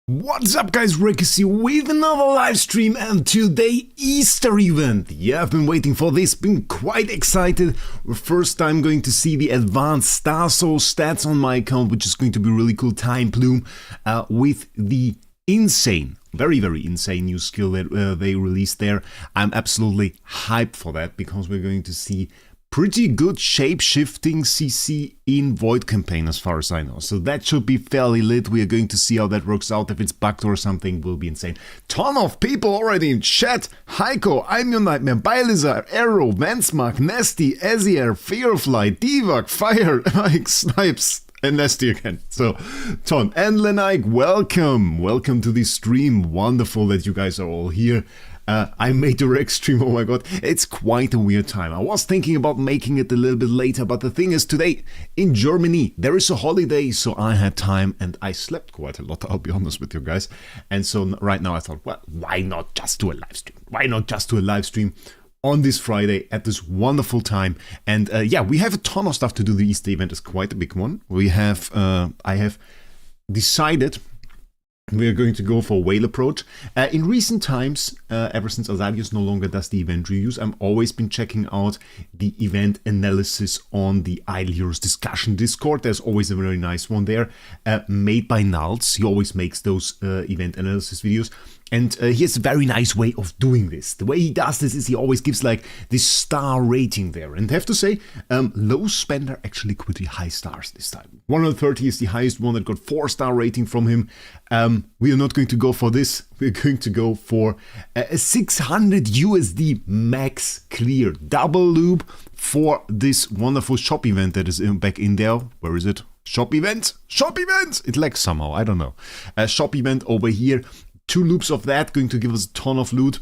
What's up guys, Rerolling here with another live stream and today Easter event. Yeah, I've been waiting for this, been quite excited. First time going to see the advanced Star Soul stats on my account, which is going to be really cool. Time Plume with the insane, very insane new skill that they released there. I'm absolutely hyped for that because we're going to see pretty good shape-shifting CC in Void campaign as far as I know. So that should be fairly lit. We are going to see how that works out. If it's bugged or something, will be insane. Ton of people already in chat. Heiko, I'm your Nightmare, Bylizar, Arrow, Vansmark, Nasty, Ezier, Fearfly, Divak, Fire, Mike, Snipes, and Nasty again. So, Ton and Lenike, welcome. Welcome to this stream. Wonderful that you guys are all here. I made the Rerolling stream, oh my god, it's quite a weird time. I was thinking about making it a little bit later, but the thing is today in Germany there is a holiday, so I had time and I slept quite a lot, I'll be honest with you guys. And so right now I thought, well, why not just do a live stream? Why not just do a live stream on this Friday at this wonderful time? And yeah, we have a ton of stuff to do. The Easter event is quite a big one. We have, I have decided we are going to go for whale approach. In recent times, ever since Azalius no longer does the event reviews, I've always been checking out the event analysis on the Idle Heroes discussion Discord. There's always a very nice one there, made by Nals. He always makes those event analysis videos. And he has a very nice way of doing this. The way he does this is he always gives like this star rating there. And I have to say, low spender actually pretty high stars this time. 130 is the highest one that got 4-star rating from him. We are not going to go for this. We're going to go for a 600 USD max clear double loop for this wonderful shop event that is back in there. Where is it? Shop event? Shop event! It lags somehow, I don't know. A shop event over here. 2 loops of that, going to give us a ton of loot.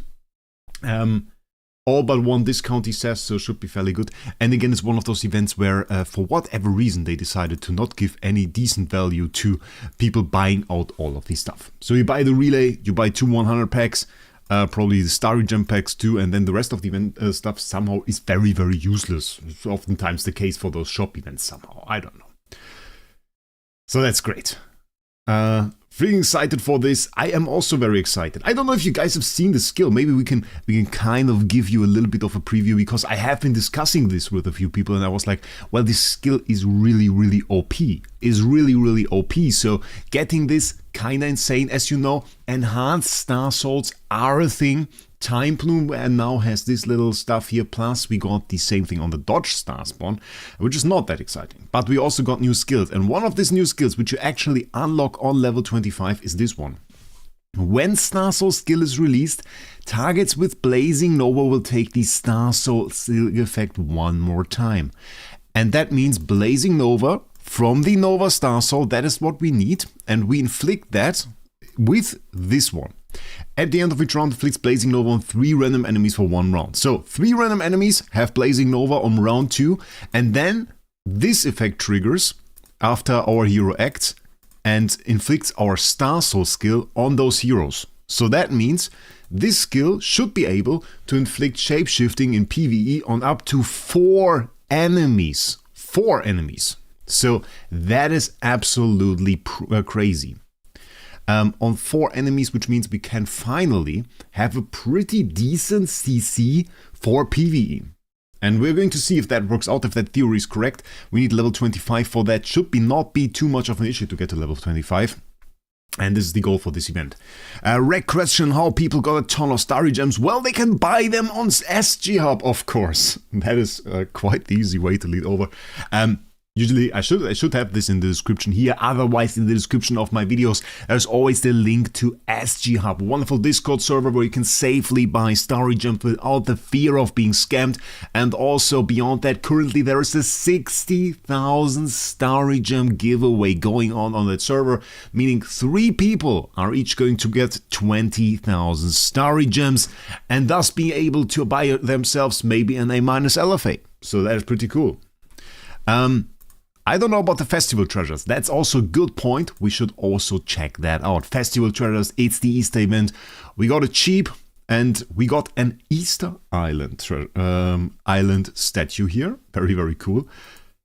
All but one discount, he says, so should be fairly good. And again, it's one of those events where, for whatever reason, they decided to not give any decent value to people buying out all of this stuff. So you buy the relay, you buy 2 100 packs, probably the Starry Gem packs too, and then the rest of the event stuff somehow is very useless. It's oftentimes the case for those shop events somehow, I don't know. So that's great. Freaking excited for this. I am also very excited. I don't know if you guys have seen the skill. Maybe we can kind of give you a little bit of a preview, because I have been discussing this with a few people and I was like, well, this skill is really OP. Is really OP. So getting this kinda insane. As you know, enhanced Star Souls are a thing. Time Plume now has this little stuff here, plus we got the same thing on the Dodge Star Spawn, which is not that exciting. But we also got new skills, and one of these new skills which you actually unlock on level 25 is this one. When Star Soul skill is released, targets with Blazing Nova will take the Star Soul skill effect one more time. And that means Blazing Nova from the Nova Star Soul, that is what we need, and we inflict that with this one. At the end of each round, inflicts Blazing Nova on 3 random enemies for 1 round. So 3 random enemies have Blazing Nova on round 2, and then this effect triggers after our hero acts and inflicts our Star Soul skill on those heroes. So that means this skill should be able to inflict shapeshifting in PvE on up to 4 enemies. 4 enemies. So that is absolutely crazy. On 4 enemies, which means we can finally have a pretty decent CC for PvE. And we're going to see if that works out, if that theory is correct. We need level 25 for that. Should not be too much of an issue to get to level 25. And this is the goal for this event. Rec question, how people got a ton of Starry Gems? Well, they can buy them on SG Hub, of course. That is quite the easy way to lead over. Usually I should have this in the description here, otherwise in the description of my videos there's always the link to SG Hub, a wonderful Discord server where you can safely buy Starry Gems without the fear of being scammed. And also beyond that, currently there is a 60,000 Starry Gem giveaway going on that server, meaning 3 people are each going to get 20,000 Starry Gems and thus be able to buy themselves maybe an A- LFA. So that is pretty cool. I don't know about the festival treasures. That's also a good point. We should also check that out. Festival treasures, it's the Easter event. We got it cheap and we got an Easter Island island statue here. Very cool.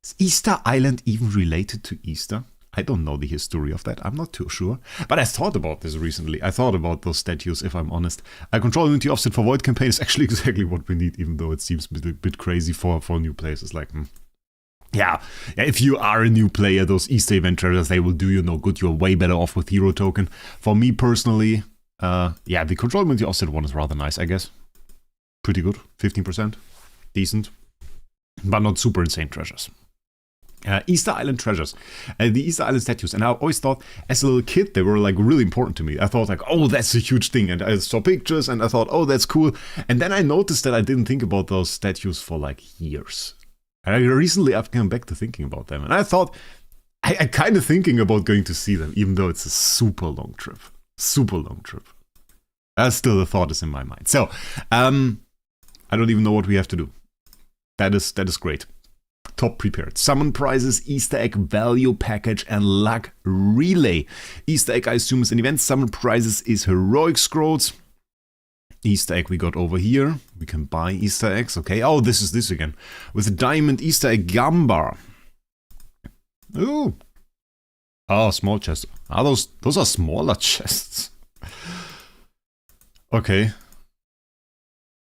Is Easter Island even related to Easter? I don't know the history of that. I'm not too sure. But I thought about this recently. I thought about those statues, if I'm honest. A control unity offset for Void campaign is actually exactly what we need, even though it seems a bit crazy for new players. It's like, yeah, if you are a new player, those Easter event treasures, they will do you no good. You're way better off with hero token. For me personally, yeah, the control unity offset one is rather nice, I guess. Pretty good. 15%. Decent. But not super insane treasures. Easter Island treasures. The Easter Island statues. And I always thought, as a little kid, they were like really important to me. I thought like, oh, that's a huge thing. And I saw pictures and I thought, oh, that's cool. And then I noticed that I didn't think about those statues for like years. And recently I've come back to thinking about them. And I thought, I kind of thinking about going to see them, even though it's a super long trip. Super long trip. Still the thought is in my mind. So, I don't even know what we have to do. That is great. Top prepared. Summon prizes, Easter egg value package, and luck relay. Easter egg, I assume, is an event. Summon prizes is heroic scrolls. Easter egg we got over here. We can buy Easter eggs. Okay. Oh, this is this again. With a diamond Easter egg gamba. Ooh. Oh, small chests. Ah, those are smaller chests. Okay.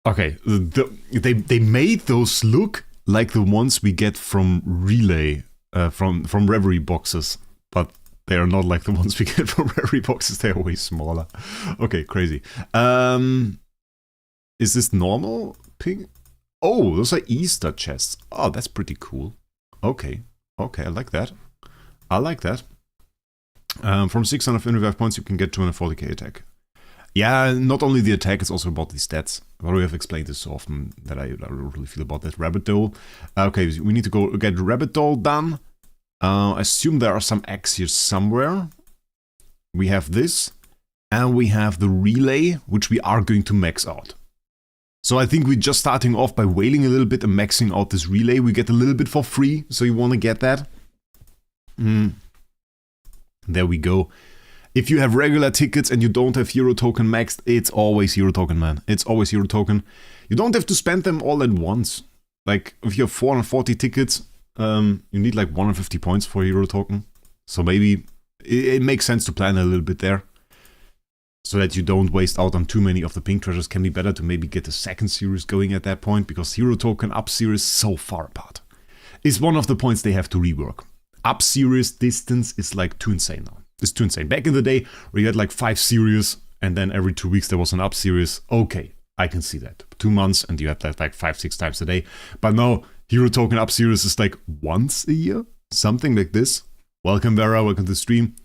Okay. They made those look like the ones we get from Relay, from Reverie boxes, but they are not like the ones we get from Reverie boxes. They are way smaller. Okay, crazy. Is this normal pink? Oh, those are Easter chests. Oh, that's pretty cool. Okay, okay, I like that. I like that. From 655 points, you can get 240k attack. Yeah, not only the attack, it's also about the stats. But we have explained this so often that I don't really feel about that rabbit doll. Okay, we need to go get rabbit doll done. I assume there are some eggs here somewhere. We have this. And we have the relay, which we are going to max out. So I think we're just starting off by wailing a little bit and maxing out this relay. We get a little bit for free, so you want to get that. There we go. If you have regular tickets and you don't have hero token maxed, it's always hero token, man. It's always hero token. You don't have to spend them all at once. Like, if you have 440 tickets, you need like 150 points for hero token. So maybe it makes sense to plan a little bit there. So that you don't waste out on too many of the pink treasures. Can be better to maybe get a second series going at that point, because hero token up series so far apart. It's one of the points they have to rework. Up series distance is like too insane now. It's too insane. Back in the day, where you had like 5 series, and then every 2 weeks there was an up series. Okay, I can see that. 2 months, and you had that like 5-6 times a day. But now, hero token up series is like once a year? Something like this. Welcome, Vera. Welcome to the stream.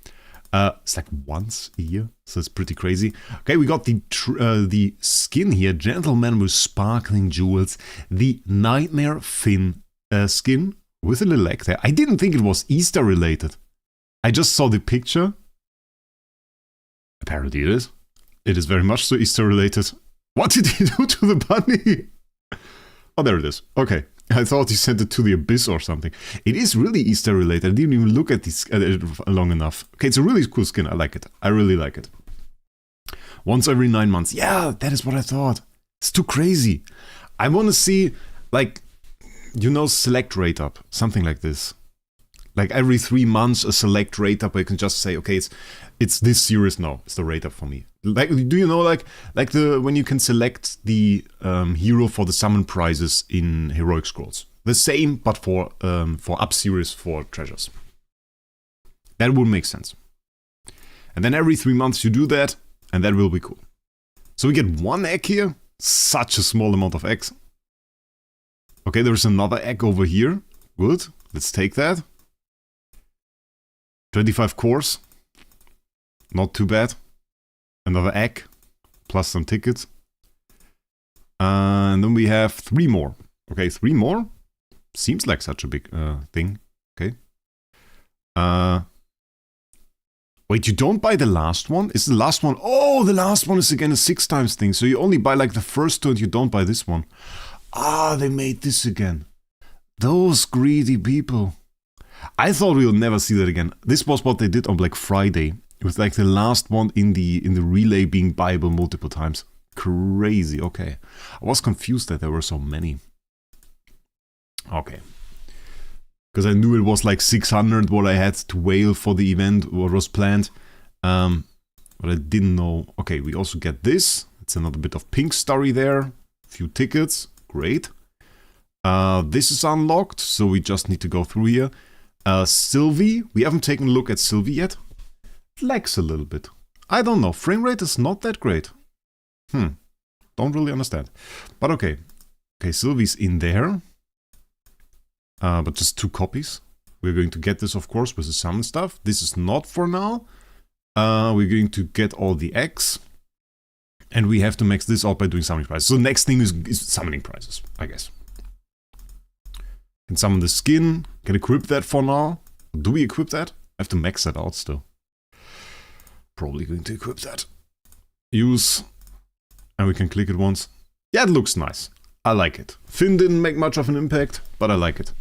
It's like once a year, so it's pretty crazy. Okay, we got the skin here. Gentleman with sparkling jewels. The Nightmare Fin skin with a little egg there. I didn't think it was Easter related. I just saw the picture. Apparently it is. It is very much so Easter related. What did he do to the bunny? Oh, there it is. Okay. I thought he sent it to the abyss or something. It is really Easter related. I didn't even look at this long enough. Okay, it's a really cool skin. I like it. I really like it. Once every 9 months. Yeah, that is what I thought. It's too crazy. I want to see, like, you know, select rate up. Something like this. Like every 3 months, a select rate up where you can just say, okay, it's this series now. It's the rate up for me. Like, do you know, like the when you can select the hero for the summon prizes in heroic scrolls? The same, but for up series for treasures. That would make sense. And then every 3 months you do that, and that will be cool. So we get 1 egg here. Such a small amount of eggs. Okay, there's another egg over here. Good. Let's take that. 25 cores. Not too bad. Another egg. Plus some tickets. And then we have 3 more. Okay, 3 more. Seems like such a big thing. Okay. Wait, you don't buy the last one? Is the last one? Oh, the last one is again a 6 times thing. So you only buy like the first 2 and you don't buy this one. Ah, they made this again. Those greedy people. I thought we'll never see that again. This was what they did on Black Friday. It was like the last one in the relay being buyable multiple times. Crazy. Okay. I was confused that there were so many. Okay. because I knew it was like 600 what I had to whale for the event, what was planned. But I didn't know. Okay, we also get this. It's another bit of pink story there. A few tickets. Great. This is unlocked, so we just need to go through here. Sylvie. We haven't taken a look at Sylvie yet. It lags a little bit. I don't know. Frame rate is not that great. Don't really understand. But okay. Okay, Sylvie's in there. But just 2 copies. We're going to get this, of course, with the summon stuff. This is not for now. We're going to get all the eggs. And we have to max this out by doing summoning prizes. So the next thing is summoning prizes, I guess. Can summon the skin. Can equip that for now. Do we equip that? I have to max that out still. Probably going to equip that. Use. And we can click it once. Yeah, it looks nice. I like it. Finn didn't make much of an impact, but I like it.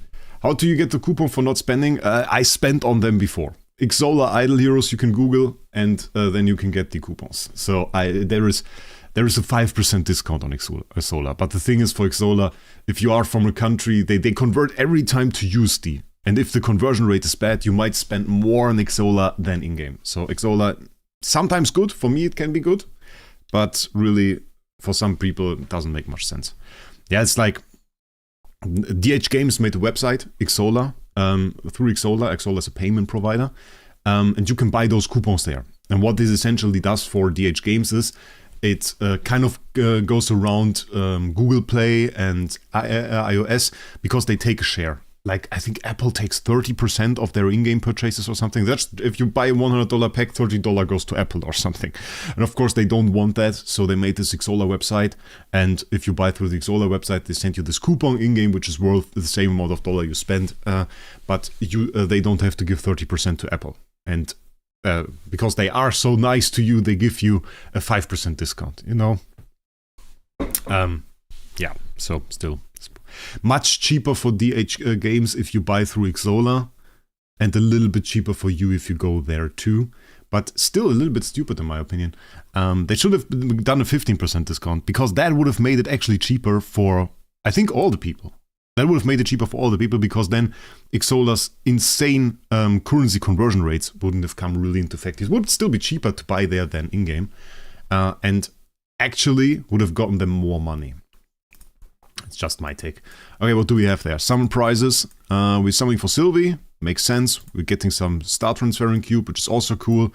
How do you get the coupon for not spending? I spent on them before. Ixola Idle Heroes you can Google, and then you can get the coupons. So there is a 5% discount on Ixola. But the thing is, for Ixola, if you are from a country, they convert every time to USD. And if the conversion rate is bad, you might spend more on Ixola than in-game. So Ixola, sometimes good. For me, it can be good. But really, for some people, it doesn't make much sense. Yeah, it's like DH Games made a website, Ixola, through Ixola. Ixola is a payment provider. And you can buy those coupons there. And what this essentially does for DH Games is it kind of goes around Google Play and iOS because they take a share. Like, I think Apple takes 30% of their in-game purchases or something. That's if you buy a $100 pack, $30 goes to Apple or something. And of course, they don't want that, so they made this Ixola website. And if you buy through the Ixola website, they send you this coupon in-game, which is worth the same amount of dollar you spend. But they don't have to give 30% to Apple. And because they are so nice to you, they give you a 5% discount, you know? Yeah, so still much cheaper for DH Games if you buy through Ixola, and a little bit cheaper for you if you go there too. But still a little bit stupid in my opinion. They should have done a 15% discount, because that would have made it actually cheaper for, I think, all the people. That would have made it cheaper for all the people, because then Ixola's insane currency conversion rates wouldn't have come really into effect. It would still be cheaper to buy there than in-game, and actually would have gotten them more money. It's just my take. Okay, what do we have there? Summon prizes. We're summoning for Sylvie. Makes sense. We're getting some star transferring cube, which is also cool.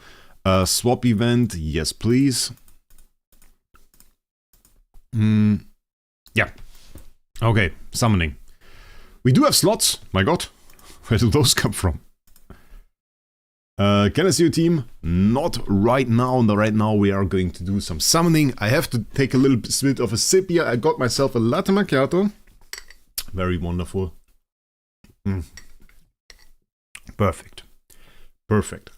Swap event. Yes, please. Yeah. Okay, summoning. We do have slots. My god. Where do those come from? Can I see your team? Not right now. Right now we are going to do some summoning. I have to take a little bit of a sip here. I got myself a latte macchiato. Very wonderful. Perfect. Perfect.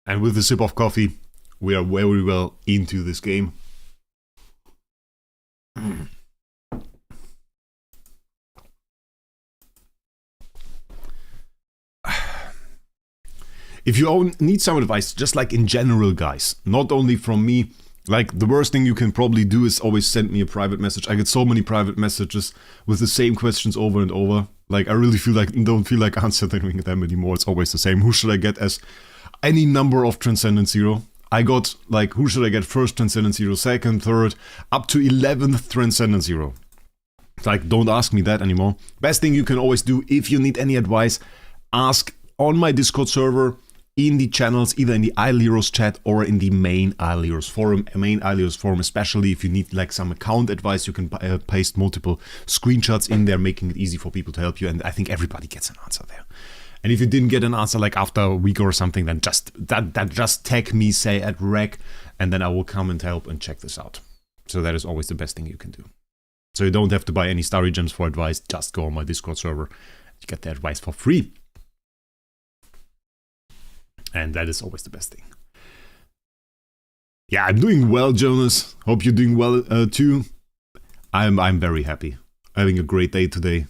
And with a sip of coffee, we are very well into this game. If you need some advice, just like in general, guys, not only from me, like the worst thing you can probably do is always send me a private message. I get so many private messages with the same questions over and over. Like, I really don't feel like answering them anymore. It's always the same. Who should I get as any number of Transcendent Zero? I got, like, who should I get first Transcendent Zero, second, third, up to 11th Transcendent Zero. Like, don't ask me that anymore. Best thing you can always do, if you need any advice, ask on my Discord server, in the channels, either in the Idle Heroes chat or in the main Idle Heroes forum. Especially if you need, like, some account advice, you can paste multiple screenshots in there, making it easy for people to help you, and I think everybody gets an answer there. And if you didn't get an answer, like, after a week or something, then just tag me, say, at Rerolling, and then I will come and help and check this out. So that is always the best thing you can do. So you don't have to buy any Starry Gems for advice, just go on my Discord server. You get the advice for free. And that is always the best thing. Yeah, I'm doing well, Jonas. Hope you're doing well too. I'm very happy. Having a great day today.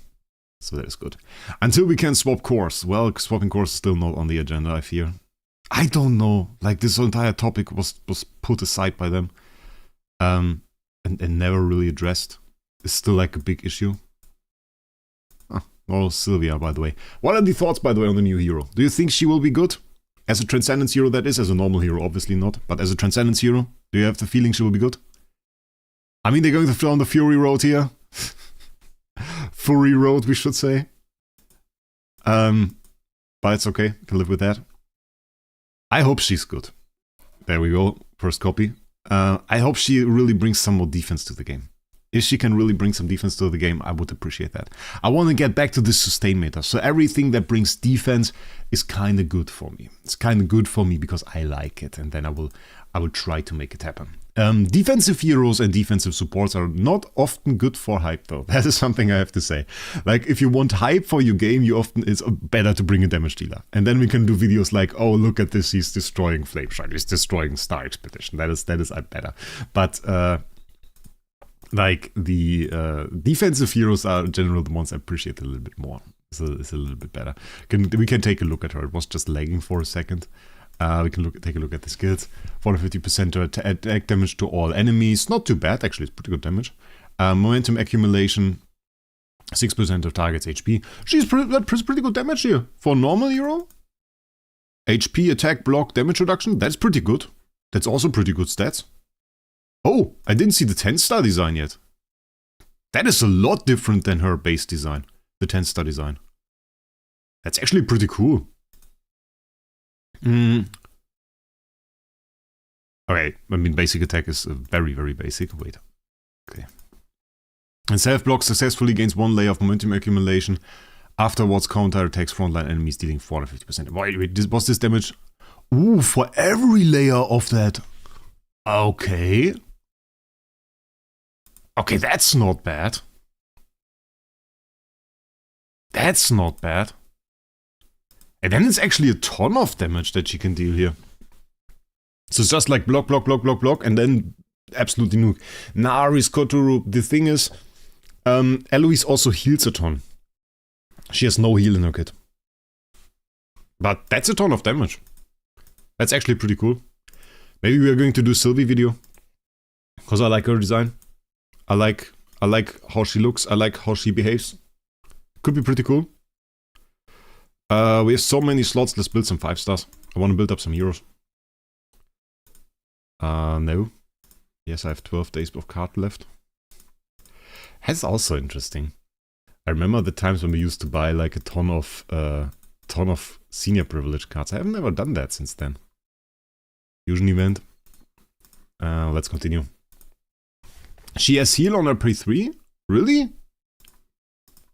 So that is good. Until we can swap course. Well, swapping course is still not on the agenda, I fear. I don't know. Like, this entire topic was put aside by them. And never really addressed. It's still like a big issue. Oh, Sylvia, by the way. What are the thoughts, by the way, on the new hero? Do you think she will be good? As a Transcendence hero, that is. As a normal hero, obviously not. But as a Transcendence hero, do you have the feeling she will be good? I mean, they're going to throw on the Fury Road here. Fury Road, we should say. But it's okay. Can live with that. I hope she's good. There we go. First copy. I hope she really brings some more defense to the game. If she can really bring some defense to the game, I would appreciate that. I want to get back to this sustain meta. So everything that brings defense is kind of good for me. It's kind of good for me because I like it, and then I will try to make it happen. Defensive heroes and defensive supports are not often good for hype, though. That is something I have to say. Like, if you want hype for your game, it's better to bring a damage dealer. And then we can do videos like, oh, look at this, he's destroying Flameshine, he's destroying Star Expedition. That is better. But like, the defensive heroes are in general the ones I appreciate a little bit more. So it's a little bit better. We can take a look at her. It was just lagging for a second. We can take a look at the skills. 450% to attack damage to all enemies. Not too bad, actually. It's pretty good damage. Momentum accumulation. 6% of target's HP. She's pretty good damage here. For a normal hero. HP, attack, block, damage reduction. That's pretty good. That's also pretty good stats. Oh, I didn't see the 10-star design yet. That is a lot different than her base design. The 10-star design. That's actually pretty cool. Okay, I mean, basic attack is very, very basic. Wait. Okay. And self-block successfully gains 1 layer of momentum accumulation. Afterwards, counter-attacks frontline enemies dealing 450%. Wait, was this damage? Ooh, for every layer of that. Okay. Okay, that's not bad. That's not bad. And then it's actually a ton of damage that she can deal here. So it's just like block, block, block, block, block, and then absolutely nuke. Naris, Koturu, the thing is, Eloise also heals a ton. She has no heal in her kit. But that's a ton of damage. That's actually pretty cool. Maybe we are going to do Sylvie video. Because I like her design. I like how she looks. I like how she behaves. Could be pretty cool. We have so many slots. Let's build some 5-stars. I want to build up some heroes. No. Yes, I have 12 days of card left. That's also interesting. I remember the times when we used to buy like a ton of senior privilege cards. I have never done that since then. Fusion event. Let's continue. She has heal on her pre-3? Really?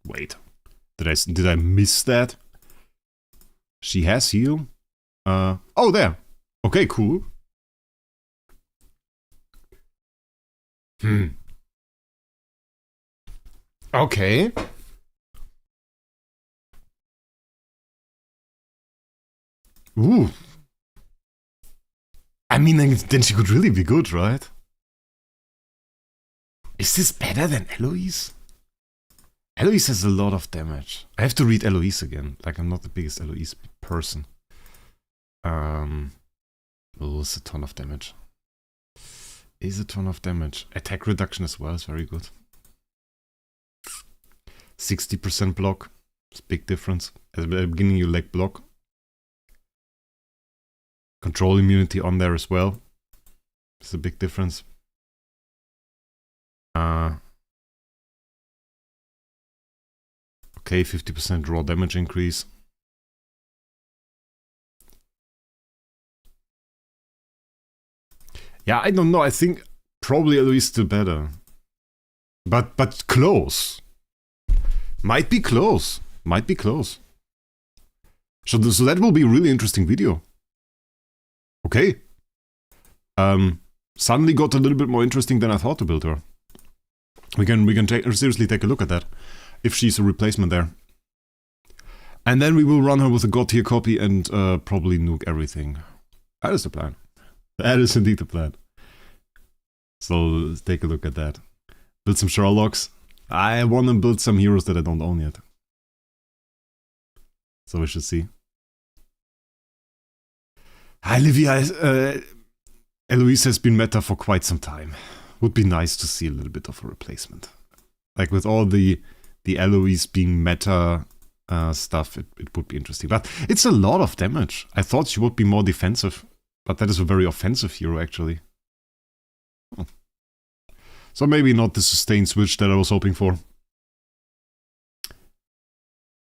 Wait. Did I miss that? She has heal. Oh, there. Okay, cool. Okay. Ooh. I mean, then she could really be good, right? Is this better than Eloise? Eloise has a lot of damage. I have to read Eloise again. Like, I'm not the biggest Eloise person. Oh, it's a ton of damage. Is a ton of damage. Attack reduction as well is very good. 60% block. It's a big difference. At the beginning you lack block. Control immunity on there as well. It's a big difference. Okay, 50% raw damage increase. Yeah, I don't know. I think probably Eloise is still better. But close. Might be close. Might be close. So that will be a really interesting video. Okay. Suddenly got a little bit more interesting than I thought to build her. We can seriously take a look at that. If she's a replacement there. And then we will run her with a god tier copy and probably nuke everything. That is the plan. That is indeed the plan. So let's take a look at that. Build some Sherlocks. I want to build some heroes that I don't own yet. So we should see. Olivia, Eloise has been meta for quite some time. Would be nice to see a little bit of a replacement. Like with all the Eloise being meta stuff, it would be interesting. But it's a lot of damage. I thought she would be more defensive, but that is a very offensive hero actually. Oh. So maybe not the sustained switch that I was hoping for.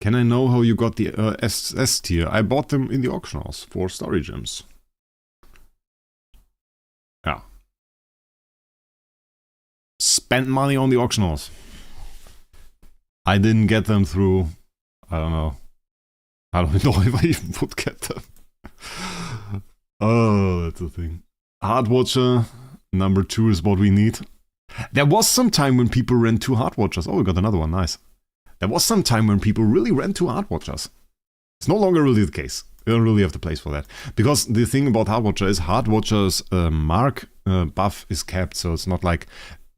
Can I know how you got the S tier? I bought them in the auction house for story gems. Yeah. Spent money on the auction house. I didn't get them through, I don't know. I don't know if I even would get them. Oh, that's the thing. Hard Watcher, number 2 is what we need. There was some time when people ran 2 Hard Watchers. Oh, we got another one, nice. There was some time when people really ran 2 Hard Watchers. It's no longer really the case. You don't really have the place for that. Because the thing about Hard Watcher is Hard Watcher's mark buff is capped, so it's not like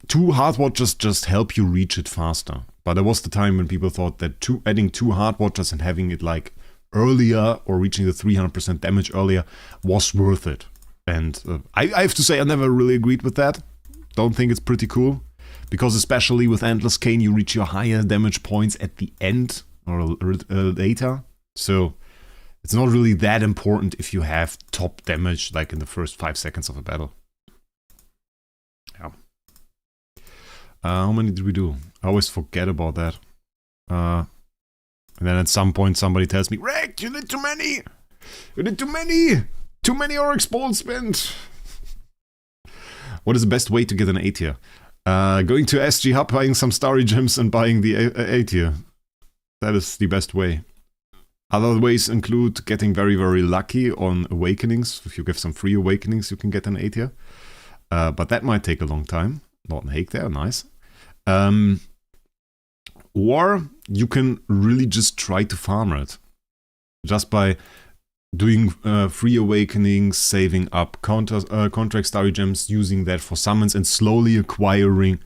2 Hard Watchers just help you reach it faster. But there was the time when people thought that adding 2 Hard Watchers and having it like earlier or reaching the 300% damage earlier was worth it. And I have to say I never really agreed with that. Don't think it's pretty cool. Because especially with Endless Cane you reach your higher damage points at the end or later. So it's not really that important if you have top damage like in the first 5 seconds of a battle. Yeah. How many did we do? I always forget about that. And then at some point somebody tells me, Rerolling, you did too many! You did too many! Too many Oryx balls spent! What is the best way to get an A tier? Going to SG Hub, buying some Starry Gems and buying the A tier. That is the best way. Other ways include getting very, very lucky on Awakenings. If you give some free Awakenings, you can get an A tier. But that might take a long time. Not Hake there, nice. Or you can really just try to farm it. Just by doing free Awakenings, saving up contract Starry Gems, using that for summons and slowly acquiring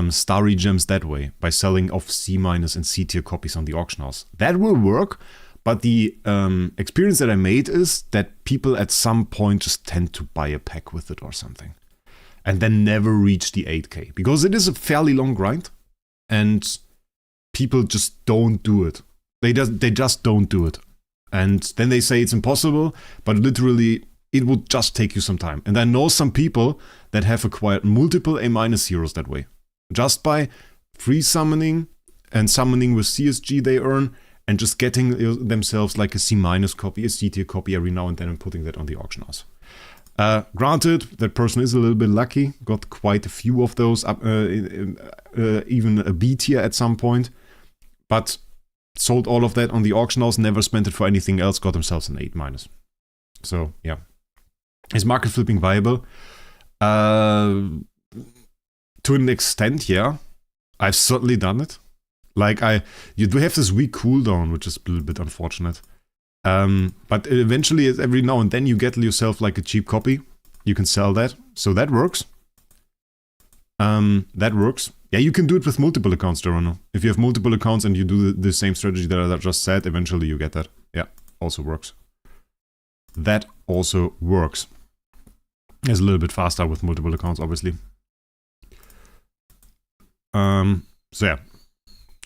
Starry Gems that way by selling off C- and C tier copies on the auction house. That will work, but the experience that I made is that people at some point just tend to buy a pack with it or something. And then never reach the 8k. Because it is a fairly long grind and people just don't do it. They just don't do it. And then they say it's impossible, but literally it would just take you some time. And I know some people that have acquired multiple A- heroes that way. Just by free summoning and summoning with CSG they earn and just getting themselves like a C- copy, a C tier copy every now and then and putting that on the auction house. Granted, that person is a little bit lucky, got quite a few of those, even a B tier at some point, but sold all of that on the auction house, never spent it for anything else, got themselves an 8-. So, yeah. Is market flipping viable? To an extent, yeah. I've certainly done it. Like, you do have this weak cooldown, which is a little bit unfortunate. But eventually, every now and then, you get yourself like a cheap copy. You can sell that. So that works. That works. Yeah, you can do it with multiple accounts, Gerono. If you have multiple accounts and you do the same strategy that I just said, eventually you get that. Yeah, also works. That also works. It's a little bit faster with multiple accounts, obviously. So yeah.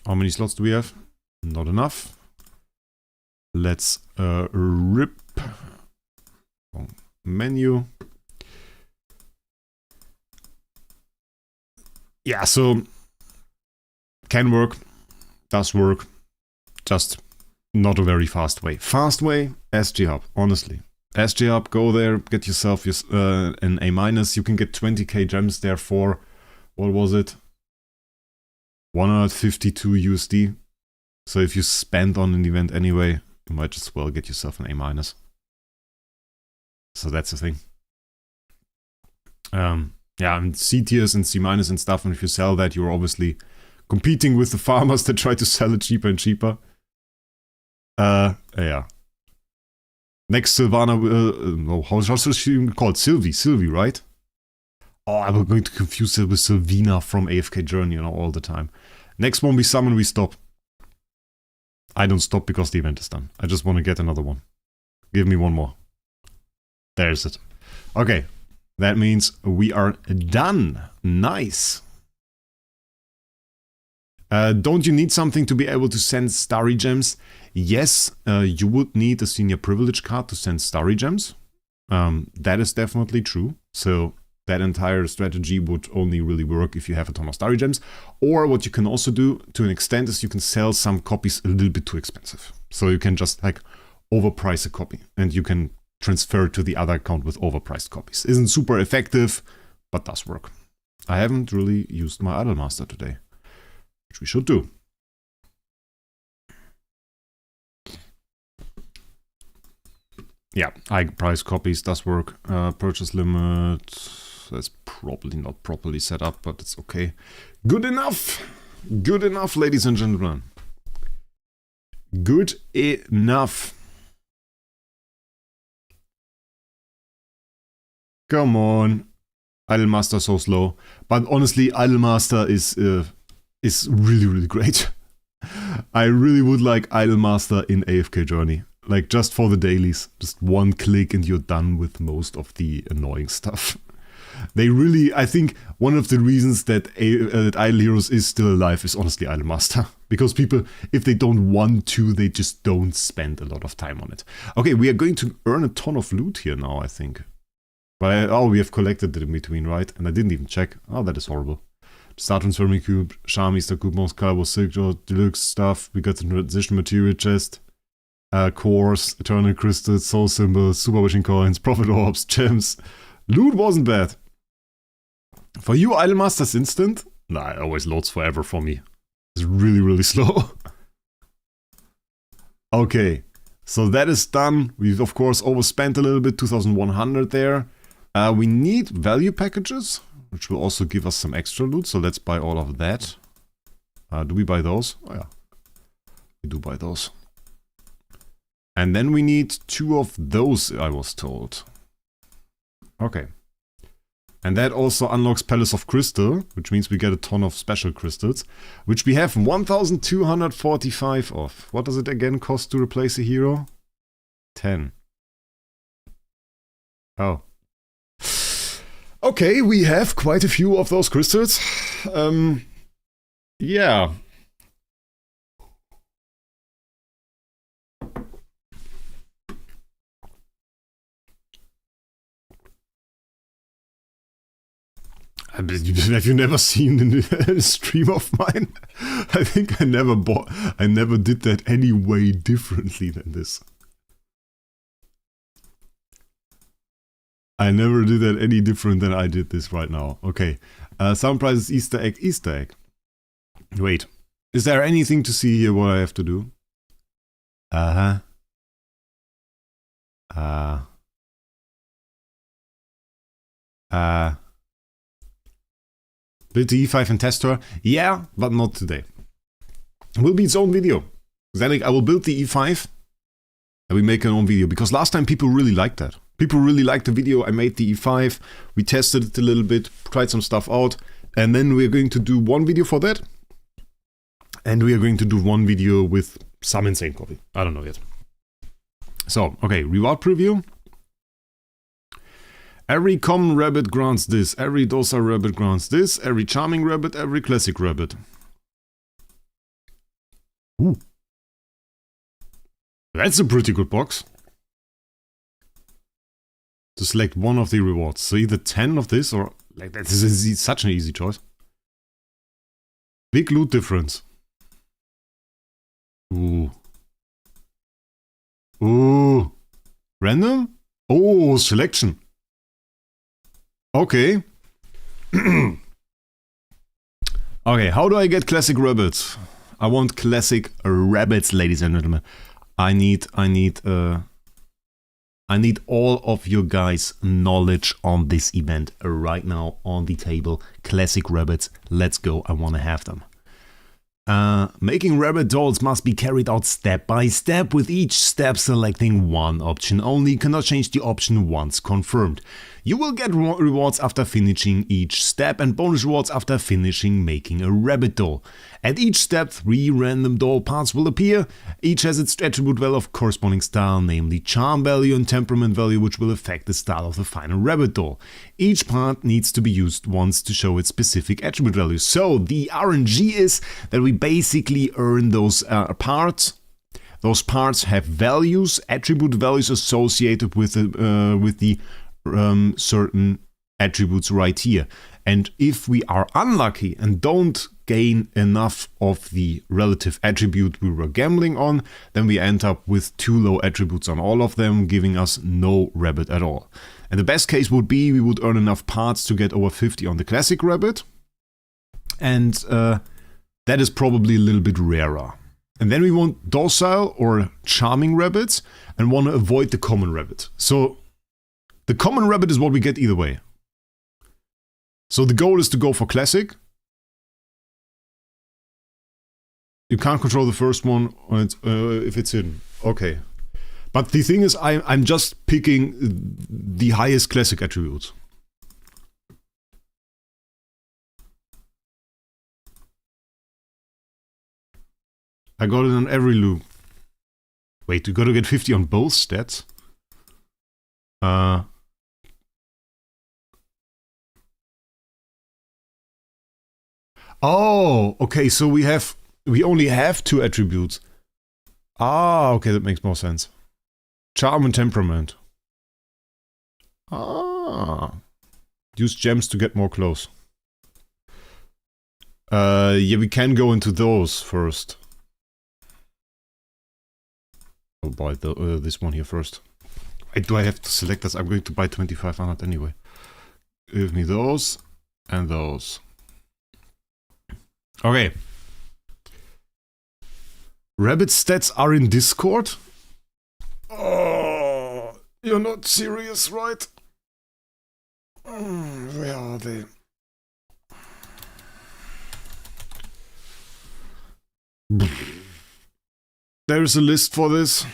How many slots do we have? Not enough. Let's rip menu. Yeah, so can work, does work, just not a very fast way. Fast way, SG Hub, honestly. SG Hub, go there, get yourself an A-. You can get 20k gems there for, what was it? 152 USD. So if you spend on an event anyway, you might as well get yourself an A-. So that's the thing. Yeah, and C tiers and C- and stuff, and if you sell that, you're obviously competing with the farmers that try to sell it cheaper and cheaper. Yeah. Next Sylvana, no, how's she called? Sylvie, right? Oh, I'm going to confuse her with Sylvina from AFK Journey, all the time. Next one we summon, we stop. I don't stop because the event is done. I just want to get another one. Give me one more. There's it. Okay, that means we are done. Nice. Don't you need something to be able to send starry gems? Yes, you would need a senior privilege card to send starry gems. That is definitely true. So that entire strategy would only really work if you have a ton of starry gems. Or what you can also do to an extent is you can sell some copies a little bit too expensive. So you can just like overprice a copy and you can transfer it to the other account with overpriced copies. Isn't super effective, but does work. I haven't really used my Idolmaster today, which we should do. Yeah, high price copies does work. Purchase limit, that's probably not properly set up, but it's okay. Good enough! Good enough, ladies and gentlemen. Good enough. Come on. Idolmaster so slow. But honestly, Idolmaster is really, really great. I really would like Idolmaster in AFK Journey. Like, just for the dailies. Just one click and you're done with most of the annoying stuff. They really, I think, one of the reasons that Idle Heroes is still alive is honestly Idolmaster. Because people, if they don't want to, they just don't spend a lot of time on it. Okay, we are going to earn a ton of loot here now, I think. But oh, we have collected it in between, right? And I didn't even check. Oh, that is horrible. Star Transforming Cube, Charmy, Star Cube, Mouse Calibur, Sigil, Deluxe stuff. We got the Transition Material Chest. Cores, Eternal Crystals, Soul Symbols, Super Wishing Coins, Prophet Orbs, Gems. Loot wasn't bad. For you, Idolmaster's instant? Nah, it always loads forever for me. It's really, really slow. Okay, so that is done. We've, of course, overspent a little bit, 2,100 there. We need value packages, which will also give us some extra loot, so let's buy all of that. Do we buy those? Oh yeah, we do buy those. And then we need 2 of those, I was told. Okay. And that also unlocks Palace of Crystal, which means we get a ton of special crystals, which we have 1,245 of. What does it again cost to replace a hero? 10. Oh. Okay, we have quite a few of those crystals. Yeah. Have you never seen a stream of mine? I think I never did that any way differently than this. I never did that any different than I did this right now. Okay. Sound prices Easter egg, Easter egg. Wait. Is there anything to see here what I have to do? Build the E5 and test her? Yeah, but not today. It will be its own video. Then I will build the E5 and we make an own video. Because last time people really liked that. People really liked the video. I made the E5. We tested it a little bit. Tried some stuff out. And then we're going to do one video for that. And we are going to do one video with some insane copy. I don't know yet. So, okay. Reward preview. Every common rabbit grants this, every docile rabbit grants this, every charming rabbit, every classic rabbit. Ooh. That's a pretty good box. To select one of the rewards. So either 10 of this or... like that is such an easy choice. Big loot difference. Ooh. Ooh. Random? Oh, selection. Okay. Okay, how do I get classic rabbits? I want classic rabbits, ladies and gentlemen. I need all of your guys' knowledge on this event right now on the table. Classic rabbits, let's go. I want to have them. Making rabbit dolls must be carried out step by step, with each step selecting one option only. You cannot change the option once confirmed. You will get rewards after finishing each step and bonus rewards after finishing making a rabbit doll. At each step, 3 random doll parts will appear. Each has its attribute value of corresponding style, namely charm value and temperament value, which will affect the style of the final rabbit doll. Each part needs to be used once to show its specific attribute value. So the RNG is that we basically earn those parts. Those parts have values, attribute values associated with the certain attributes right here. And if we are unlucky and don't gain enough of the relative attribute we were gambling on, then we end up with too low attributes on all of them, giving us no rabbit at all. And the best case would be we would earn enough parts to get over 50 on the classic rabbit. And that is probably a little bit rarer. And then we want docile or charming rabbits and want to avoid the common rabbit. So the common rabbit is what we get either way. So the goal is to go for classic. You can't control the first one if it's hidden. Okay. But the thing is, I'm just picking the highest classic attributes. I got it on every loop. Wait, you gotta get 50 on both stats? Oh, okay, so we only have 2 attributes. Ah, okay, that makes more sense. Charm and temperament. Ah. Use gems to get more close. Yeah, we can go into those first. I'll buy this one here first. Wait, do I have to select this? I'm going to buy 2500 anyway. Give me those and those. Okay. Rabbit stats are in Discord? Oh, you're not serious, right? Where are they? There is a list for this.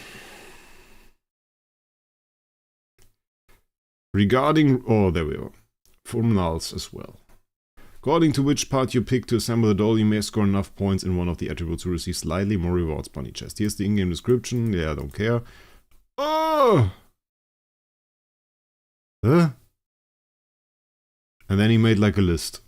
Regarding... Oh, there we are. Formals as well. According to which part you pick to assemble the doll, you may score enough points in one of the attributes to receive slightly more rewards. Bunny chest. Here's the in-game description. Yeah, I don't care. Oh! Huh? And then he made like a list.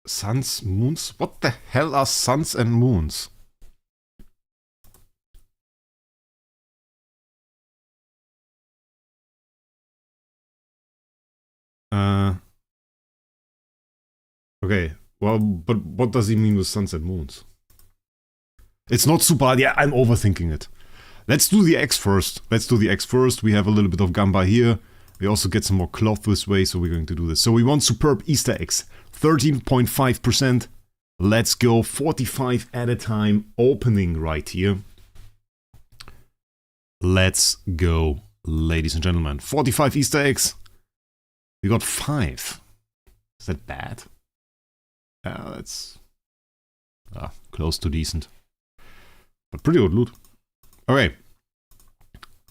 Suns, moons? What the hell are suns and moons? Okay, well, but what does he mean with suns and moons? It's not super, yeah, I'm overthinking it. Let's do the X first. We have a little bit of gamba here. We also get some more cloth this way, so we're going to do this. So we want superb Easter eggs. 13.5%. Let's go 45 at a time. Opening right here. Let's go, ladies and gentlemen. 45 Easter eggs. We got 5. Is that bad? Yeah, that's close to decent. But pretty good loot. Okay.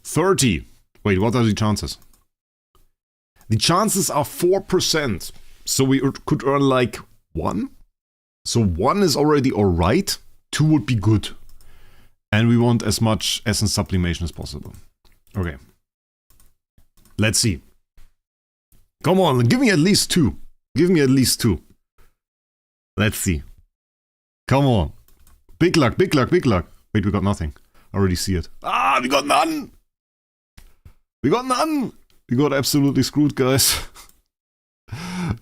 30. Wait, what are the chances? The chances are 4%. So we could earn like 1. So 1 is already alright. 2 would be good. And we want as much essence sublimation as possible. Okay. Let's see. Come on, give me at least 2. Give me at least 2. Let's see. Come on. Big luck, big luck, big luck. Wait, we got nothing. I already see it. Ah, we got none! We got none! We got absolutely screwed, guys.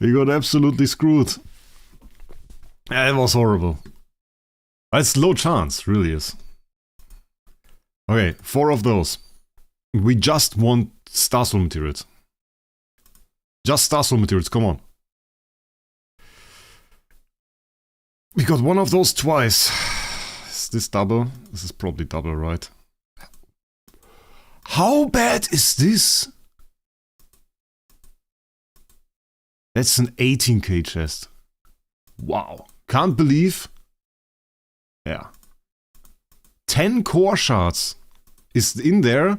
We got absolutely screwed. It was horrible. It's low chance, really is. Okay, 4 of those. We just want Star Soul materials. Just Star Soul materials, come on. We got 1 of those twice. Is this double? This is probably double, right? How bad is this? That's an 18k chest. Wow. Can't believe. Yeah. 10 core shards is in there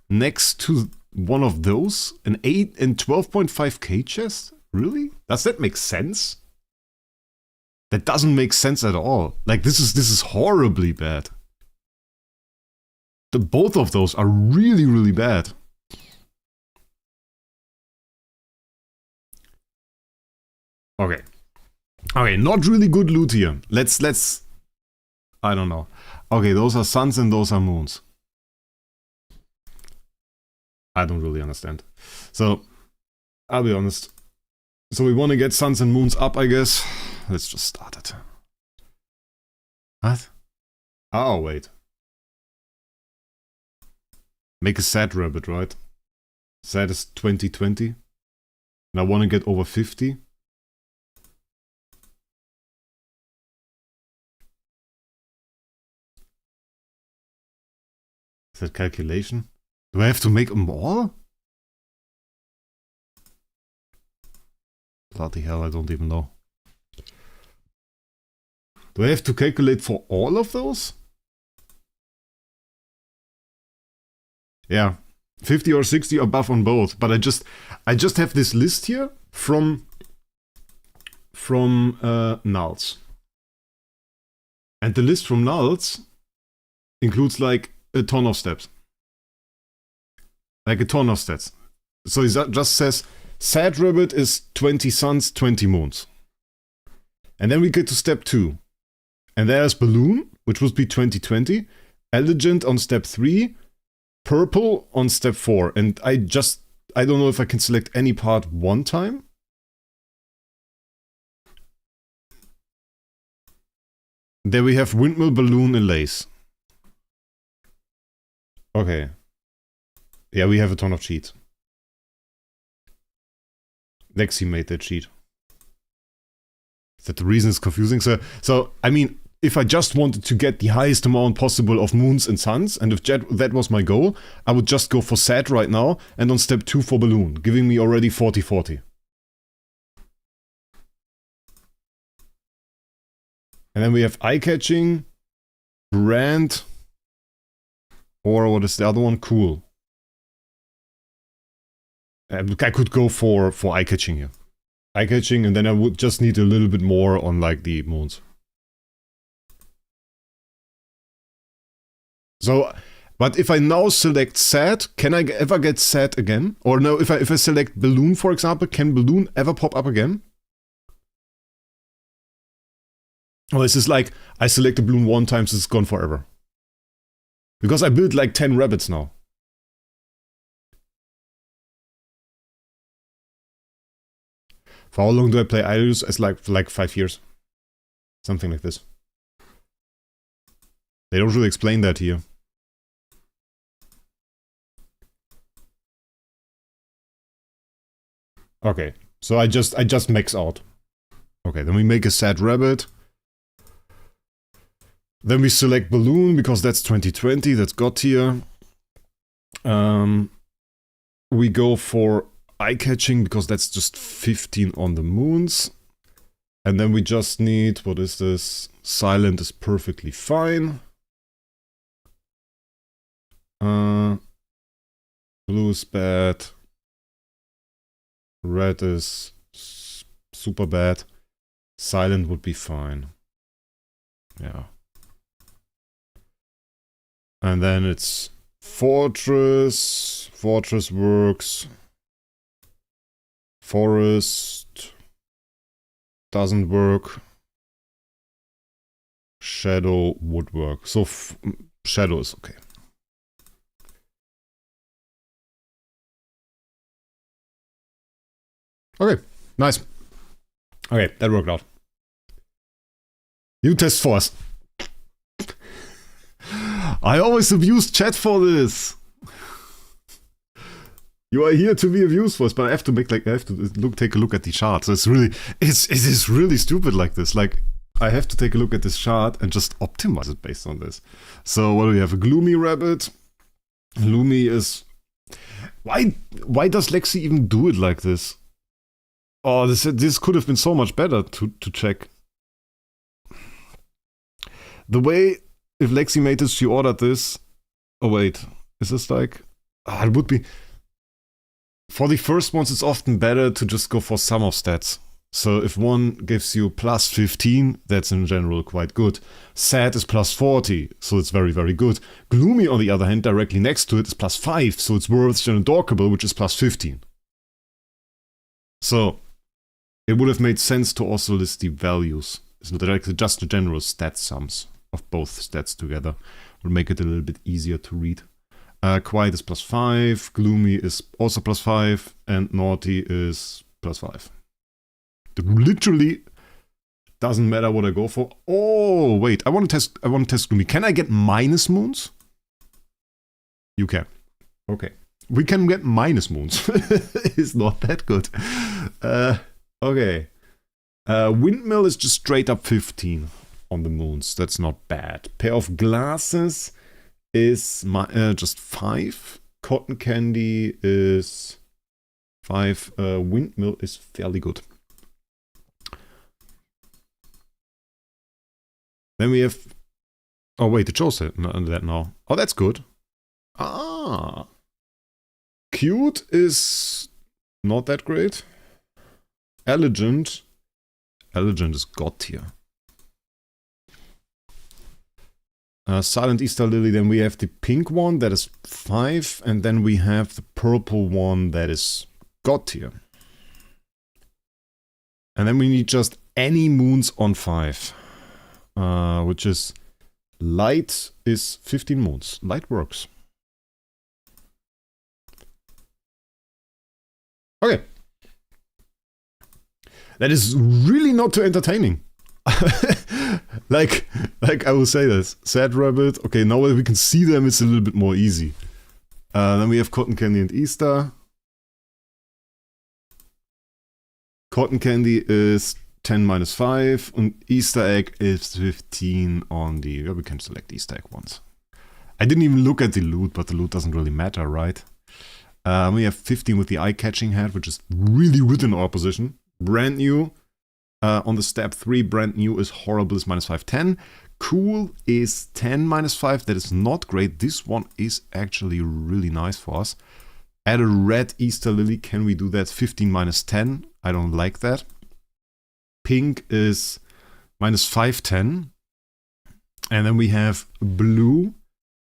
next to one of those. An 8 and 12.5k chest? Really? Does that make sense? That doesn't make sense at all. Like, this is horribly bad. Both of those are really, really bad. Okay. Okay, not really good loot here. Let's... I don't know. Okay, those are suns and those are moons. I don't really understand. So, I'll be honest. So we want to get suns and moons up, I guess. Let's just start it. What? Oh, wait. Make a sad rabbit, right? Sad is 2020. And I want to get over 50. Is that calculation? Do I have to make them all? Bloody hell, I don't even know. Do I have to calculate for all of those? Yeah, 50 or 60 or buff on both. But I just have this list here from nulls. And the list from nulls includes like a ton of steps. Like a ton of stats. So it just says sad rabbit is 20 suns, 20 moons. And then we get to step 2. And there's balloon, which would be 2020. Elegant on step 3. Purple on step 4. And I don't know if I can select any part one time. There we have windmill, balloon, and lace. Okay. Yeah, we have a ton of cheats. Lexi made that cheat. Is that the reason it's confusing? So I mean, if I just wanted to get the highest amount possible of moons and suns, and if that was my goal, I would just go for sad right now, and on step 2 for balloon, giving me already 40-40. And then we have eye-catching, brand, or what is the other one? Cool. I could go for eye-catching here. Eye-catching, and then I would just need a little bit more on like the moons. So, but if I now select sad, can I ever get sad again? Or no, if I select balloon, for example, can balloon ever pop up again? Or is this like, I select a balloon one time, so it's gone forever? Because I built like 10 rabbits now. For how long do I play idols? It's like 5 years. Something like this. They don't really explain that here. Okay, so I just max out. Okay, then we make a sad rabbit. Then we select balloon because that's 2020, that's got here. We go for eye-catching because that's just 15 on the moons. And then we just need, what is this? Silent is perfectly fine. Blue is bad. Red is super bad. Silent would be fine. Yeah. And then it's fortress. Fortress works. Forest doesn't work. Shadow would work. So shadow is okay. Okay, nice. Okay, that worked out. You test force. I always abuse chat for this. You are here to be abused for this, but I have to make like, I have to take a look at the chart. So it is really stupid like this. Like, I have to take a look at this chart and just optimize it based on this. So what do we have? A gloomy rabbit. Gloomy is... Why does Lexi even do it like this? Oh, this could have been so much better to check. The way, if Lexi made this, she ordered this. Oh wait, is this like... it would be... For the first ones, it's often better to just go for sum of stats. So if one gives you plus 15, that's in general quite good. Sad is plus 40, so it's very, very good. Gloomy, on the other hand, directly next to it is plus 5, so it's worse than Dorkable, which is plus 15. So it would have made sense to also list the values. It's not directly just the general stat sums of both stats together. Will make it a little bit easier to read. Quiet is plus 5, Gloomy is also plus 5, and Naughty is plus 5. It literally doesn't matter what I go for. Oh wait, I want to test Gloomy. Can I get minus moons? You can. Okay. We can get minus moons. It's not that good. Okay. Windmill is just straight up 15 on the moons. That's not bad. Pair of glasses is just 5. Cotton candy is 5. Windmill is fairly good. Then we have... Oh wait, it shows that now. Oh, that's good. Ah. Cute is not that great. Elegant. Elegant is God tier. Silent Easter Lily, then we have the pink one, that is 5, and then we have the purple one, that is God tier. And then we need just any moons on 5. Which is... Light is 15 moons. Light works. Okay. That is really not too entertaining. like I will say this. Sad Rabbit. Okay, now that we can see them, it's a little bit more easy. Then we have Cotton Candy and Easter. Cotton Candy is 10 minus 5, and Easter egg is 15 on the... Yeah, we can select Easter egg once. I didn't even look at the loot, but the loot doesn't really matter, right? We have 15 with the eye-catching hat, which is really within our position. Brand new. On the step 3, brand new is horrible is minus 5, 10. Cool is 10 minus 5. That is not great. This one is actually really nice for us. Add a red Easter Lily. Can we do that? 15 minus 10. I don't like that. Pink is minus 5, 10. And then we have blue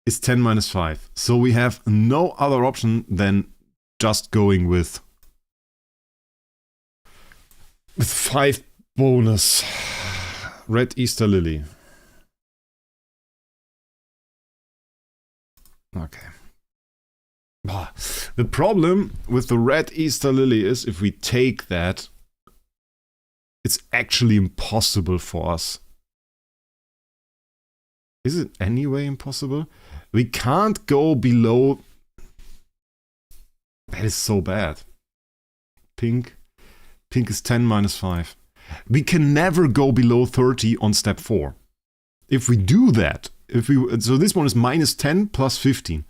is 10 minus 5. So we have no other option than just going with 5 bonus. Red Easter Lily. Okay. The problem with the red Easter Lily is if we take that, it's actually impossible for us. Is it anyway impossible? We can't go below... That is so bad. Pink. Pink is 10 minus 5. We can never go below 30 on step 4. If we do that, so this one is minus 10 plus 15.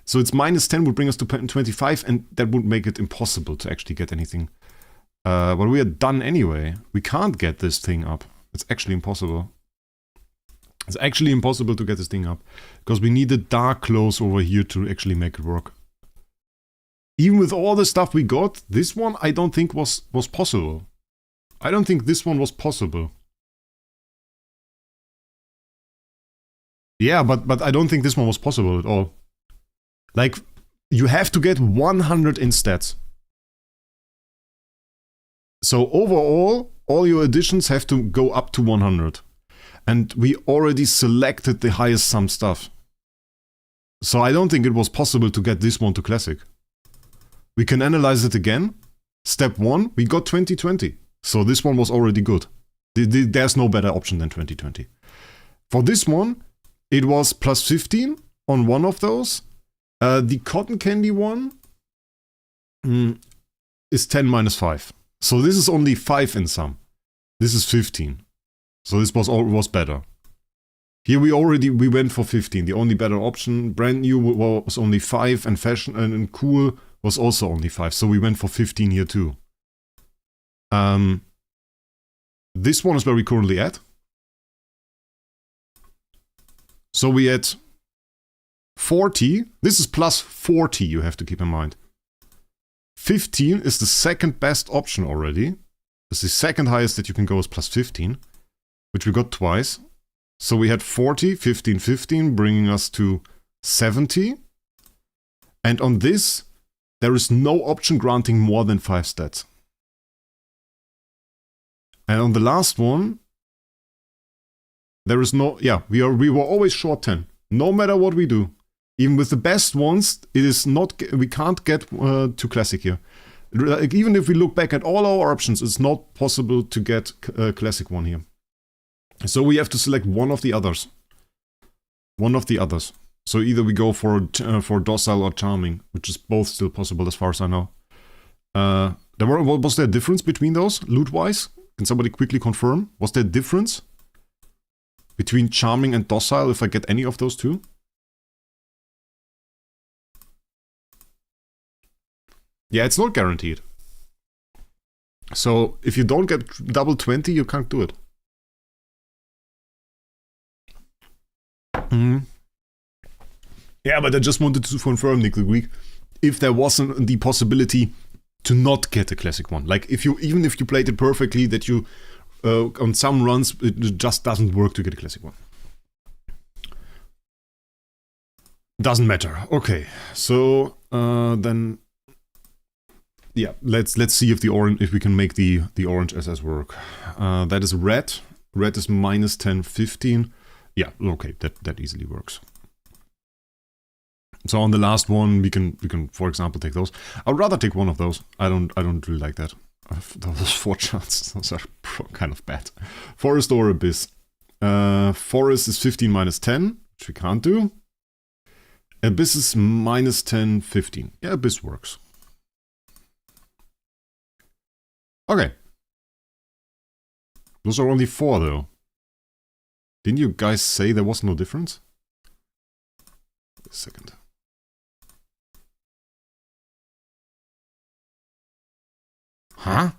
So it's minus 10 would bring us to 25, and that would make it impossible to actually get anything. But we are done anyway. We can't get this thing up. It's actually impossible. It's actually impossible to get this thing up. Because we need the dark clothes over here to actually make it work. Even with all the stuff we got, this one I don't think was possible. I don't think this one was possible. Yeah, but I don't think this one was possible at all. Like, you have to get 100 in stats. So overall, all your additions have to go up to 100. And we already selected the highest sum stuff. So I don't think it was possible to get this one to classic. We can analyze it again. Step 1, we got 2020. So this one was already good. There's no better option than 2020. For this one, it was plus 15 on one of those. The cotton candy one is 10 minus 5. So this is only 5 in sum. This is 15. So this was better. Here we went for 15. The only better option, brand new was only 5, and fashion and cool was also only 5. So we went for 15 here too. This one is where we currently at. So we at 40. This is plus 40, you have to keep in mind. 15 is the second best option already. It's the second highest that you can go is plus 15, which we got twice. So we had 40, 15, 15, bringing us to 70. And on this, there is no option granting more than 5 stats. And on the last one, there is no, yeah, we were always short 10. No matter what we do. Even with the best ones, it is not, we can't get to classic here. Like, even if we look back at all our options, it's not possible to get a classic one here. So we have to select one of the others. One of the others. So either we go for docile or charming, which is both still possible as far as I know. Was there a difference between those, loot-wise? Can somebody quickly confirm? Was there a difference between charming and docile if I get any of those two? Yeah, it's not guaranteed. So if you don't get double 20, you can't do it. Yeah, but I just wanted to confirm, Nick the Greek, if there wasn't the possibility to not get a classic one. Like, even if you played it perfectly, that you, on some runs, it just doesn't work to get a classic one. Doesn't matter. Okay, so then, yeah, let's see if we can make the orange SS work. That is red. Red is minus 10, 15. Yeah, okay, that easily works. So on the last one, we can for example take those. I'd rather take one of those. I don't really like that. Those 4 charts, those are kind of bad. Forest or Abyss. Forest is 15 minus 10, which we can't do. Abyss is minus 10, 15. Yeah, Abyss works. Okay. Those are only 4 though. Didn't you guys say there was no difference? Wait a second. Huh?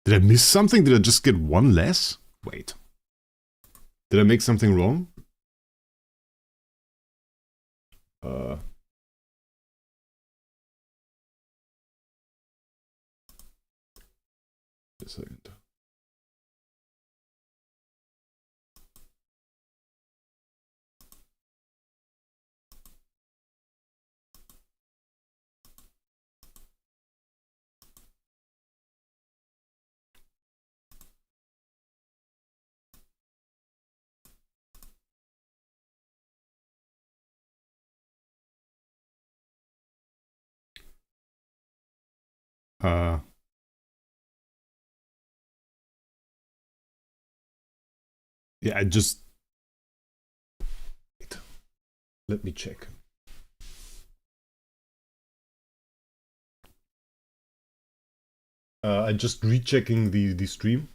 Did I miss something? Did I just get 1 less? Wait. Did I make something wrong? Wait a second. Yeah, I just... Wait. Let me check. I just rechecking the stream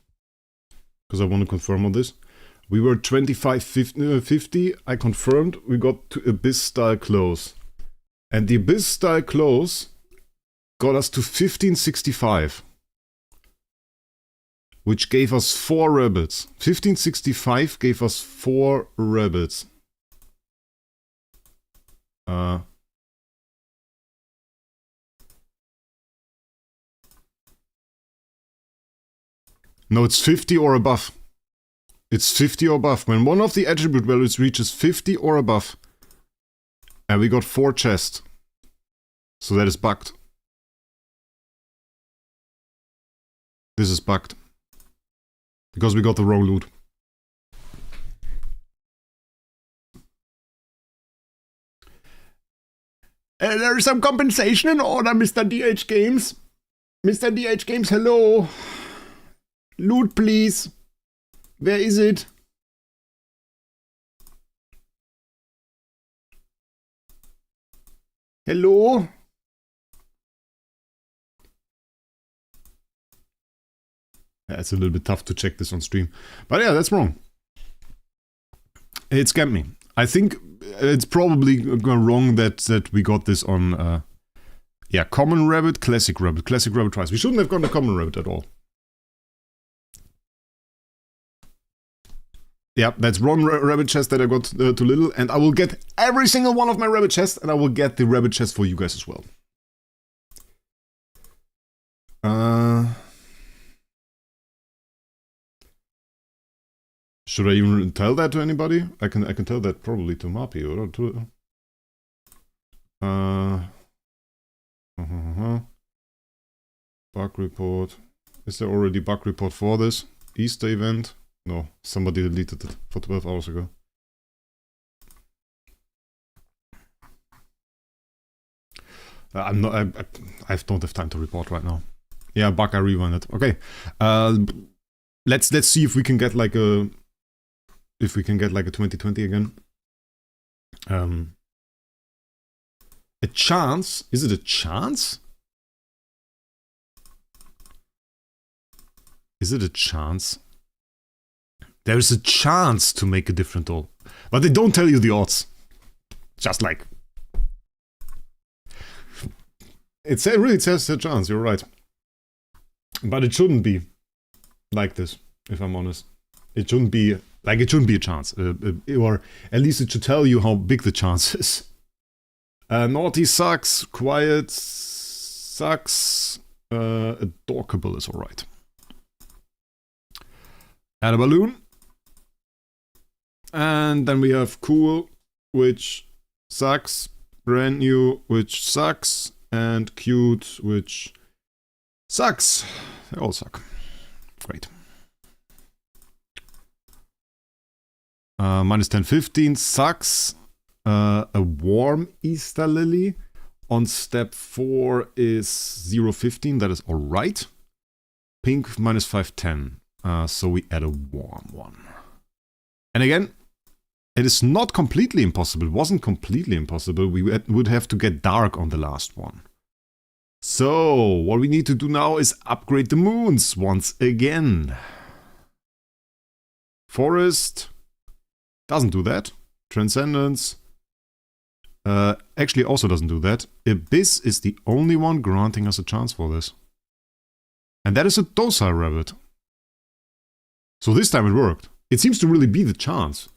because I want to confirm on this. We were 25.50. I confirmed. We got to Abyss style close, and the Abyss style close got us to 1565, which gave us 4 rabbits. 1565 gave us 4 rabbits. No, it's 50 or above. It's 50 or above. When one of the attribute values reaches 50 or above, and we got 4 chests. So that is bugged. This is bugged. Because we got the wrong loot. There is some compensation in order, Mr. DH Games. Mr. DH Games, hello. Loot, please. Where is it? Hello? Yeah, it's a little bit tough to check this on stream. But yeah, that's wrong. It scammed me. I think it's probably wrong that we got this on... Yeah, common rabbit, classic rabbit twice. We shouldn't have gotten a common rabbit at all. Yeah, that's one rabbit chest that I got too little, and I will get every single one of my rabbit chests, and I will get the rabbit chest for you guys as well. Should I even tell that to anybody? I can tell that probably to Mapi or to. Bug report. Is there already bug report for this Easter event? No, somebody deleted it for 12 hours ago. I don't have time to report right now. Yeah, bug, I rewind it. Okay, let's see if we can get like a 2020 again. A chance? Is it a chance? Is it a chance? There's a chance to make a different doll, but they don't tell you the odds. Just like it really says a chance. You're right, but it shouldn't be like this. If I'm honest, it shouldn't be like it shouldn't be a chance, or at least it should tell you how big the chance is. Naughty sucks. Quiet sucks. Adorkable is alright. Add a balloon. And then we have cool, which sucks. Brand new, which sucks. And cute, which sucks. They all suck. Great. Minus 10, 15 sucks. A warm Easter lily on step 4 is 0.15. That is alright. Pink minus 5, 10. So we add a warm one. And again, it is not completely impossible. It wasn't completely impossible. We would have to get dark on the last one. So what we need to do now is upgrade the moons once again. Forest doesn't do that. Transcendence actually also doesn't do that. Abyss is the only one granting us a chance for this. And that is a docile rabbit. So this time it worked. It seems to really be the chance.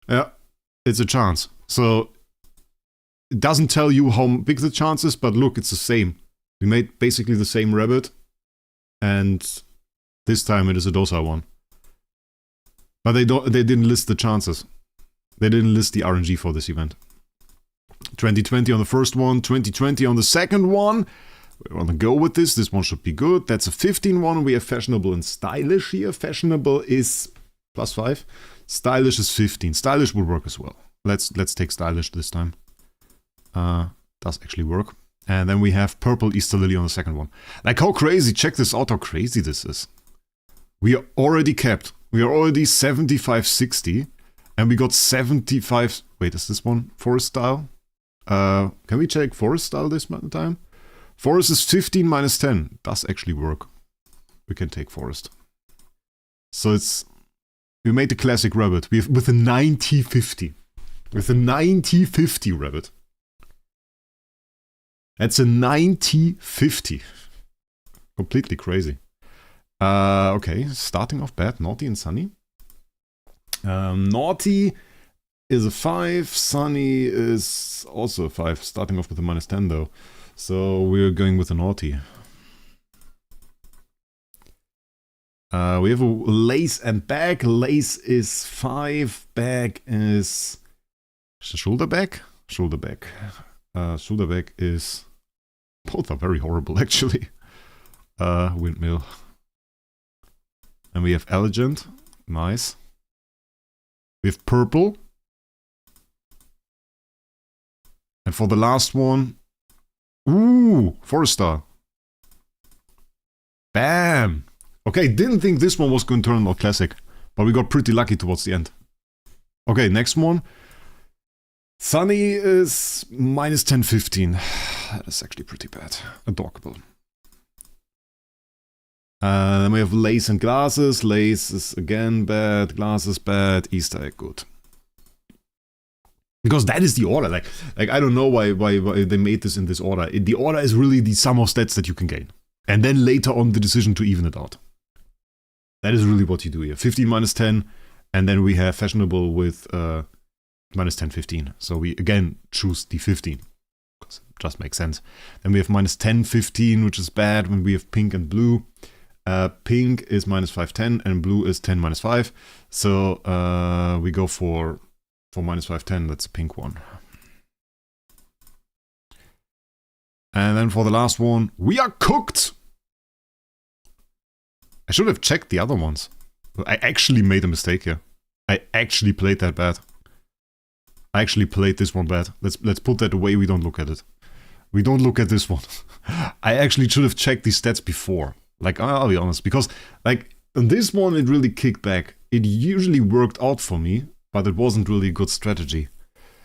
Yeah, it's a chance. So it doesn't tell you how big the chance is, but look, it's the same. We made basically the same rabbit, and this time it is a docile one. But they didn't list the chances. They didn't list the RNG for this event. 2020 on the first one, 2020 on the second one. We want to go with this. This one should be good. That's a 15 one. We have fashionable and stylish here. Fashionable is +5. Stylish is 15. Stylish will work as well. Let's take stylish this time. Does actually work. And then we have purple Easter lily on the second one. Like how crazy, check this out how crazy this is. We are already capped. We are already 75-60. And we got 75... Wait, is this one forest style? Can we check forest style this time? Forest is 15 minus 10. Does actually work. We can take forest. So it's... We made the classic rabbit with a 90-50. With a 90-50 rabbit. That's a 90-50. Completely crazy. Okay, starting off bad. Naughty and Sunny. Naughty is a 5. Sunny is also a 5. Starting off with a minus 10 though. So we're going with a naughty. We have a lace and bag. Lace is 5. Bag is... Shoulder bag? Shoulder bag. Shoulder bag is... Both are very horrible actually. Windmill. And we have elegant. Nice. We have purple. And for the last one... Ooh! Forest star. Bam! Okay, didn't think this one was going to turn out classic. But we got pretty lucky towards the end. Okay, next one. Sunny is minus 10, 15. That's actually pretty bad. Adorkable. Then we have lace and glasses. Lace is again bad. Glasses bad. Easter egg good. Because that is the order. Like I don't know why they made this in this order. The order is really the sum of stats that you can gain. And then later on the decision to even it out. That is really what you do here. 15 minus 10, and then we have fashionable with minus 10, 15. So we again choose the 15. Because it just makes sense. Then we have minus 10, 15, which is bad when we have pink and blue. Pink is minus 5, 10, and blue is 10 minus 5. So we go for minus 5, 10. That's a pink one. And then for the last one, we are cooked! I should have checked the other ones. I actually made a mistake here. I actually played that bad. I actually played this one bad. Let's put that away, we don't look at it. We don't look at this one. I actually should have checked these stats before. Like, I'll be honest, because, like, on this one it really kicked back. It usually worked out for me, but it wasn't really a good strategy.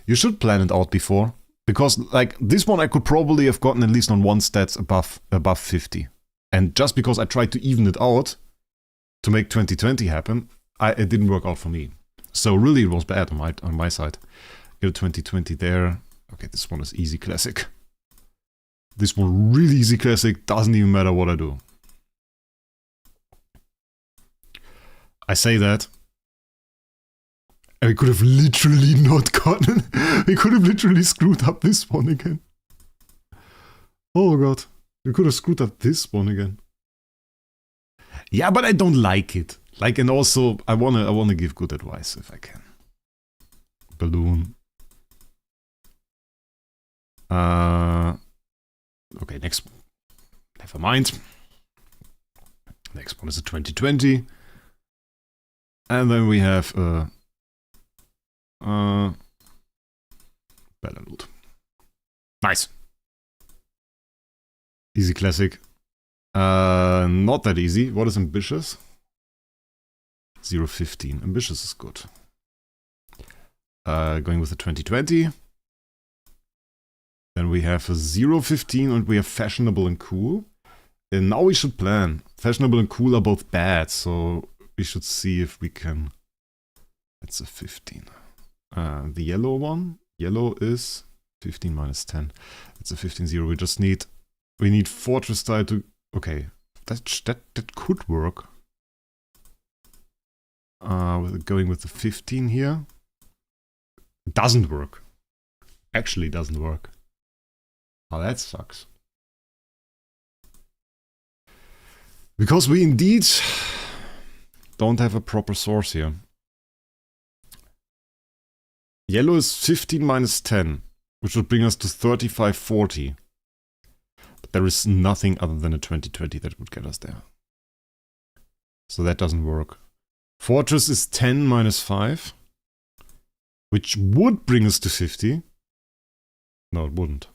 You should plan it out before. Because, like, this one I could probably have gotten at least on one stats above 50. And just because I tried to even it out to make 2020 happen, it didn't work out for me. So really it was bad on my side. Get a 2020 there. Okay, this one is easy classic. This one really easy classic, doesn't even matter what I do. I say that. And we could have literally not gotten... we could have literally screwed up this one again. Oh god. We could have screwed up this one again. Yeah, but I don't like it. Like, and also, I wanna give good advice if I can. Balloon. Okay, next one. Never mind. Next one is a 2020. And then we have Balloon. Nice. Easy classic. Not that easy. What is ambitious? 0.15. Ambitious is good. Going with the 2020. Then we have a 0.15 and we have fashionable and cool. And now we should plan. Fashionable and cool are both bad, so we should see if we can... That's a 15. The yellow one. Yellow is 15 minus 10. It's a 15-0. We just need... We need fortress style to... Okay. That could work. Going with the 15 here. It doesn't work. Actually doesn't work. Oh, that sucks. Because we indeed don't have a proper source here. Yellow is 15 minus 10, which would bring us to 35.40. But there is nothing other than a 2020 that would get us there. So that doesn't work. Fortress is 10 minus 5, which would bring us to 50. No, it wouldn't.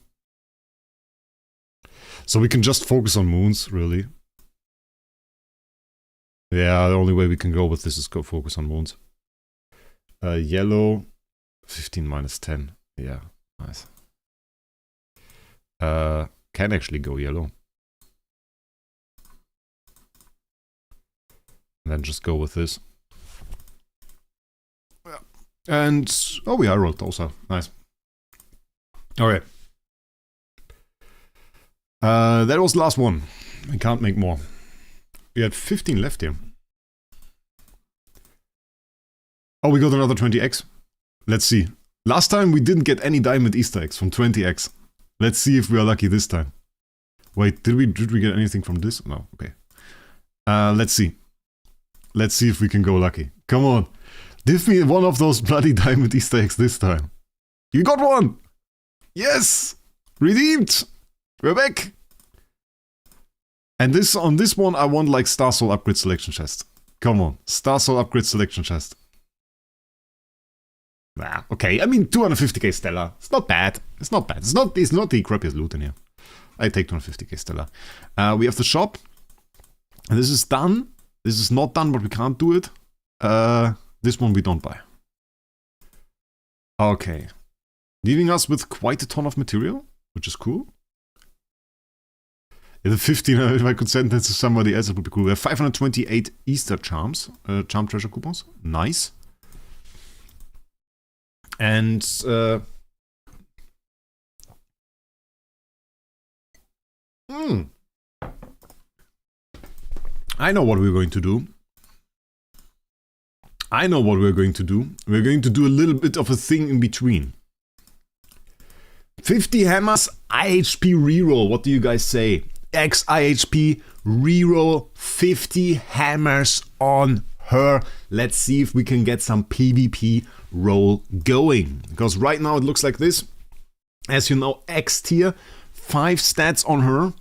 So we can just focus on moons, really. Yeah, the only way we can go with this is go focus on moons. Yellow, 15 minus 10. Yeah, nice. Can actually go yellow. And then just go with this. And, oh, we rolled also. Nice. Okay. That was the last one. We can't make more. We had 15 left here. Oh, we got another 20x. Let's see. Last time we didn't get any diamond Easter eggs from 20x. Let's see if we are lucky this time. Wait, did we get anything from this? No, okay. Let's see. Let's see if we can go lucky. Come on. Give me one of those bloody diamond Easter eggs this time. You got one! Yes! Redeemed! We're back! And this on this one I want like Star Soul upgrade selection chest. Come on. Star Soul upgrade selection chest. Nah, okay. I mean 250k Stellar. It's not bad. It's not bad. It's not the crappiest loot in here. I take 250k Stellar. We have the shop. And this is done. This is not done, but we can't do it. This one we don't buy. Okay. Leaving us with quite a ton of material, which is cool. Yeah, the 15, if I could send that to somebody else, it would be cool. We have 528 Easter charms, charm treasure coupons. Nice. And I know what we're going to do. I know what we're going to do. We're going to do a little bit of a thing in between. 50 hammers, IHP reroll. What do you guys say? X IHP reroll 50 hammers on her. Let's see if we can get some PvP roll going. Because right now it looks like this. As you know, X tier, 5 stats on her.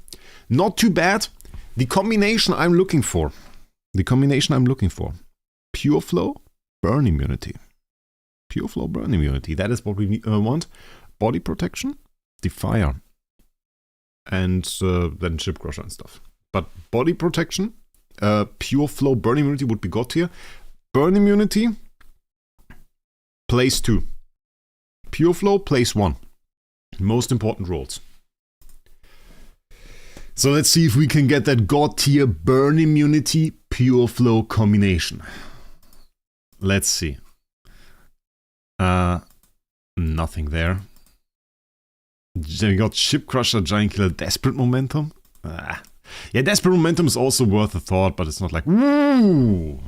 Not too bad. The combination I'm looking for. Pure flow, burn immunity. Pure flow, burn immunity. That is what we want. Body protection, Defier, and then Ship Crusher and stuff. But body protection, pure flow, burn immunity would be God tier. Burn immunity, place 2. Pure flow, place 1. Most important rolls. So let's see if we can get that God tier burn immunity pure flow combination. Let's see. Nothing there. We got Ship Crusher, Giant Killer, Desperate Momentum. Yeah, Desperate Momentum is also worth a thought, but it's not like, woo!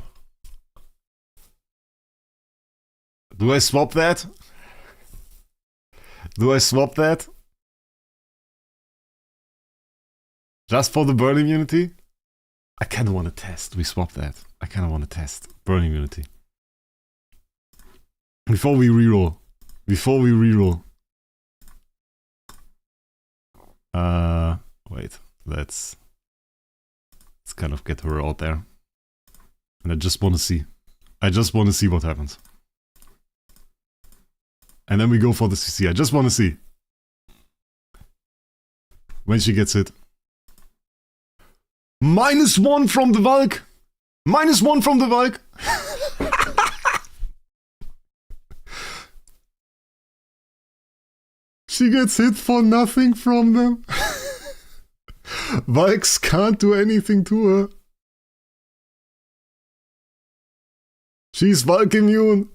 Do I swap that? Just for the burn immunity? I kind of want to test. We swap that. I kind of want to test burn immunity. Before we reroll. Wait. Let's kind of get her out there. And I just want to see. What happens. And then we go for the CC. I just want to see. When she gets hit. -1 from the Valk! -1 from the Valk! She gets hit for nothing from them. Valks can't do anything to her. She's Valk immune.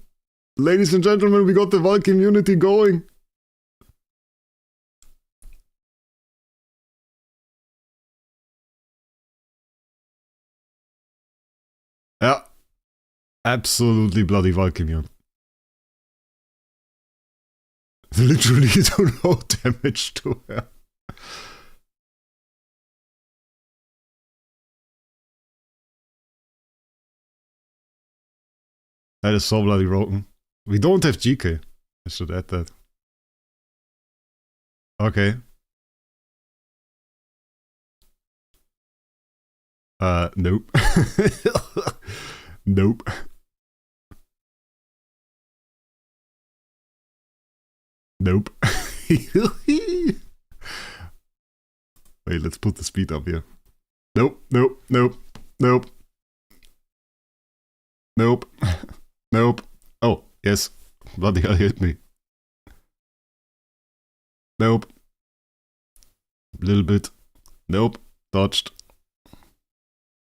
Ladies and gentlemen, we got the Valk immunity going. Yeah. Absolutely bloody Valk immune. Literally do no damage to her. That is so bloody broken. We don't have GK. I should add that. Okay. Nope. Nope. Nope. Wait, let's put the speed up here. Nope, nope, nope, nope. Nope. Nope. Oh, yes. Bloody hell hit me. Nope. Little bit. Nope. Dodged.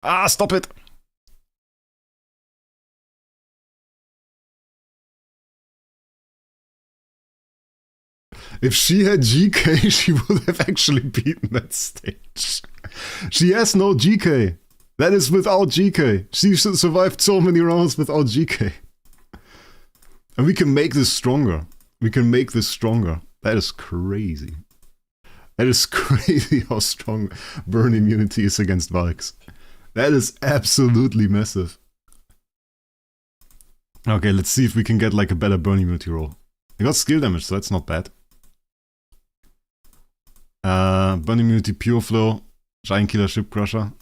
Ah, stop it! If she had GK, she would have actually beaten that stage. She has no GK. That is without GK. She survived so many rounds without GK. And we can make this stronger. That is crazy. That is crazy how strong burn immunity is against Valks. That is absolutely massive. Okay, let's see if we can get like a better burn immunity roll. We got skill damage, so that's not bad. Burn immunity, pure flow, Giant Killer, Ship Crusher.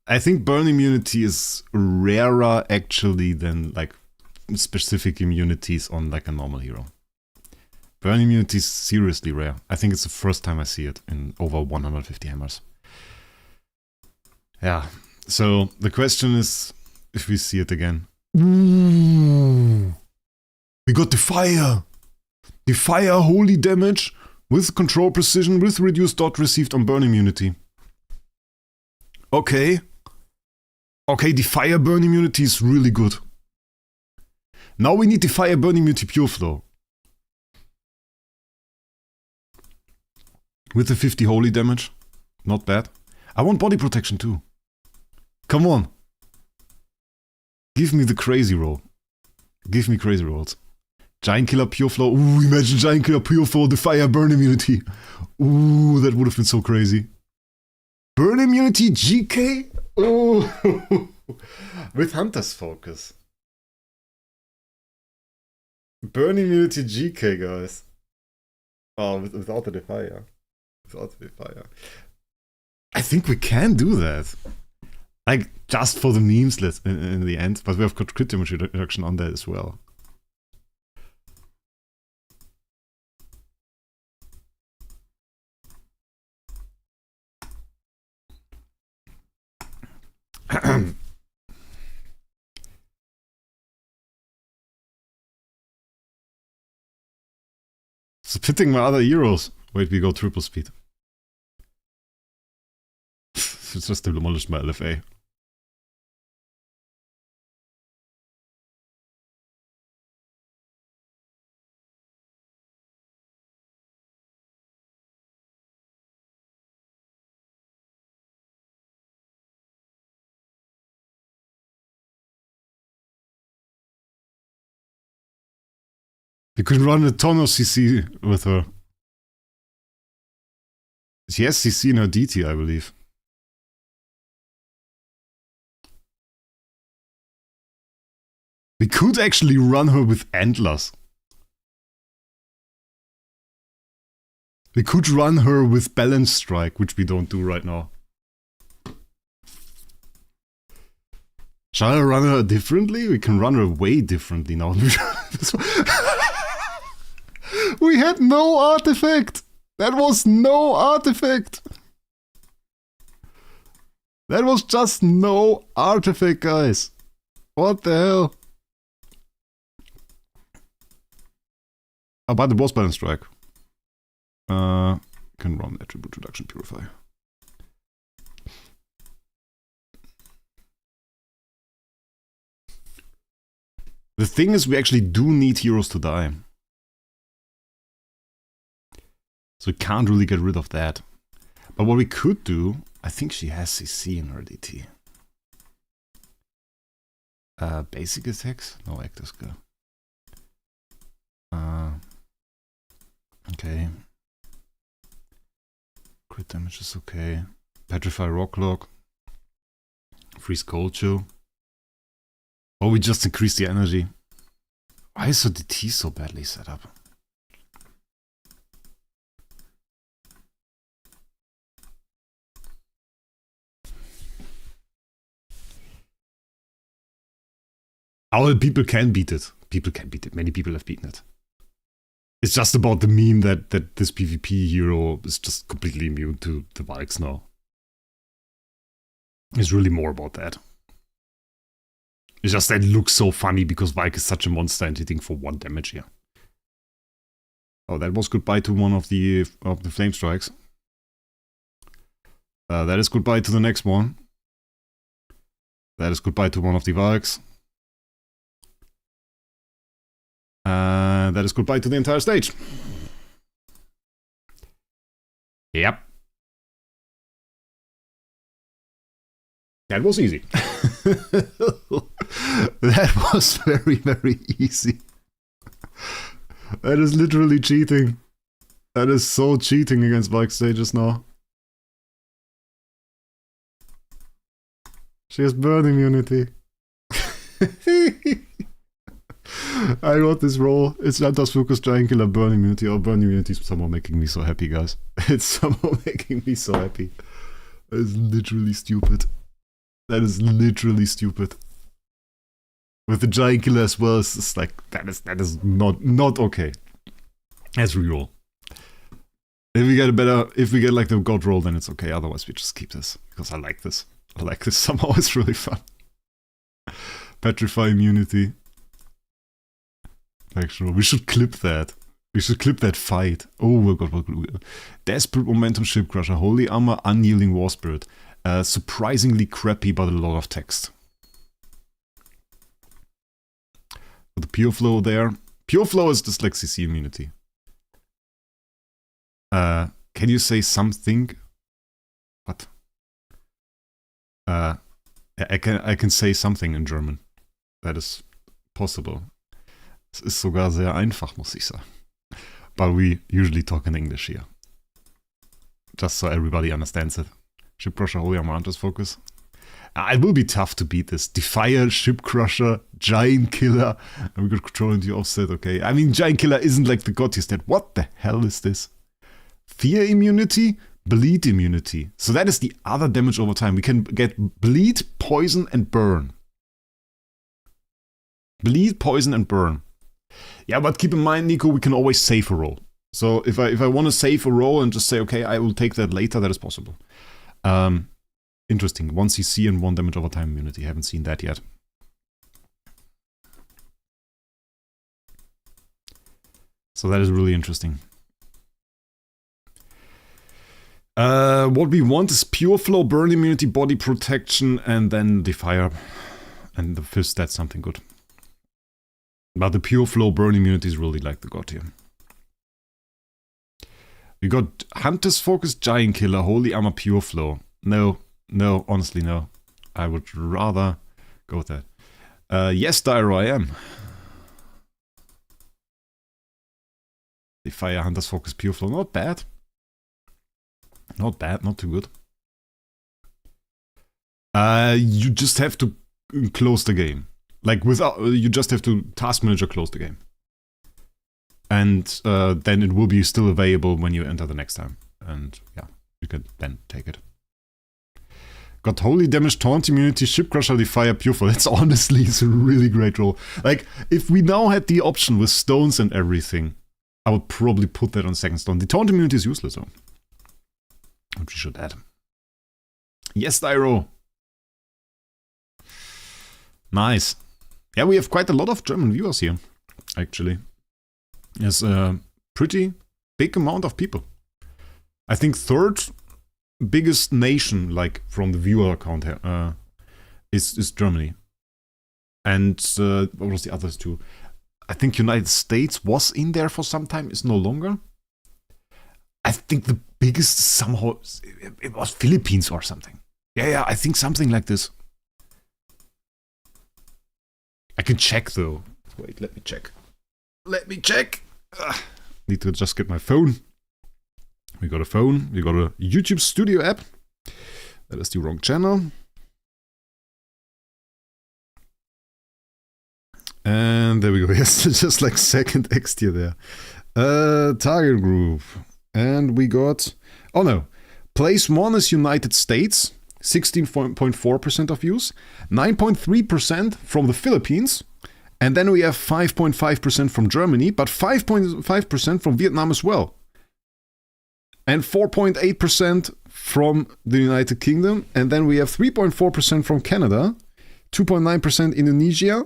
I think burn immunity is rarer actually than like specific immunities on like a normal hero. Burn immunity is seriously rare. I think it's the first time I see it in over 150 hammers. Yeah, so the question is if we see it again. Ooh. We got the fire! The fire holy damage with control precision with reduced dot received on burn immunity. Okay. Okay, the fire burn immunity is really good. Now we need the Fire Burning Immunity Pure Flow. With the 50 holy damage. Not bad. I want body protection too. Come on. Give me the crazy roll. Give me crazy rolls. Giant Killer Pure Flow. Ooh, imagine Giant Killer Pure Flow, the Fire Burn Immunity. Ooh, that would have been so crazy. Burn Immunity GK? Oh, with Hunter's Focus. Burn Immunity GK, guys. Oh, without the Defier. Without the Defier. I think we can do that. Like, just for the memes in the end. But we have got crit damage reduction on that as well. Spitting my other heroes. Wait, we go triple speed. It's just demolished my LFA. You could run a ton of CC with her. She has CC in her DT, I believe. We could actually run her with Antlers. We could run her with Balance Strike, which we don't do right now. Shall I run her differently? We can run her way differently now. We had no artifact! That was no artifact! That was just no artifact, guys. What the hell? Oh, but it was Balance Strike. Can run Attribute Reduction Purify. The thing is, we actually do need heroes to die. So we can't really get rid of that. But what we could do, I think she has CC in her DT. Basic attacks? No, active skill. Okay. Crit damage is okay. Petrify Rocklog. Freeze Cold Chill. Oh, we just increased the energy. Why is her DT so badly set up? Our people can beat it. People can beat it. Many people have beaten it. It's just about the meme that this PvP hero is just completely immune to the Wraecs now. It's really more about that. It's just that it looks so funny because Wraec is such a monster and hitting for 1 damage here. Oh, that was goodbye to one of the flame strikes. That is goodbye to the next one. That is goodbye to one of the Wraecs. That is goodbye to the entire stage. Yep. That was easy. That was very, very easy. That is literally cheating. That is so cheating against bike stages now. She has burn immunity. I got this roll. It's Lantas Focus Giant Killer Burn Immunity. Oh, Burn Immunity is somehow making me so happy, guys. It's somehow making me so happy. That is literally stupid. That is literally stupid. With the Giant Killer as well, it's just like, that is not okay. As reroll. If we get like the God roll, then it's okay. Otherwise, we just keep this. Because I like this. I like this somehow. It's really fun. Petrify Immunity. Actually, we should clip that. We should clip that fight. Oh my god. Desperate Momentum Ship Crusher. Holy Armor. Unyielding War Spirit. Surprisingly crappy, but a lot of text. The pure flow there. Pure flow is just like CC immunity. Can you say something? What? I can say something in German. That is possible. Es ist sogar sehr einfach, muss ich sagen. But we usually talk in English here. Just so everybody understands it. Ship Crusher, Holy Amaranthus focus. It will be tough to beat this. Defier, Ship Crusher, Giant Killer. And we got control into offset, okay. I mean, Giant Killer isn't like the god you said. What the hell is this? Fear immunity? Bleed immunity. So that is the other damage over time. We can get bleed, poison, and burn. Bleed, poison, and burn. Yeah, but keep in mind, Nico, we can always save a roll. So if I want to save a roll and just say, okay, I will take that later, that is possible. Interesting. 1 CC and 1 damage over time immunity. Haven't seen that yet. So that is really interesting. What we want is pure flow, burn immunity, body protection, and then Defier. And the fist, that's something good. But the pure flow, burn immunity is really like the god here. We got Hunter's Focus, Giant Killer, Holy Armor, Pure Flow. No, honestly no. I would rather go with that. Yes, Dyro, I am. Defier, Hunter's Focus, Pure Flow, not bad. Not bad, not too good. You just have to close the game. Like without, you just have to task manager close the game. And then it will be still available when you enter the next time. And yeah, you can then take it. Got Holy Damage, Taunt Immunity, Ship Crusher, Defier, Pure Flow. That's honestly, it's a really great roll. Like, if we now had the option with stones and everything, I would probably put that on second stone. The Taunt Immunity is useless though. Which we should add. Yes, Dyro. Nice. Yeah, we have quite a lot of German viewers here, actually. There's a pretty big amount of people. I think third biggest nation, like from the viewer account here, is Germany. And what was the others too? I think United States was in there for some time, is no longer. I think the biggest somehow, it was Philippines or something. Yeah, I think something like this. I can check though. Wait, let me check. Need to just get my phone. We got a phone. We got a YouTube Studio app. That is the wrong channel. And there we go. Yes, just like second X tier there. Target group. And we got... Oh no. Place 1 is United States. 16.4% of views. 9.3% from the Philippines. And then we have 5.5% from Germany, but 5.5% from Vietnam as well. And 4.8% from the United Kingdom. And then we have 3.4% from Canada, 2.9% Indonesia,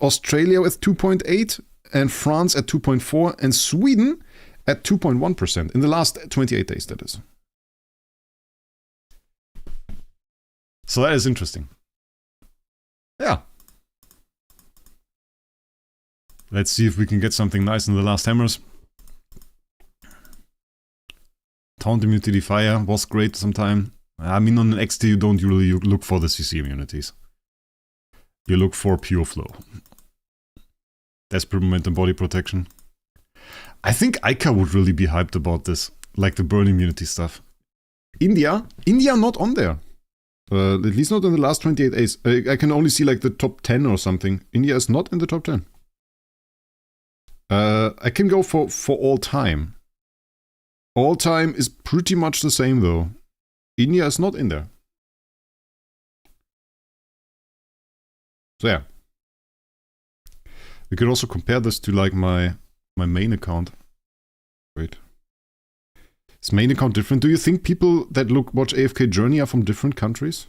Australia with 2.8%, and France at 2.4%, and Sweden at 2.1% in the last 28 days, that is. So that is interesting. Yeah. Let's see if we can get something nice in the last hammers. Taunt immunity Defier was great sometime. I mean, on an XT you don't really look for the CC immunities. You look for pure flow. Desperate momentum, body protection. I think Ica would really be hyped about this. Like the burn immunity stuff. India not on there. At least not in the last 28 days. I can only see like the top 10 or something. India is not in the top 10. I can go for all time. All time is pretty much the same though. India is not in there. So yeah. We could also compare this to like my main account. Wait. Is main account different? Do you think people that watch AFK Journey are from different countries?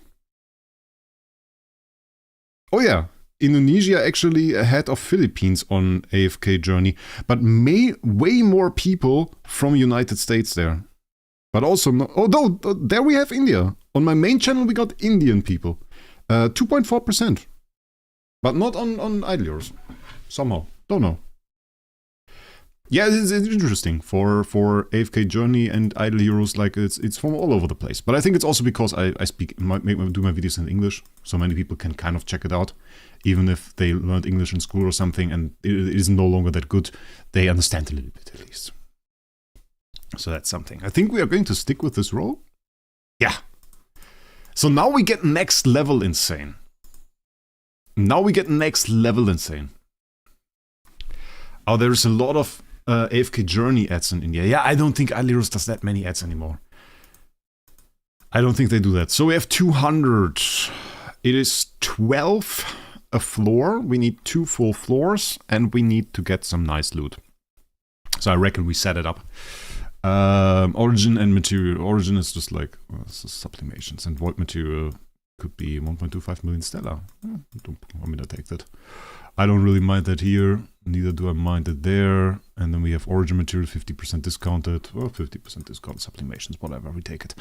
Oh yeah. Indonesia actually ahead of Philippines on AFK Journey, but way more people from United States there. But also, although there we have India. On my main channel we got Indian people. 2.4%. But not on Idlers. somehow. Don't know. Yeah, it's interesting for AFK Journey and Idle Heroes. Like it's from all over the place. But I think it's also because I do my videos in English, so many people can kind of check it out, even if they learned English in school or something, and it is no longer that good. They understand a little bit at least. So that's something. I think we are going to stick with this role. Yeah. So now we get next level insane. Oh, there's a lot of AFK Journey ads in India. Yeah, I don't think Idle Heroes does that many ads anymore. I don't think they do that. So we have 200. It is 12 a floor. We need 2 full floors, and we need to get some nice loot. So I reckon we set it up. Origin and material. Origin is just like sublimations, and void material could be 1.25 million stellar. I mean, I take that. I don't really mind that here. Neither do I mind it there. And then we have origin material 50% discounted. Or 50% discount, sublimations, whatever. We take it.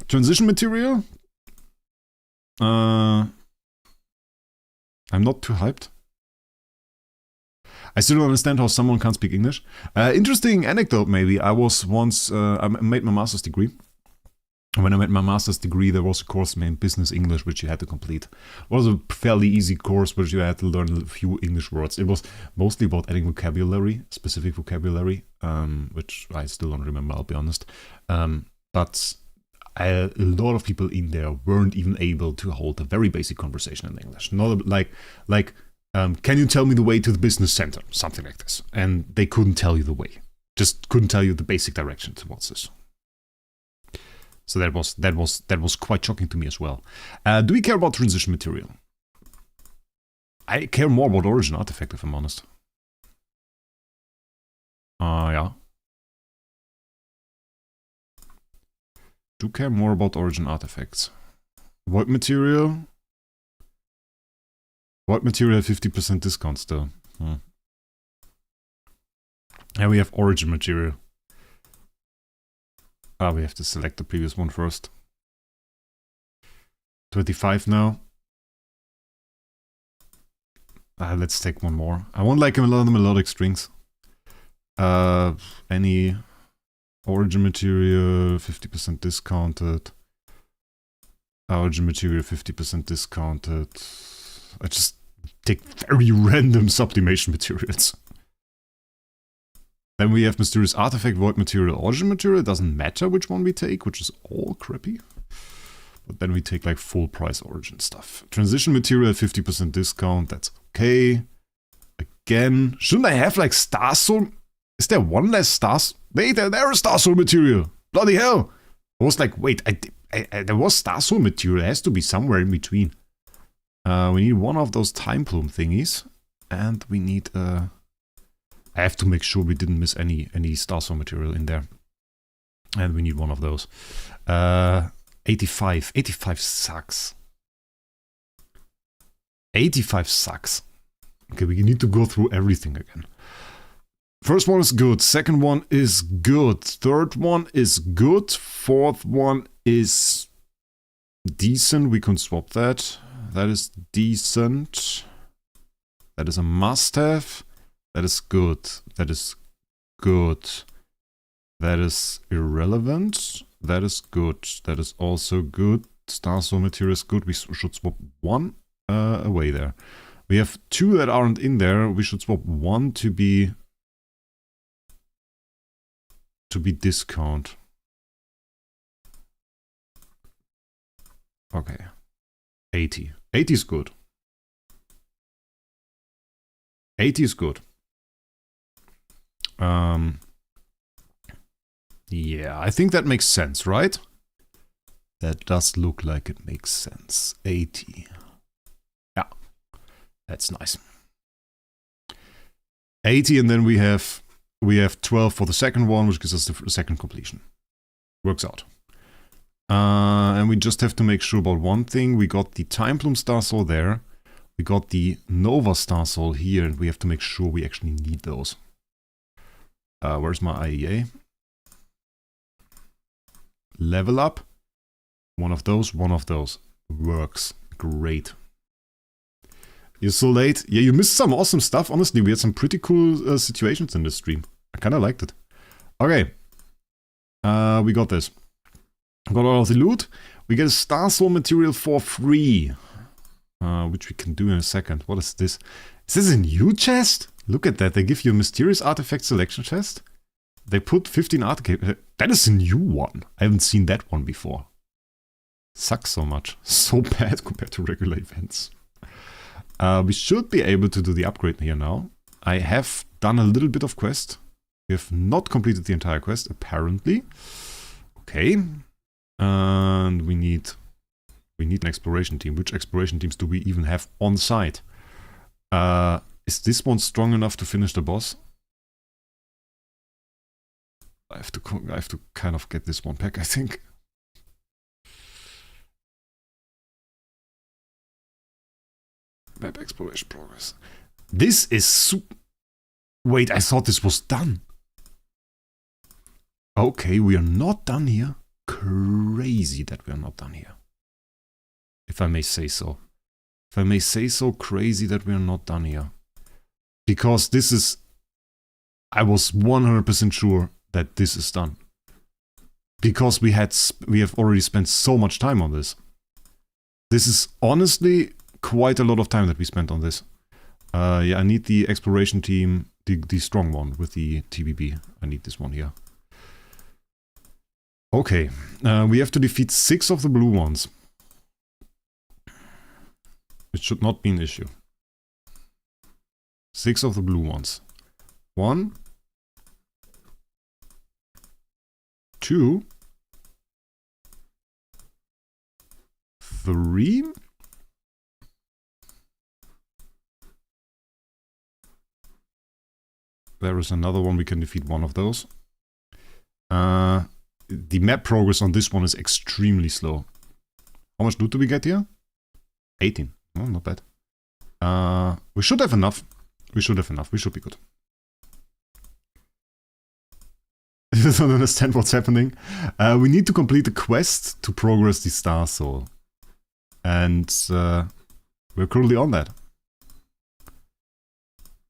Transition material. I'm not too hyped. I still don't understand how someone can't speak English. Interesting anecdote, maybe. I was once, I made my master's degree. When I made my master's degree, there was a course named Business English, which you had to complete. It was a fairly easy course, which you had to learn a few English words. It was mostly about adding vocabulary, specific vocabulary, which I still don't remember, I'll be honest. But a lot of people in there weren't even able to hold a very basic conversation in English. Not like can you tell me the way to the business center? Something like this. And they couldn't tell you the way. Just couldn't tell you the basic direction towards this. So that was quite shocking to me as well. Do we care about transition material? I care more about origin artifact, if I'm honest. Yeah. Do care more about origin artifacts. Void material. Void material 50% discount still. And we have origin material. We have to select the previous one first. 25 now. Let's take one more. I want like a lot of the melodic strings. Any origin material 50% discounted. Origin material 50% discounted. I just take very random sublimation materials. Then we have mysterious artifact, void material, origin material. It doesn't matter which one we take, which is all crappy. But then we take like full price origin stuff. Transition material, 50% discount. That's okay. Again, shouldn't I have like Star Soul? Is there one less Stars? Wait, there is Star Soul material. Bloody hell. I was like, wait, there was Star Soul material. It has to be somewhere in between. We need one of those time plume thingies. And we need I have to make sure we didn't miss any Star Soul material in there. And we need one of those. 85. 85 sucks. 85 sucks. Okay, we need to go through everything again. First one is good. Second one is good. Third one is good. Fourth one is decent. We can swap that. That is decent. That is a must-have. That is good. That is good. That is irrelevant. That is good. That is also good. Star Soul material is good. We should swap one away there. We have 2 that aren't in there. We should swap 1 to be discount. Okay. 80. 80 is good. 80 is good. Yeah, I think that makes sense, right? That does look like it makes sense. 80. Yeah, that's nice. 80, and then we have 12 for the second one, which gives us the second completion. Works out. And we just have to make sure about one thing. We got the Time Plume Star Soul there. We got the Nova Star Soul here, and we have to make sure we actually need those. Where's my IEA? Level up. One of those. Works. Great. You're so late. Yeah, you missed some awesome stuff. Honestly, we had some pretty cool situations in this stream. I kind of liked it. Okay. We got this. Got all of the loot. We get a Star Soul material for free. Which we can do in a second. What is this? Is this a new chest? Look at that. They give you a mysterious artifact selection chest. They put 15 artifacts. That is a new one. I haven't seen that one before. Sucks so much. So bad compared to regular events. We should be able to do the upgrade here now. I have done a little bit of quest. We have not completed the entire quest, apparently. Okay. And we need an exploration team. Which exploration teams do we even have on site? Is this one strong enough to finish the boss? I have to kind of get this one back, I think. Map exploration progress. This is Wait, I thought this was done. Okay, we are not done here. Crazy that we are not done here. If I may say so. If I may say so, crazy that we are not done here. Because this is... I was 100% sure that this is done. Because we have already spent so much time on this. This is honestly quite a lot of time that we spent on this. Yeah, I need the exploration team, the strong one with the TBB. I need this one here. Okay, we have to defeat 6 of the blue ones. It should not be an issue. 6 of the blue ones. 1, 2, 3. There is another one, we can defeat one of those. The map progress on this one is extremely slow. How much loot do we get here? 18. Oh, not bad. We should have enough. We should have enough. We should be good. I don't understand what's happening. We need to complete the quest to progress the Star Soul. And we're currently on that.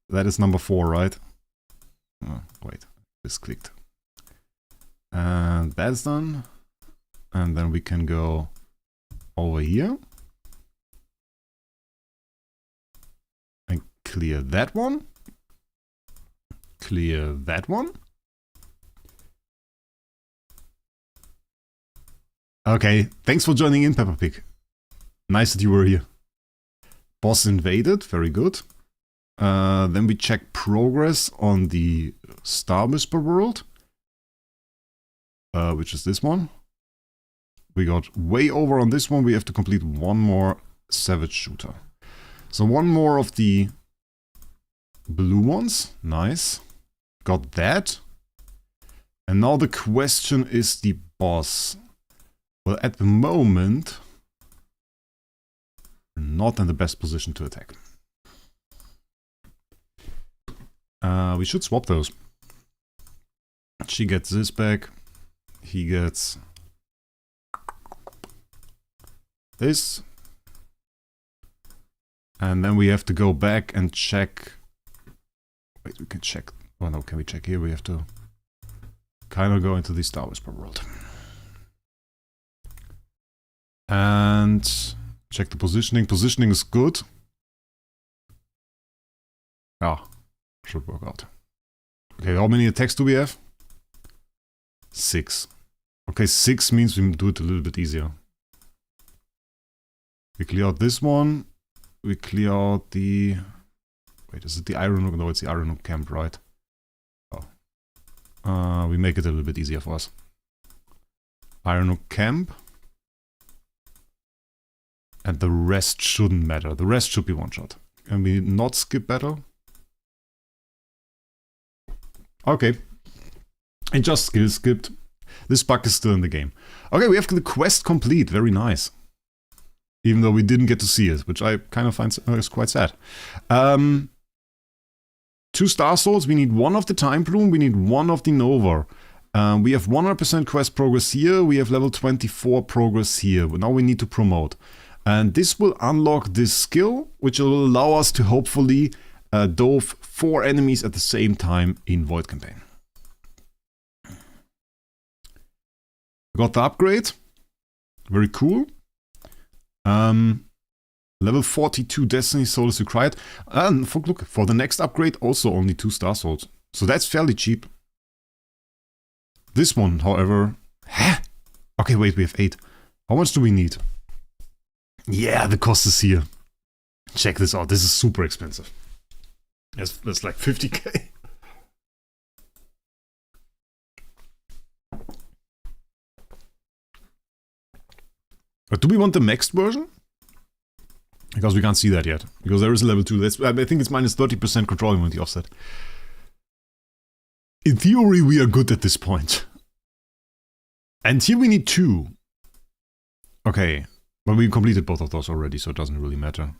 That is number 4, right? Oh, wait. This clicked. And that's done. And then we can go over here. And clear that one. Clear that one. Okay, thanks for joining in, Peppa Pig. Nice that you were here. Boss invaded, very good. Then we check progress on the Star Whisper world. Which is this one. We got way over on this one. We have to complete one more Savage Shooter. So one more of the blue ones. Nice. Got that. And now the question is the boss. Well, at the moment, we're not in the best position to attack. We should swap those. She gets this back. He gets this. And then we have to go back and check. Wait, we can check. Oh no, can we check here? We have to kind of go into the Star Whisper world. And check the positioning. Positioning is good. Ah, should work out. Okay, how many attacks do we have? 6. Okay, 6 means we do it a little bit easier. We clear out this one. We clear out the... Wait, is it the Iron Hook? No, it's the Iron Hook camp, right? Oh. We make it a little bit easier for us. Iron Hook camp. And the rest shouldn't matter. The rest should be one shot. Can we not skip battle? Okay. It just skill skipped. This bug is still in the game. Okay, we have the quest complete. Very nice. Even though we didn't get to see it, which I kind of find is quite sad. 2 Star Souls. We need 1 of the Time Plume. We need 1 of the Nova. We have 100% quest progress here. We have level 24 progress here. Now we need to promote. And this will unlock this skill, which will allow us to hopefully dove 4 enemies at the same time in Void Campaign. Got the upgrade. Very cool. Level 42 Destiny Soul is required. And look, for the next upgrade, also only 2 Star Souls. So that's fairly cheap. This one, however... Huh? Okay, wait, we have 8. How much do we need? Yeah, the cost is here. Check this out. This is super expensive. That's like 50k. But do we want the maxed version? Because we can't see that yet. Because there is a level 2. I think it's minus 30% control immunity offset. In theory, we are good at this point. And here we need 2. Okay. But we completed both of those already, so it doesn't really matter.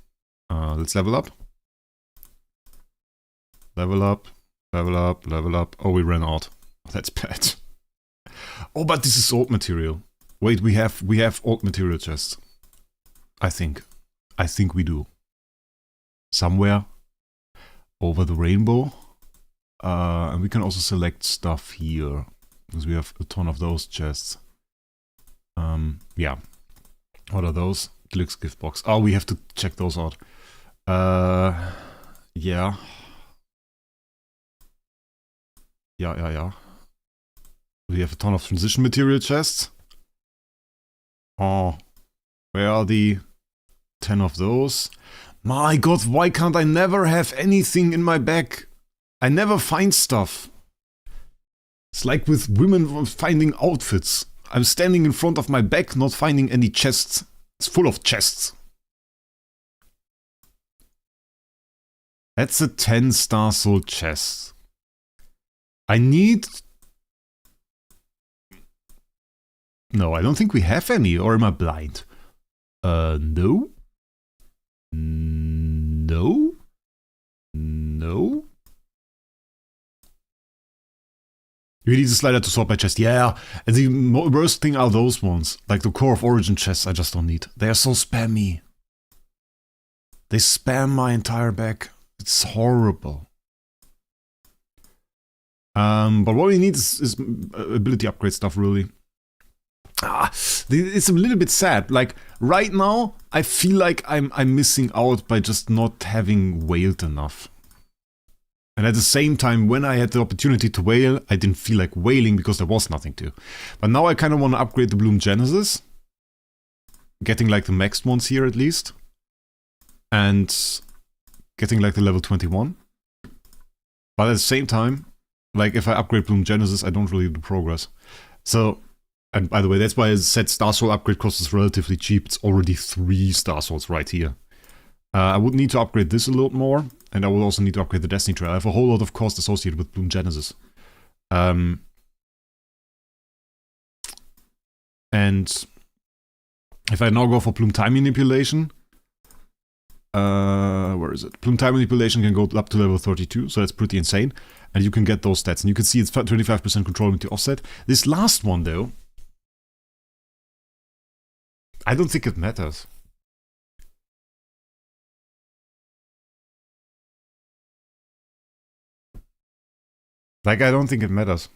Let's level up. Level up. Level up. Level up. Oh, we ran out. That's bad. Oh, but this is old material. Wait, we have old material chests. I think we do. Somewhere over the rainbow. And we can also select stuff here. Because we have a ton of those chests. Yeah. What are those? Glück's gift box. Oh, we have to check those out. Yeah. Yeah. We have a ton of transition material chests. Oh, where are the 10 of those? My god, why can't I never have anything in my bag? I never find stuff. It's like with women finding outfits. I'm standing in front of my bag, not finding any chests. It's full of chests. That's a 10 Star Soul chest. I need... No, I don't think we have any, or am I blind? No? No? No? You need a slider to sort my chest. Yeah, and the worst thing are those ones. Like the Core of Origin chests I just don't need. They are so spammy. They spam my entire bag. It's horrible. But what we need is ability upgrade stuff, really. It's a little bit sad. Like, right now, I feel like I'm missing out by just not having whaled enough. And at the same time, when I had the opportunity to whale, I didn't feel like whaling because there was nothing to. But now I kind of want to upgrade the Plume Genesis. Getting like the maxed ones here at least. And getting like the level 21. But at the same time, like if I upgrade Plume Genesis, I don't really do progress. So... And by the way, that's why I said Star Soul upgrade cost is relatively cheap. It's already 3 Star Souls right here. I would need to upgrade this a little more. And I will also need to upgrade the Destiny Trail. I have a whole lot of cost associated with Plume Genesis. And if I now go for Plume Time Manipulation... where is it? Plume Time Manipulation can go up to level 32, so that's pretty insane. And you can get those stats. And you can see it's 25% control into offset. This last one, though... I don't think it matters. Like, I don't think it matters.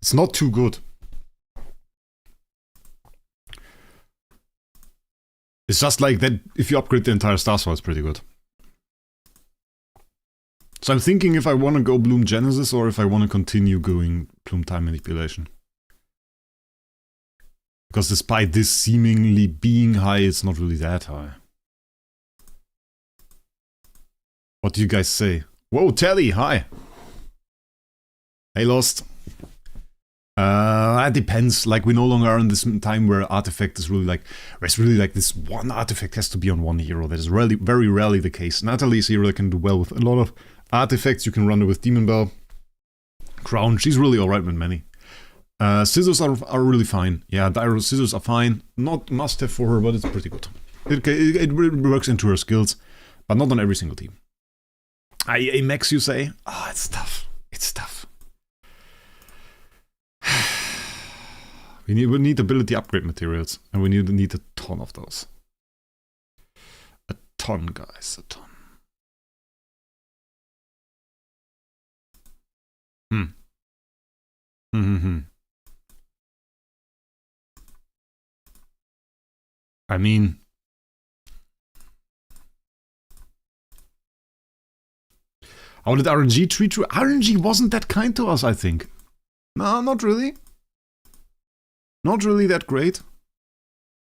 It's not too good. It's just like that, if you upgrade the entire Star Soul, it's pretty good. So I'm thinking if I want to go Plume Genesis or if I want to continue going Plume Time Manipulation. Because despite this seemingly being high, it's not really that high. What do you guys say? Whoa, Telly, hi! Hey, Lost. It depends. Like, we no longer are in this time where artifact is really like... Where it's really like this one artifact has to be on one hero. That is really, very rarely the case. Natalie is a hero that can do well with a lot of artifacts. You can run her with Demon Bell. Crown, she's really alright with many. Scissors are really fine. Yeah, Dyro scissors are fine. Not must-have for her, but it's pretty good. It works into her skills, but not on every single team. A max, you say? Ah, it's tough. It's tough. We need ability upgrade materials, and we need a ton of those. A ton, guys, a ton. I mean, how did RNG treat you? RNG wasn't that kind to us, I think. No, not really. Not really that great.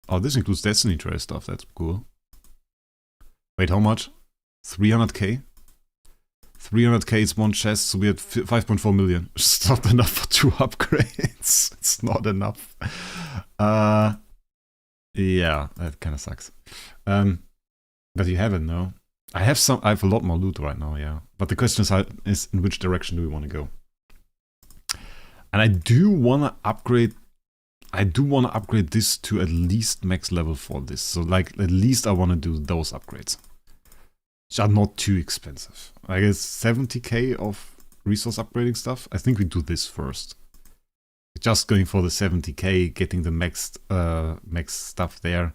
Oh, this includes Destiny Trail stuff. That's cool. Wait, how much? 300k? 300k is one chest, so we had 5.4 million. It's not enough for 2 upgrades. It's not enough. Yeah, that kind of sucks. But you have it, no? I have a lot more loot right now, yeah. But the question is in which direction do we want to go? And I do want to upgrade this to at least max level for this. So like at least I want to do those upgrades. Which are not too expensive. I guess 70k of resource upgrading stuff. I think we do this first. Just going for the 70k, getting the max stuff there, and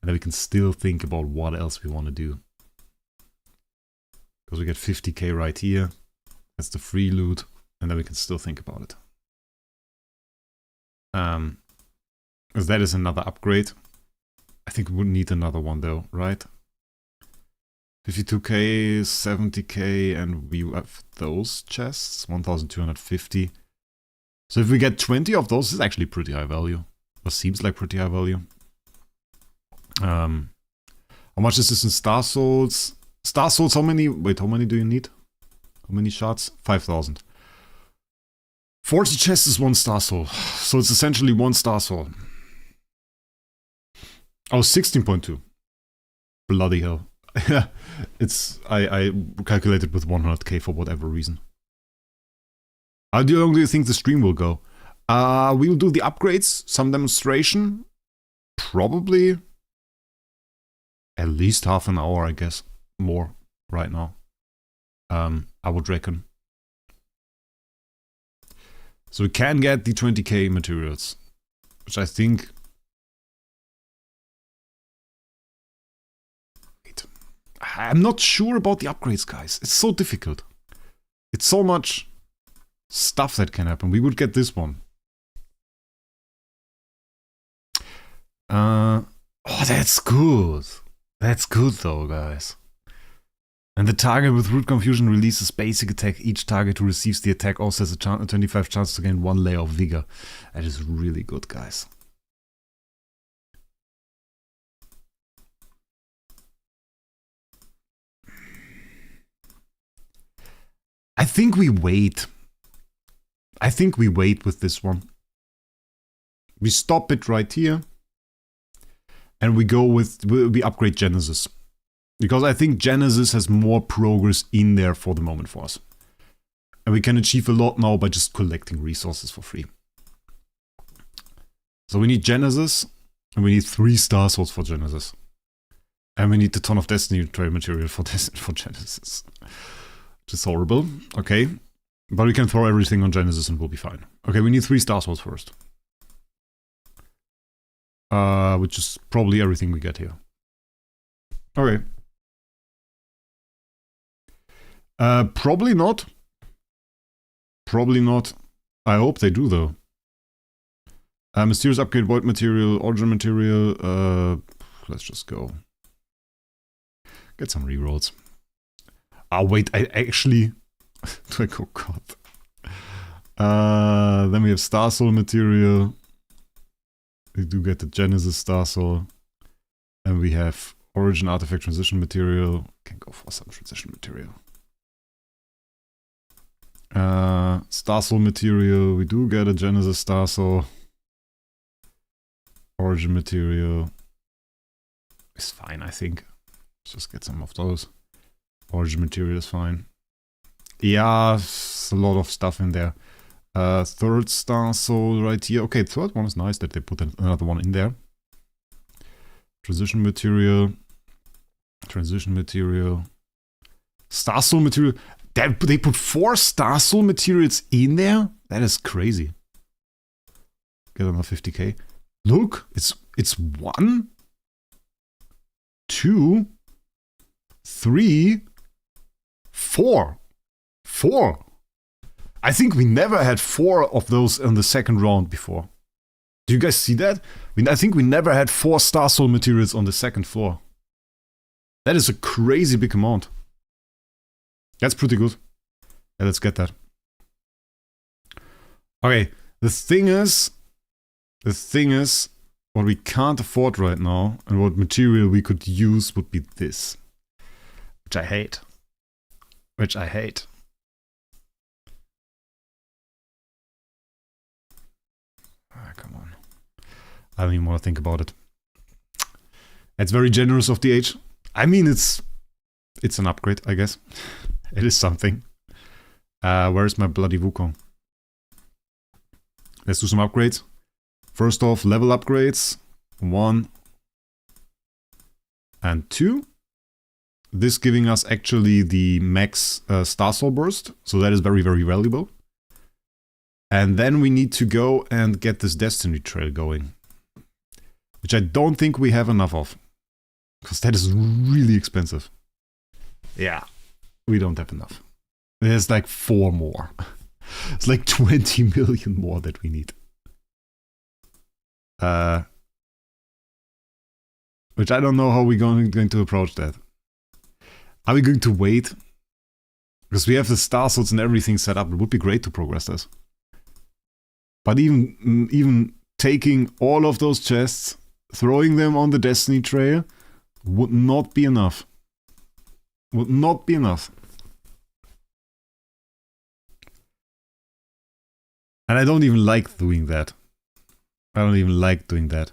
then we can still think about what else we want to do. Because we get 50k right here. That's the free loot, and then we can still think about it. Because that is another upgrade. I think we would need another one though, right? 52k, 70k, and we have those chests, 1250. So if we get 20 of those, it's actually pretty high value. Or seems like pretty high value. How much is this in Star Souls? Star Souls, how many? Wait, how many do you need? How many shards? 5,000. 40 chests is 1 Star Soul. So it's essentially 1 Star Soul. Oh, 16.2. Bloody hell. I calculated with 100k for whatever reason. How long do you think the stream will go? We'll do the upgrades, some demonstration. Probably at least half an hour, I guess. More right now. I would reckon. So we can get the 20k materials, which I think... Wait. I'm not sure about the upgrades, guys. It's so difficult. It's so much stuff that can happen. We would get this one. Oh, that's good. That's good though, guys. And the target with Root Confusion releases basic attack. Each target who receives the attack also has a 25 chance to gain 1 layer of vigor. That is really good, guys. I think we wait. I think we wait with this one. We stop it right here. And we go with, we upgrade Genesis. Because I think Genesis has more progress in there for the moment for us. And we can achieve a lot now by just collecting resources for free. So we need Genesis, and we need 3 Star Souls for Genesis. And we need a ton of Destiny Trail material for Genesis. Which is horrible. Okay. But we can throw everything on Genesis and we'll be fine. Okay, we need 3 Star Souls first. Which is probably everything we get here. Okay. Probably not. Probably not. I hope they do though. Mysterious upgrade, void material, origin material. Let's just go. Get some rerolls. Wait, I actually... do I go God? Then we have Star Soul material. We do get the Genesis Star Soul. And we have Origin Artifact Transition material. Can go for some transition material. Star Soul material. We do get a Genesis Star Soul. Origin material is fine, I think. Let's just get some of those. Origin material is fine. Yeah, a lot of stuff in there. 3rd Star Soul right here. Okay, 3rd one is nice that they put another one in there. Transition material. Transition material. Star Soul material. They put 4 Star Soul materials in there? That is crazy. Get another 50k. Look, it's 1 2, 3, 4. 4. I think we never had 4 of those in the second round before. Do you guys see that? I think we never had 4 Star Soul materials on the second floor. That is a crazy big amount. That's pretty good. Yeah, let's get that. Okay, the thing is, what we can't afford right now, and what material we could use would be this. Which I hate. Ah, come on. I don't even want to think about it. It's very generous of the age. I mean, it's an upgrade, I guess. It is something. Where's my bloody Wukong? Let's do some upgrades. First off, level upgrades. 1 and 2. This giving us actually the max Star Soul burst. So that is very, very valuable. And then we need to go and get this Destiny Trail going. Which I don't think we have enough of. Because that is really expensive. Yeah, we don't have enough. There's like 4 more. It's like 20 million more that we need. Which I don't know how we're going to approach that. Are we going to wait? Because we have the Star Souls and everything set up. It would be great to progress this. But even taking all of those chests, throwing them on the Destiny Trail, would not be enough. Would not be enough. And I don't even like doing that. I don't even like doing that.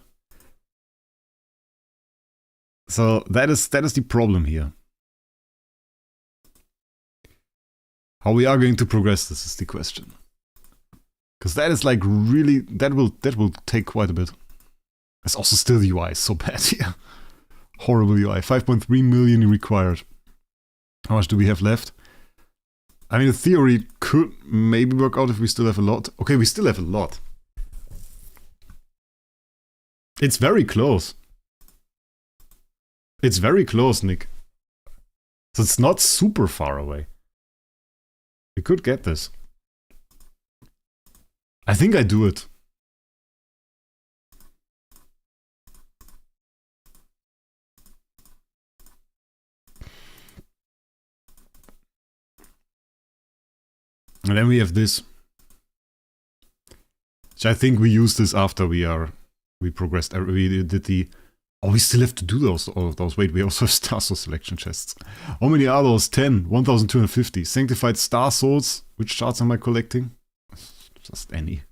So that is the problem here. How we are going to progress this is the question. Because that is like really, that will take quite a bit. It's also still the UI is so bad here. Horrible UI. 5.3 million required. How much do we have left? I mean, in theory, could maybe work out if we still have a lot. Okay, we still have a lot. It's very close. It's very close, Nick. So it's not super far away. We could get this. I think I do it. And then we have this. Which I think we used this after we progressed. We did the... Oh, we still have to do all of those. Wait, we also have Star Soul selection chests. How many are those? 10. 1250. Sanctified Star Souls. Which charts am I collecting? Just any.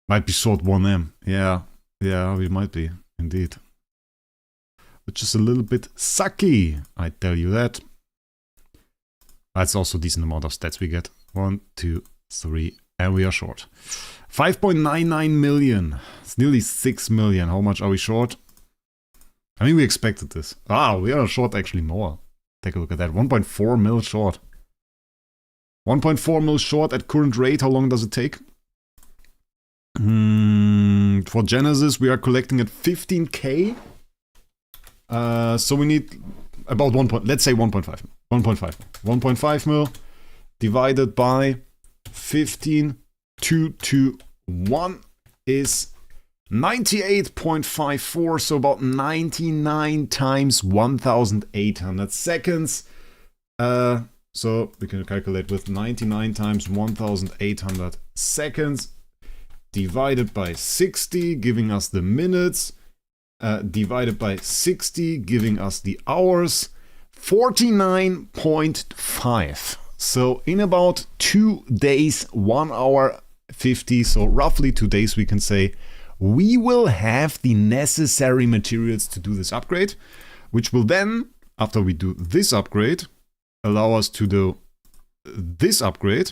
Might be short 1M. Yeah, we might be. Indeed. Which is a little bit sucky. I tell you that. That's also a decent amount of stats we get. 1, 2, 3, and we are short. 5.99 million. It's nearly 6 million. How much are we short? I mean, we expected this. Ah, we are short actually more. Take a look at that. 1.4 mil short. 1.4 mil short at current rate. How long does it take? For Genesis, we are collecting at 15k. So we need about let's say 1.5. 1.5 mil divided by 15,221 is 98.54, so about 99 times 1,800 seconds. So we can calculate with 99 times 1,800 seconds divided by 60, giving us the minutes, divided by 60, giving us the hours. 49.5. So in about 2 days, 1 hour 50, so roughly 2 days we can say, we will have the necessary materials to do this upgrade, which will then, after we do this upgrade, allow us to do this upgrade,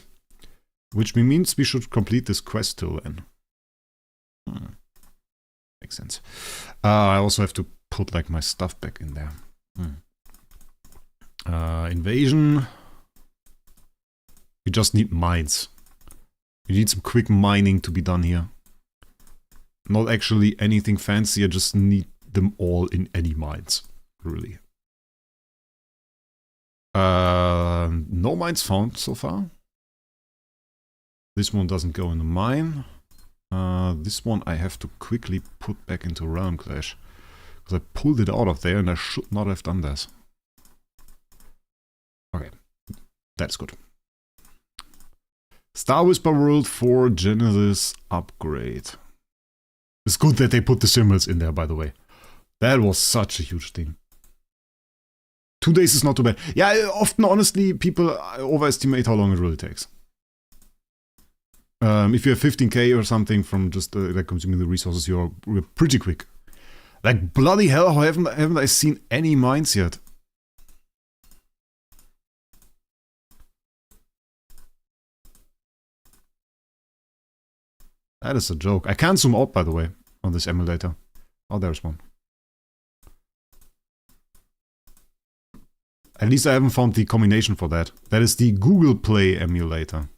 which means we should complete this quest till then. Makes sense. I also have to put like my stuff back in there. Invasion. We just need mines. We need some quick mining to be done here. Not actually anything fancy, I just need them all in any mines, really. No mines found so far. This one doesn't go in the mine. This one I have to quickly put back into Realm Clash. Because I pulled it out of there and I should not have done this. Okay, that's good. Star Whisper World 4 Genesis upgrade. It's good that they put the symbols in there, by the way. That was such a huge thing. 2 days is not too bad. Yeah, often, honestly, people overestimate how long it really takes. If you have 15k or something from just like consuming the resources, you're pretty quick. Like, bloody hell, how haven't I seen any mines yet? That is a joke. I can't zoom out, by the way, on this emulator. Oh, there's one. At least I haven't found the combination for that. That is the Google Play emulator.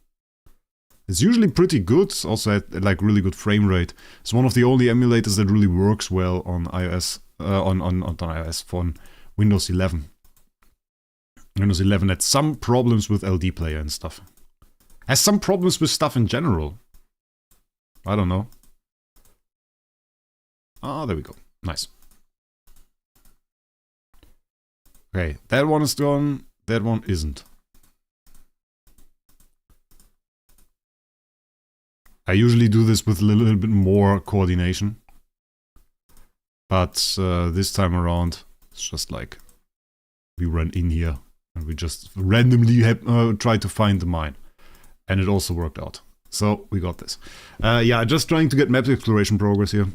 It's usually pretty good, also at like really good frame rate. It's one of the only emulators that really works well on iOS, on iOS, for Windows 11. Windows 11 had some problems with LD Player and stuff. Has some problems with stuff in general. I don't know. Ah, there we go. Nice. Okay, that one is gone. That one isn't. I usually do this with a little bit more coordination. But this time around, it's just like we run in here and we just randomly try to find the mine. And it also worked out. So we got this. Yeah, just trying to get map exploration progress here.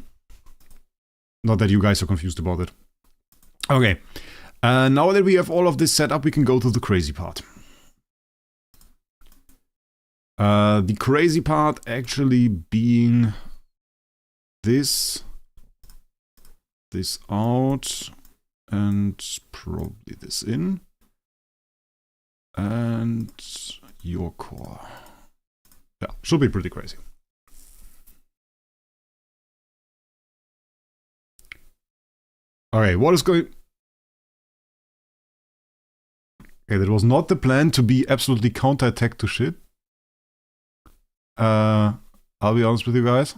Not that you guys are confused about it. Okay. Now that we have all of this set up, we can go to the crazy part. The crazy part actually being this out, and probably this in, and your core. Yeah, should be pretty crazy. Okay, what is going... Okay, that was not the plan to be absolutely counter-attack to shit. I'll be honest with you guys.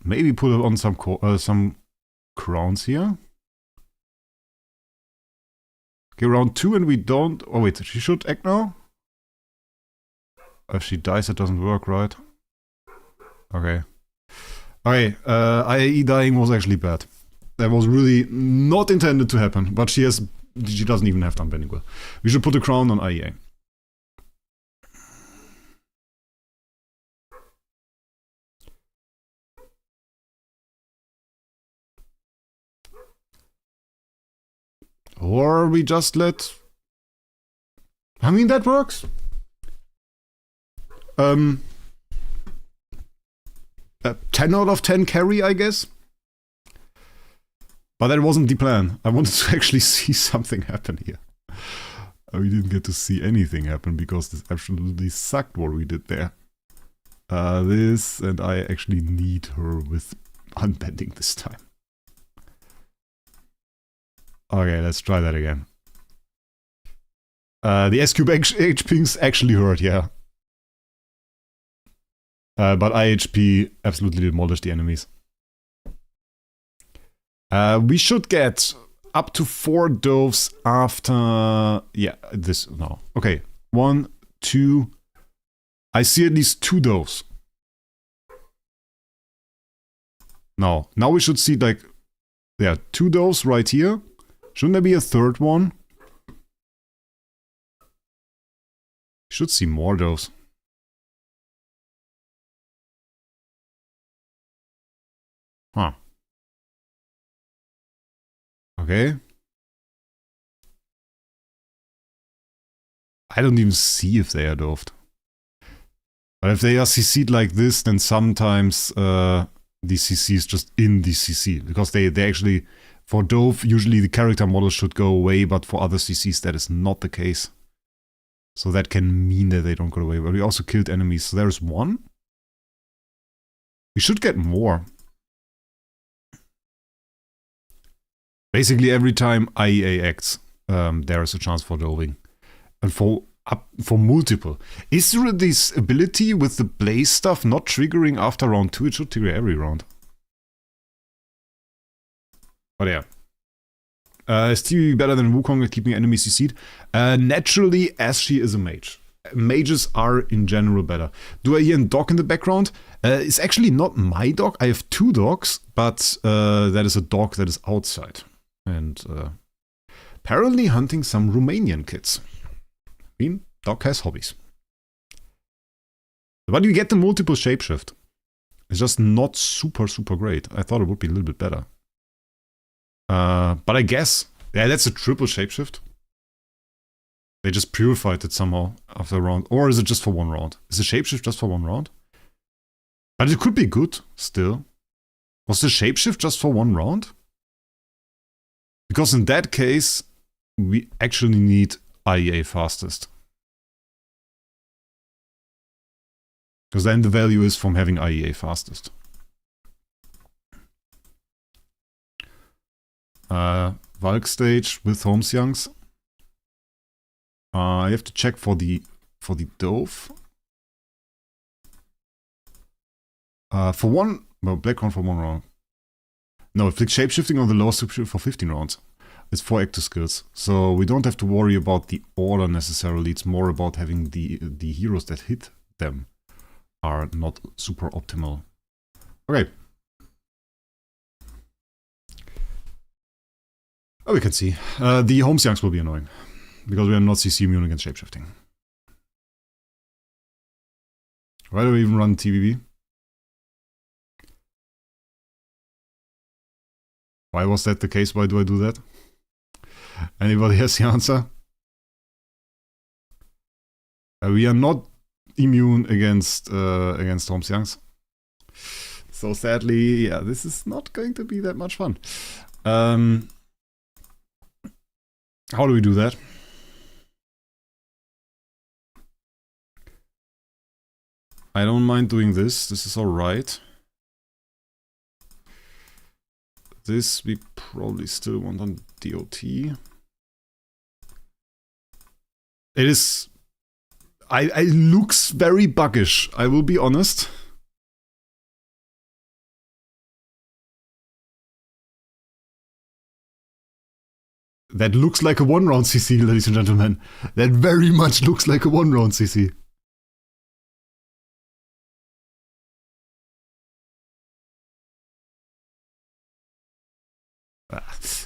Maybe put it on some crowns here. Okay, round 2 and we don't... Oh wait, she should act now? If she dies, it doesn't work, right? Okay. Okay, IAE dying was actually bad. That was really not intended to happen, but she doesn't even have unbending will. We should put a crown on IEA. Or we just let... I mean, that works. 10 out of 10 carry, I guess. But that wasn't the plan. I wanted to actually see something happen here. We didn't get to see anything happen because this absolutely sucked what we did there. This, and I actually need her with unbending this time. Okay, let's try that again. The S-Cube HPs actually hurt, yeah. But IHP absolutely demolished the enemies. We should get up to 4 doves after... Yeah, this... No. Okay. 1, 2... I see at least 2 doves. No. Now we should see, like... Yeah, 2 doves right here. Shouldn't there be a 3rd one? Should see more doves. Huh. Okay. I don't even see if they are doved. But if they are CC'd like this, then sometimes the CC is just in the CC. Because they actually, for dove, usually the character model should go away, but for other CCs that is not the case. So that can mean that they don't go away. But we also killed enemies. So there's 1. We should get more. Basically every time IEA acts, there is a chance for delving. And for multiple. Is there this ability with the blaze stuff not triggering after round 2? It should trigger every round. But yeah. Is TV better than Wukong at keeping enemies CC'd? Naturally, as she is a mage. Mages are in general better. Do I hear a dog in the background? It's actually not my dog. I have 2 dogs, but that is a dog that is outside. And apparently hunting some Romanian kids. I mean, dog has hobbies. But you get the multiple shapeshift. It's just not super great. I thought it would be a little bit better. But I guess, yeah, that's a triple shapeshift. They just purified it somehow after a round. Or is it just for 1 round? Is the shapeshift just for 1 round? But it could be good, still. Was the shapeshift just for 1 round? Because in that case, we actually need IEA fastest. Because then the value is from having IEA fastest. Valk stage with Holmesyoungs. I have to check for the dove. For 1, well, Blackhorn for 1 round. No, flick shapeshifting on the lowest for 15 rounds. It's 4 active skills, so we don't have to worry about the order necessarily. It's more about having the heroes that hit them are not super optimal. Okay. Oh, we can see. The Holmesyoungs will be annoying, because we are not CC immune against shapeshifting. Why do we even run TVB? Why was that the case? Why do I do that? Anybody has the answer? We are not immune against Holmesyoungs. So sadly, yeah, this is not going to be that much fun. How do we do that? I don't mind doing this. This is alright. This we probably still want on DOT. It is... it looks very buggish, I will be honest. That looks like a 1-round CC, ladies and gentlemen. That very much looks like a 1-round CC.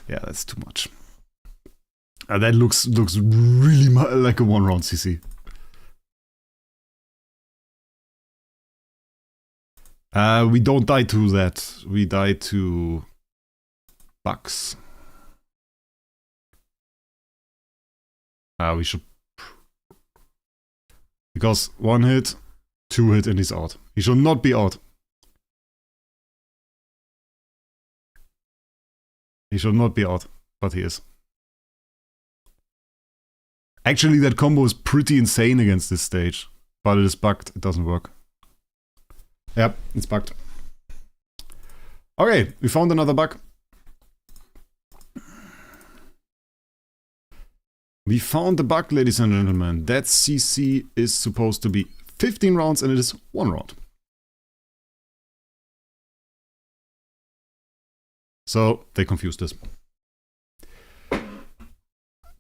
Yeah, that's too much. That looks really like a 1-round CC. We don't die to that. We die to bugs. We should... Because 1 hit, 2 hit, and he's out. He should not be out. He should not be out, but he is. Actually, that combo is pretty insane against this stage. But it is bugged, it doesn't work. Yep, it's bugged. Okay, we found another bug. We found the bug, ladies and gentlemen. That CC is supposed to be 15 rounds and it is 1 round. So, they confused us.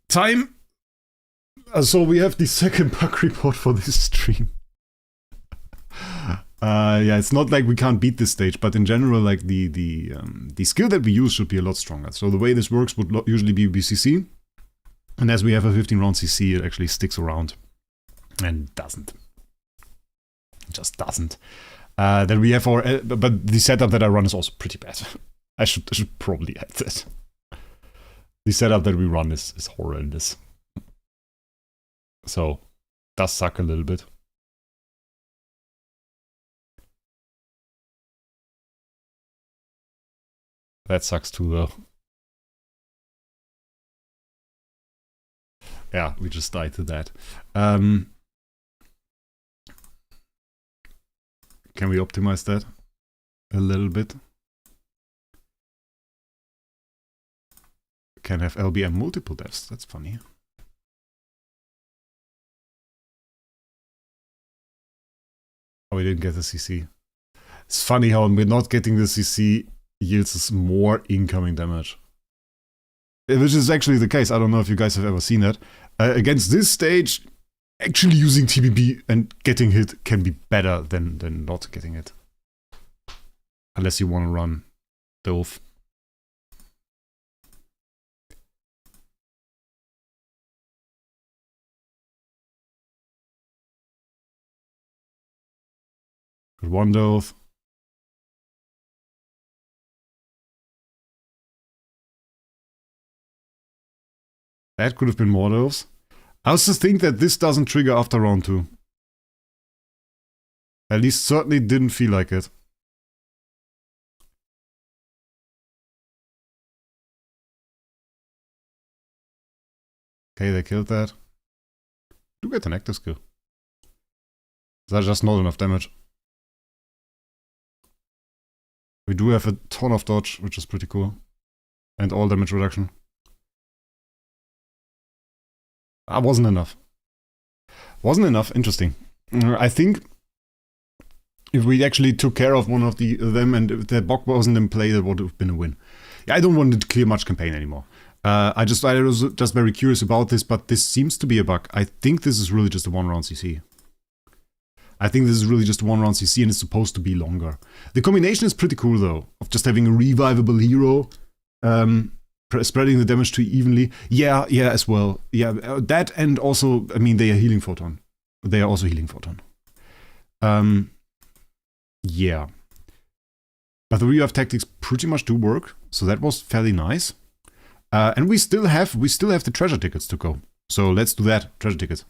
Time! So we have the second bug report for this stream. Yeah, it's not like we can't beat this stage, but in general, like the skill that we use should be a lot stronger. So the way this works would usually be BCC. And as we have a 15-round CC, it actually sticks around. And doesn't. It just doesn't. Then we have our... but the setup that I run is also pretty bad. I should probably add that. The setup that we run is horrendous. So, does suck a little bit. That sucks too, though. Yeah, we just died to that. Can we optimize that a little bit? can have LBM multiple deaths. That's funny. Oh, we didn't get the CC. It's funny how we're not getting the CC yields us more incoming damage. Which is actually the case. I don't know if you guys have ever seen that. Against this stage, actually using TBB and getting hit can be better than not getting hit. Unless you want to run Dove. Good one Dove. That could have been more Doves. I also think that this doesn't trigger after round 2. At least certainly didn't feel like it. Okay, they killed that. Do get an active skill. That's just not enough damage. We do have a ton of dodge, which is pretty cool. And all damage reduction. Wasn't enough. Wasn't enough. Interesting. I think if we actually took care of one of them and if the Bok wasn't in play, that would have been a win. Yeah, I don't want to clear much campaign anymore. I was just very curious about this, but this seems to be a bug. I think this is really just a 1-round CC. I think this is really just a 1-round CC and it's supposed to be longer. The combination is pretty cool though, of just having a revivable hero, spreading the damage too evenly. Yeah, as well. Yeah, that and also, I mean, they are healing photon. They are also healing photon. Yeah. But the revive tactics pretty much do work, so that was fairly nice. And we still have the treasure tickets to go. So let's do that, treasure tickets.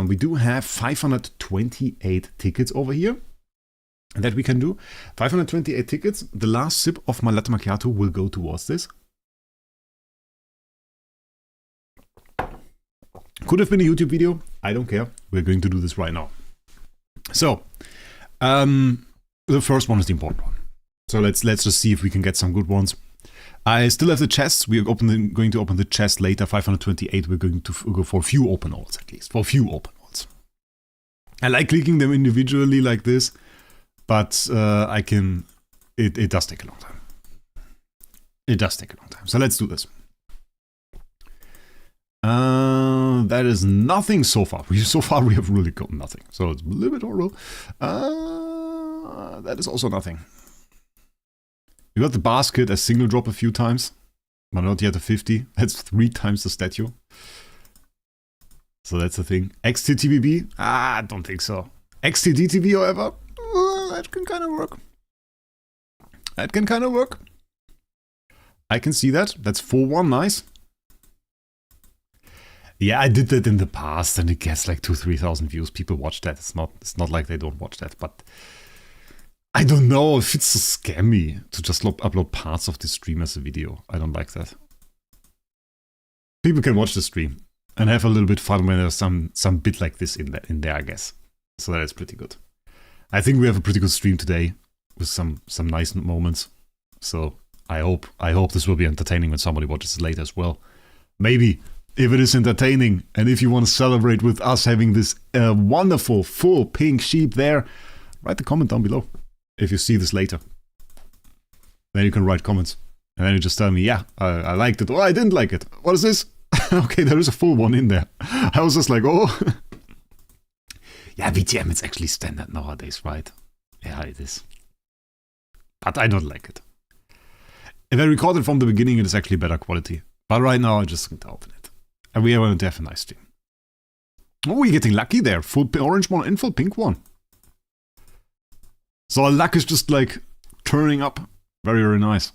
We do have 528 tickets over here that we can do. 528 tickets. The last sip of my latte macchiato will go towards this. Could have been a YouTube video. I don't care. We're going to do this right now. So, the first one is the important one. So let's just see if we can get some good ones. I still have the chests. We are going to open the chest later. 528. We're going to go for a few open holds at least. For a few open holds. I like clicking them individually like this, but I can. It does take a long time. It does take a long time. So let's do this. That is nothing so far. So far we have really got nothing. So it's a little bit horrible. That is also nothing. We got the basket as single drop a few times, but not yet a 50. That's 3 times the statue. So that's the thing. XTTBB? I don't think so. XTDTV, however, that can kind of work. That can kind of work. I can see that. That's 4-1, nice. Yeah, I did that in the past, and it gets like 2,000-3,000 views. People watch that. It's not like they don't watch that, but I don't know if it's so scammy to just upload parts of the stream as a video. I don't like that. People can watch the stream and have a little bit fun when there's some bit like this in there, I guess. So that is pretty good. I think we have a pretty good stream today with some nice moments. So I hope this will be entertaining when somebody watches it later as well. Maybe. If it is entertaining, and if you want to celebrate with us having this wonderful, full pink sheep there, write a comment down below if you see this later. Then you can write comments. And then you just tell me, yeah, I liked it, or I didn't like it. What is this? Okay, there is a full one in there. I was just like, oh. Yeah, VTM, it's actually standard nowadays, right? Yeah, it is. But I don't like it. If I record it from the beginning, it is actually better quality. But right now, I just going to open it. And we are going to have a nice stream. Oh, we're getting lucky there. Full orange one and full pink one. So our luck is just like turning up. Very, very nice.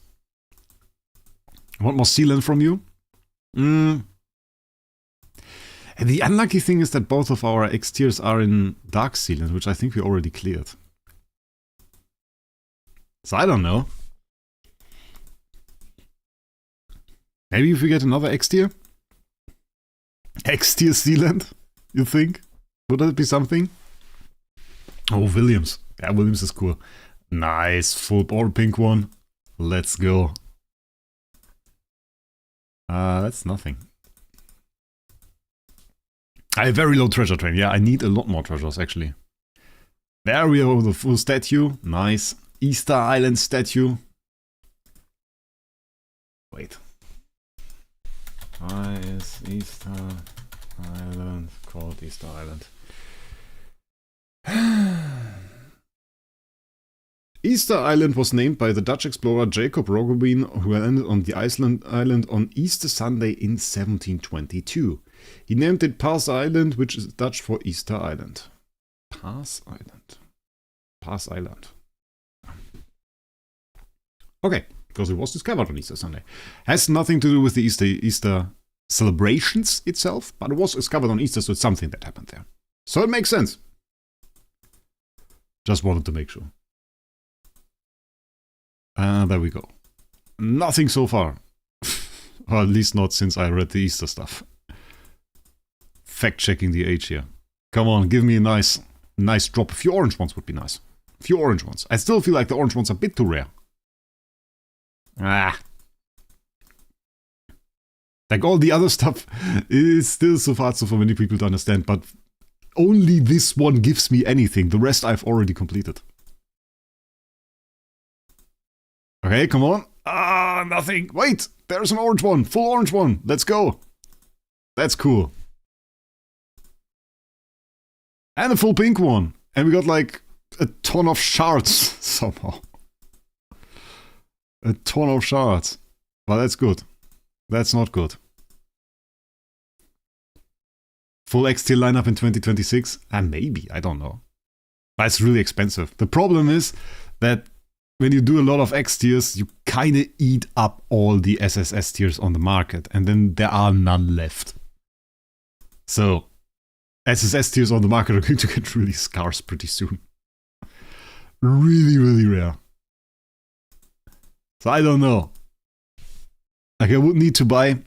Want more sealant from you? And the unlucky thing is that both of our X tiers are in dark sealant, which I think we already cleared. So I don't know. Maybe if we get another X tier? X tier sealant, you think? Would that be something? Oh, Williams. Yeah, Williams is cool. Nice, full or pink one. Let's go. That's nothing. I have very low treasure train. Yeah, I need a lot more treasures, actually. There we have the full statue. Nice. Easter Island statue. Wait. Why is Easter Island called Easter Island? Easter Island was named by the Dutch explorer Jacob Roggeveen, who landed on the island on Easter Sunday in 1722. He named it Paas Island, which is Dutch for Easter Island. Paas Island. Paas Island. Okay, because it was discovered on Easter Sunday. Has nothing to do with the Easter celebrations itself, but it was discovered on Easter, so it's something that happened there. So it makes sense. Just wanted to make sure. There we go. Nothing so far. Or at least not since I read the Easter stuff. Fact-checking the age here. Come on, give me a nice drop. A few orange ones would be nice. A few orange ones. I still feel like the orange ones are a bit too rare. Like all the other stuff is still so hard for many people to understand, but only this one gives me anything. The rest I've already completed. Okay, come on. Nothing. Wait, there's an orange one. Full orange one. Let's go. That's cool. And a full pink one. And we got like a ton of shards somehow. A ton of shards. Well, that's good. That's not good. Full X tier lineup in 2026? Maybe. I don't know. But it's really expensive. The problem is that when you do a lot of X tiers, you kind of eat up all the SSS tiers on the market, and then there are none left. So, SSS tiers on the market are going to get really scarce pretty soon. Really, really rare. So I don't know. Like I would need to buy...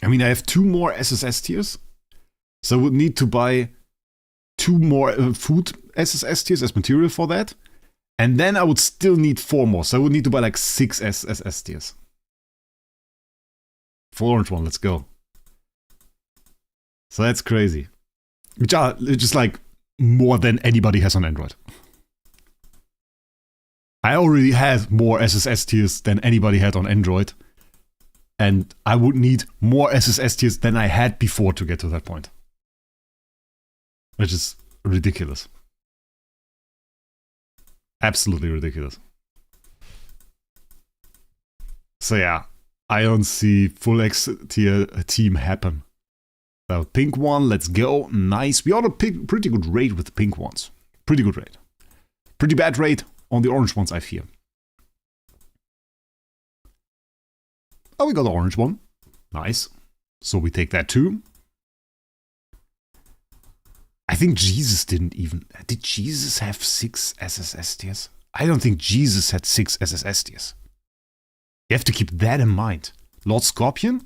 I mean, I have 2 more SSS tiers. So I would need to buy 2 more food SSS tiers as material for that. And then I would still need 4 more, so I would need to buy like 6 SSS tiers. Full orange one, let's go. So that's crazy. Which are just like more than anybody has on Android. I already had more SSS tiers than anybody had on Android. And I would need more SSS tiers than I had before to get to that point. Which is ridiculous. Absolutely ridiculous. So yeah, I don't see full X tier team happen. So pink one, let's go. Nice. We ought a pretty good rate with the pink ones. Pretty good rate. Pretty bad rate on the orange ones, I fear. Oh, we got the orange one. Nice. So we take that too. I think Jesus didn't even... Did Jesus have 6 SSS tiers? I don't think Jesus had 6 SSS tiers. You have to keep that in mind. Lord Scorpion?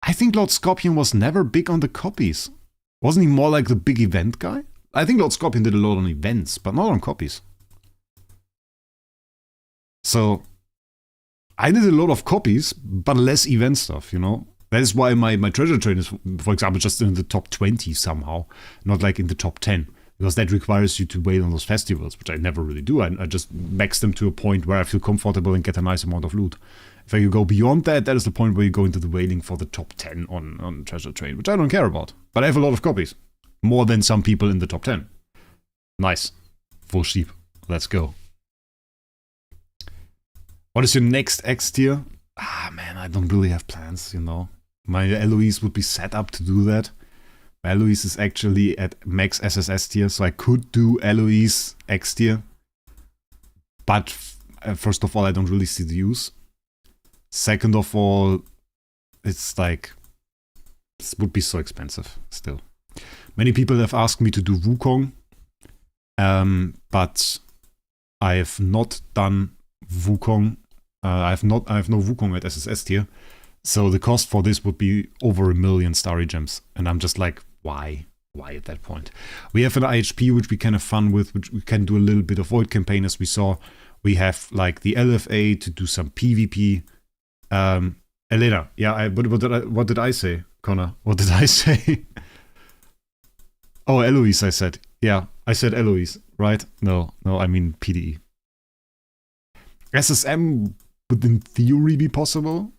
I think Lord Scorpion was never big on the copies. Wasn't he more like the big event guy? I think Lord Scorpion did a lot on events, but not on copies. So, I did a lot of copies, but less event stuff, you know? That is why my treasure train is, for example, just in the top 20 somehow, not like in the top 10. Because that requires you to wait on those festivals, which I never really do. I just max them to a point where I feel comfortable and get a nice amount of loot. If I go beyond that, that is the point where you go into the waiting for the top 10 on treasure train, which I don't care about. But I have a lot of copies. More than some people in the top 10. Nice. Full sheep. Let's go. What is your next X tier? Man, I don't really have plans, you know. My Eloise would be set up to do that. My Eloise is actually at max SSS tier, so I could do Eloise X tier. But first of all, I don't really see the use. Second of all, it's like... This would be so expensive, still. Many people have asked me to do Wukong. But I have not done Wukong. I have no Wukong at SSS tier. So the cost for this would be over 1 million starry gems. And I'm just like, why? Why at that point? We have an IHP which we can have fun with, which we can do a little bit of void campaign as we saw. We have like the LFA to do some PvP. And Elena, yeah, what did I say, Connor? What did I say? Oh, Eloise, I said. Yeah, I said Eloise, right? No, I mean PDE. SSM would in theory be possible.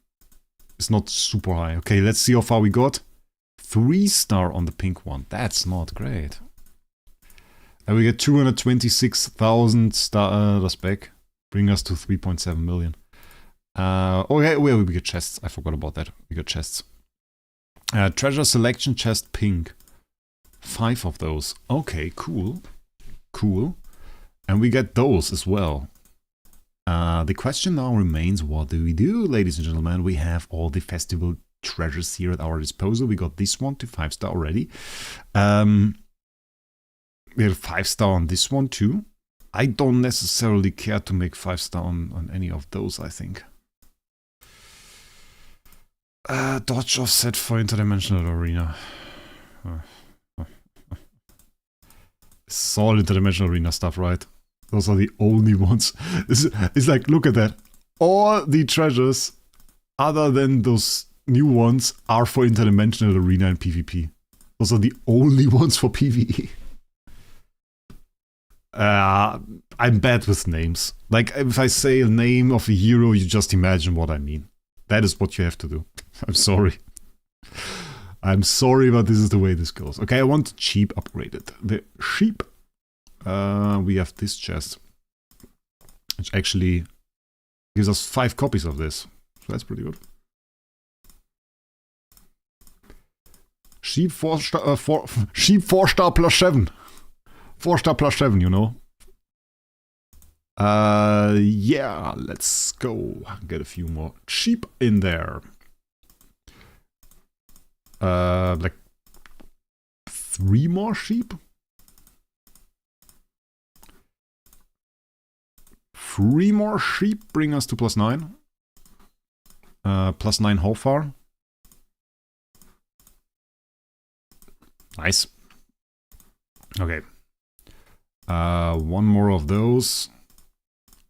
It's not super high. Okay, let's see how far we got. 3-star on the pink one. That's not great. And we get 226,000 stars back. Bring us to 3.7 million. Oh yeah, we get chests. I forgot about that. We got chests. Treasure selection chest pink. 5 of those. Okay, cool. Cool. And we get those as well. The question now remains, what do we do, ladies and gentlemen? We have all the festival treasures here at our disposal. We got this one to 5-star already. We have 5-star on this one too. I don't necessarily care to make 5-star on any of those, I think. Dodge offset for interdimensional arena. It's all interdimensional arena stuff, right? Those are the only ones. It's like, look at that. All the treasures, other than those new ones, are for interdimensional arena and PvP. Those are the only ones for PvE. I'm bad with names. Like, if I say a name of a hero, you just imagine what I mean. That is what you have to do. I'm sorry. I'm sorry, but this is the way this goes. Okay, I want sheep upgraded. The sheep. We have this chest, which actually gives us 5 copies of this. So that's pretty good. Sheep 4-star, sheep 4-star plus 7. 4-star plus 7, you know. Yeah, let's go. Get a few more sheep in there. Like 3 more sheep? 3 more sheep bring us to +9. +9 how far? Nice. Okay. 1 more of those.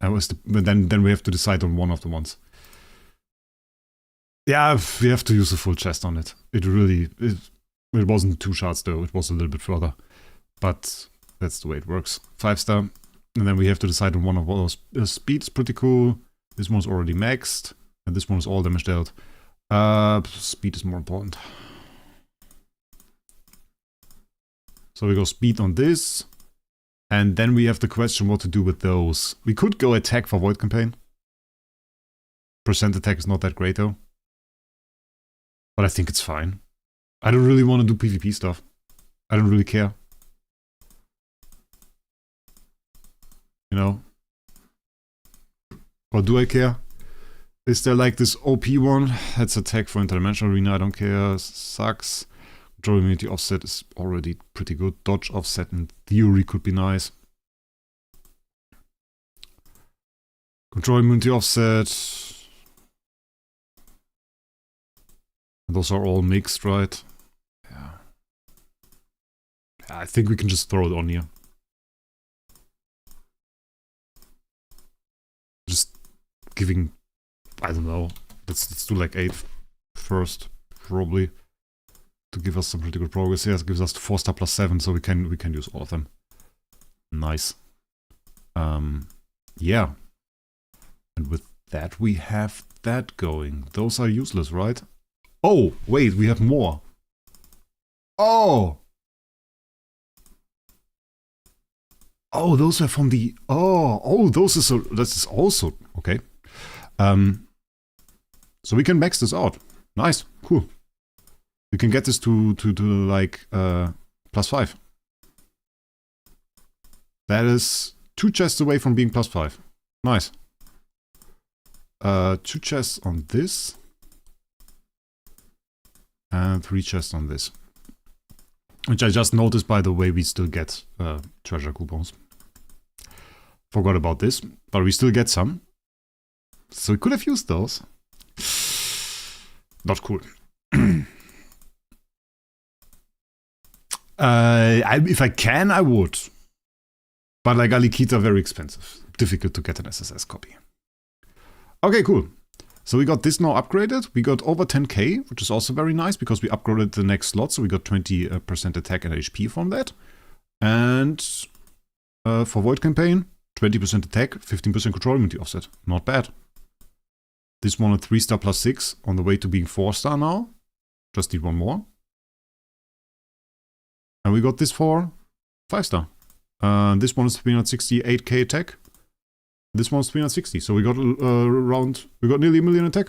But then we have to decide on one of the ones. Yeah, we have to use a full chest on it. It wasn't 2 shots though, it was a little bit further. But that's the way it works. 5-star. And then we have to decide on one of those. Speed's pretty cool. This one's already maxed. And this one is all damage dealt. Speed is more important. So we go speed on this. And then we have the question what to do with those. We could go attack for Void Campaign. Percent attack is not that great though. But I think it's fine. I don't really want to do PvP stuff. I don't really care. You know? Or do I care? Is there like this OP one? That's attack for interdimensional arena, I don't care. Sucks. Control immunity offset is already pretty good. Dodge offset in theory could be nice. Control immunity offset. Those are all mixed, right? Yeah. I think we can just throw it on here. Just giving, I don't know. Let's do like 8 first, probably. To give us some pretty good progress. Yes, it gives us 4-star plus 7, so we can use all of them. Nice. Yeah. And with that we have that going. Those are useless, right? Oh, wait, we have more. Oh! Oh, those are from the... Oh, this is also... Okay. So we can max this out. Nice, cool. We can get this to like +5. That is 2 chests away from being +5. Nice. 2 chests on this. And 3 chests on this. Which I just noticed, by the way, we still get treasure coupons. Forgot about this, but we still get some. So we could have used those. Not cool. If I can, I would. But like Alikita are very expensive. Difficult to get an SSS copy. Okay, cool. So we got this now upgraded. We got over 10k, which is also very nice because we upgraded the next slot. So we got 20% attack and HP from that. And for Void Campaign, 20% attack, 15% control immunity offset. Not bad. This one at 3-star plus 6 on the way to being 4-star now. Just need one more. And we got this for 5-star. This one is 368k attack. This one's 360. So we got we got nearly 1 million attack.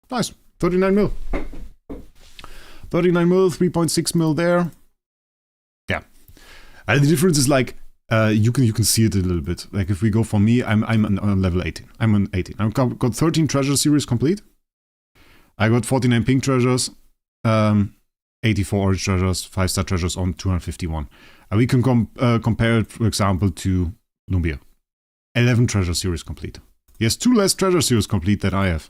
Nice. 39 mil. 39 mil, 3.6 mil there. Yeah. And the difference is like, you can see it a little bit. Like if we go for me, I'm on level 18. I'm on 18. I've got 13 treasure series complete. I got 49 pink treasures, 84 orange treasures, 5-star treasures on 251. And we can compare it, for example, to Lumbia. 11 treasure series complete. He has 2 less treasure series complete than I have.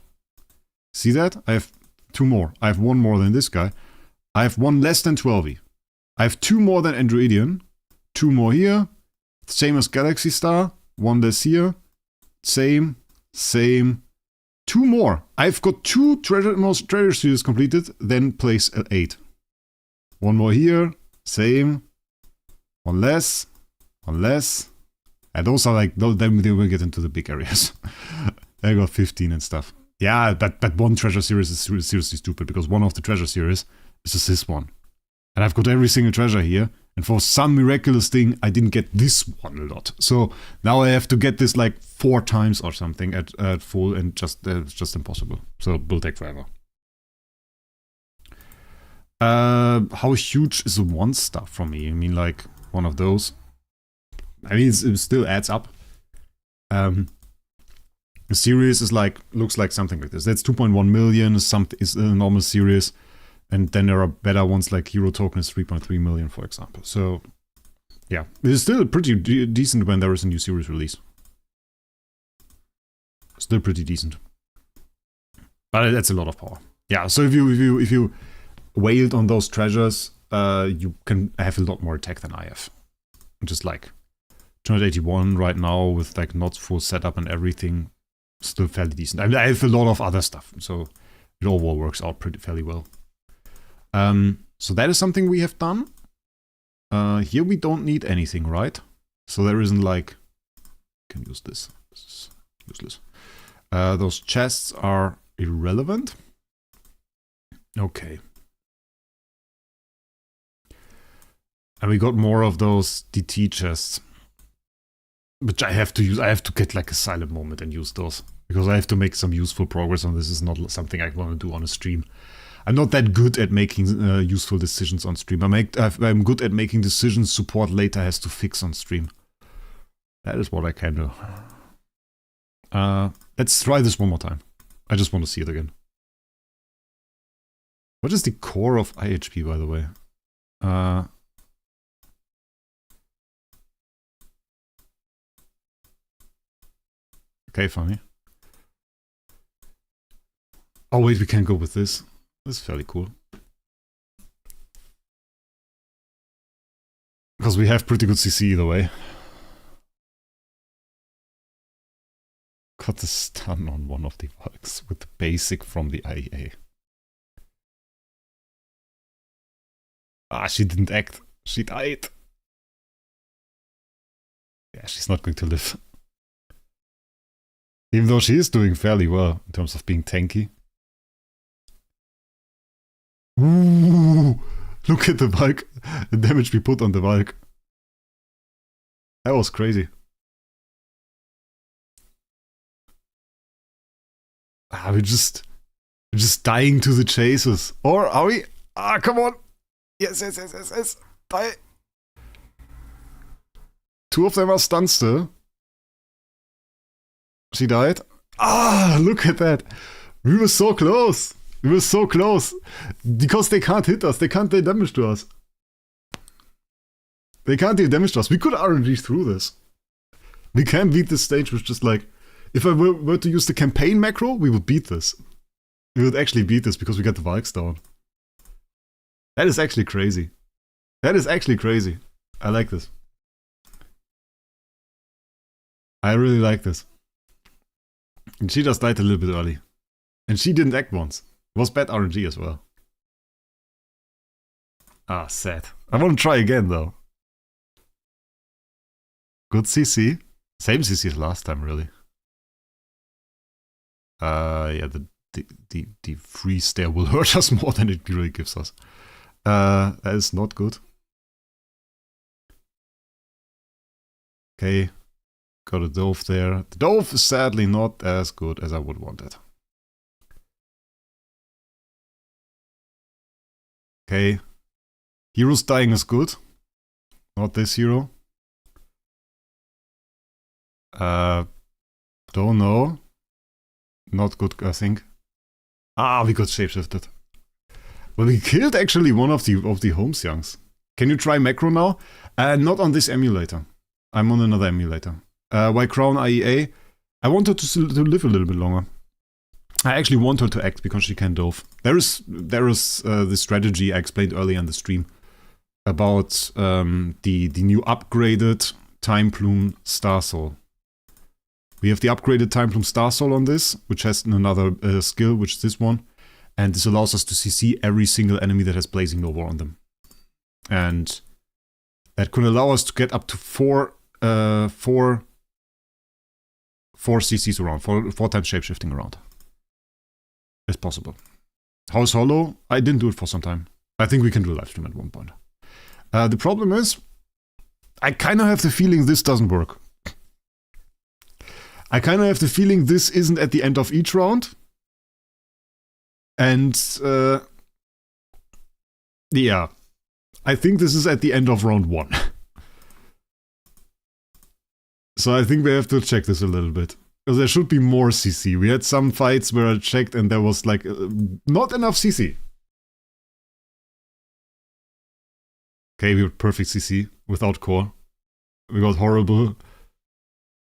See that? I have 2 more. I have 1 more than this guy. I have 1 less than 12e. I have 2 more than Androidian. 2 more here. Same as Galaxy Star. 1 less here. Same. 2 more. I've got 2 most treasure series completed, then place at 8. 1 more here. Same. 1 less. 1 less. And those are like, then they will get into the big areas. I got 15 and stuff. Yeah, but 1 treasure series is seriously stupid because one of the treasure series is just this one. And I've got every single treasure here. And for some miraculous thing, I didn't get this one a lot. So now I have to get this like 4 times or something at full, and it's just impossible. So it will take forever. How huge is 1-star for me? I mean, like one of those. I mean, it still adds up. The series is like, looks like something like this. That's 2.1 million. Is a normal series. And then there are better ones like Hero Token is 3.3 million, for example. So, yeah. It's still pretty decent when there is a new series release. Still pretty decent. But that's a lot of power. Yeah, so if you wailed on those treasures, you can have a lot more attack than I have. Just like 281 right now with like not full setup and everything. Still fairly decent. I mean, I have a lot of other stuff, so it overall works out fairly well. So that is something we have done. Here we don't need anything, right? So there isn't like... can use this. This is useless. Those chests are irrelevant. Okay. And we got more of those DT chests. Which I have to use. I have to get like a silent moment and use those. Because I have to make some useful progress on this. Is not something I want to do on a stream. I'm not that good at making useful decisions on stream. I'm good at making decisions support later has to fix on stream. That is what I can do. Let's try this one more time. I just want to see it again. What is the core of IHP, by the way? Okay, funny. Oh wait, we can go with this. This is fairly cool. Because we have pretty good CC either way. Got the stun on one of the Wraecs with the basic from the IEA. Ah, she didn't act. She died. Yeah, she's not going to live. Even though she is doing fairly well in terms of being tanky. Ooh, look at the Wraec. The damage we put on the Wraec. That was crazy. Ah, we're just dying to the chases. Or are we? Ah, come on. Yes. Die. 2 of them are stunned still. She died. Ah, look at that. We were so close. We were so close. Because they can't hit us. They can't do damage to us. They can't do damage to us. We could RNG through this. We can beat this stage with just like... If I were to use the campaign macro, we would beat this. We would actually beat this because we got the Wraecs down. That is actually crazy. That is actually crazy. I like this. I really like this. And she just died a little bit early. And she didn't act once. It was bad RNG as well. Ah, sad. I want to try again though. Good CC. Same CC as last time, really. Yeah, the freeze there will hurt us more than it really gives us. That is not good. Okay. Got a dove there. The dove is sadly not as good as I would want it. Okay. Heroes dying is good. Not this hero. Don't know. Not good, I think. Ah, we got shapeshifted. Well, we killed actually one of the Holmesians. Can you try macro now? Not on this emulator. I'm on another emulator. White Crown IEA. I want her to live a little bit longer. I actually want her to act because she can dove. There is the strategy I explained earlier in the stream about the new upgraded Time Plume Star Soul. We have the upgraded Time Plume Star Soul on this, which has another skill, which is this one. And this allows us to CC every single enemy that has Blazing Nova on them. And that can allow us to get up to four CCs around, four times shapeshifting around. It's possible. House Hollow, I didn't do it for some time. I think we can do a live stream at one point. The problem is, I kind of have the feeling this doesn't work. I kind of have the feeling this isn't at the end of each round. And, yeah. I think this is at the end of round 1. So I think we have to check this a little bit. Because there should be more CC. We had some fights where I checked and there was like, not enough CC. Okay, we got perfect CC without core. We got horrible.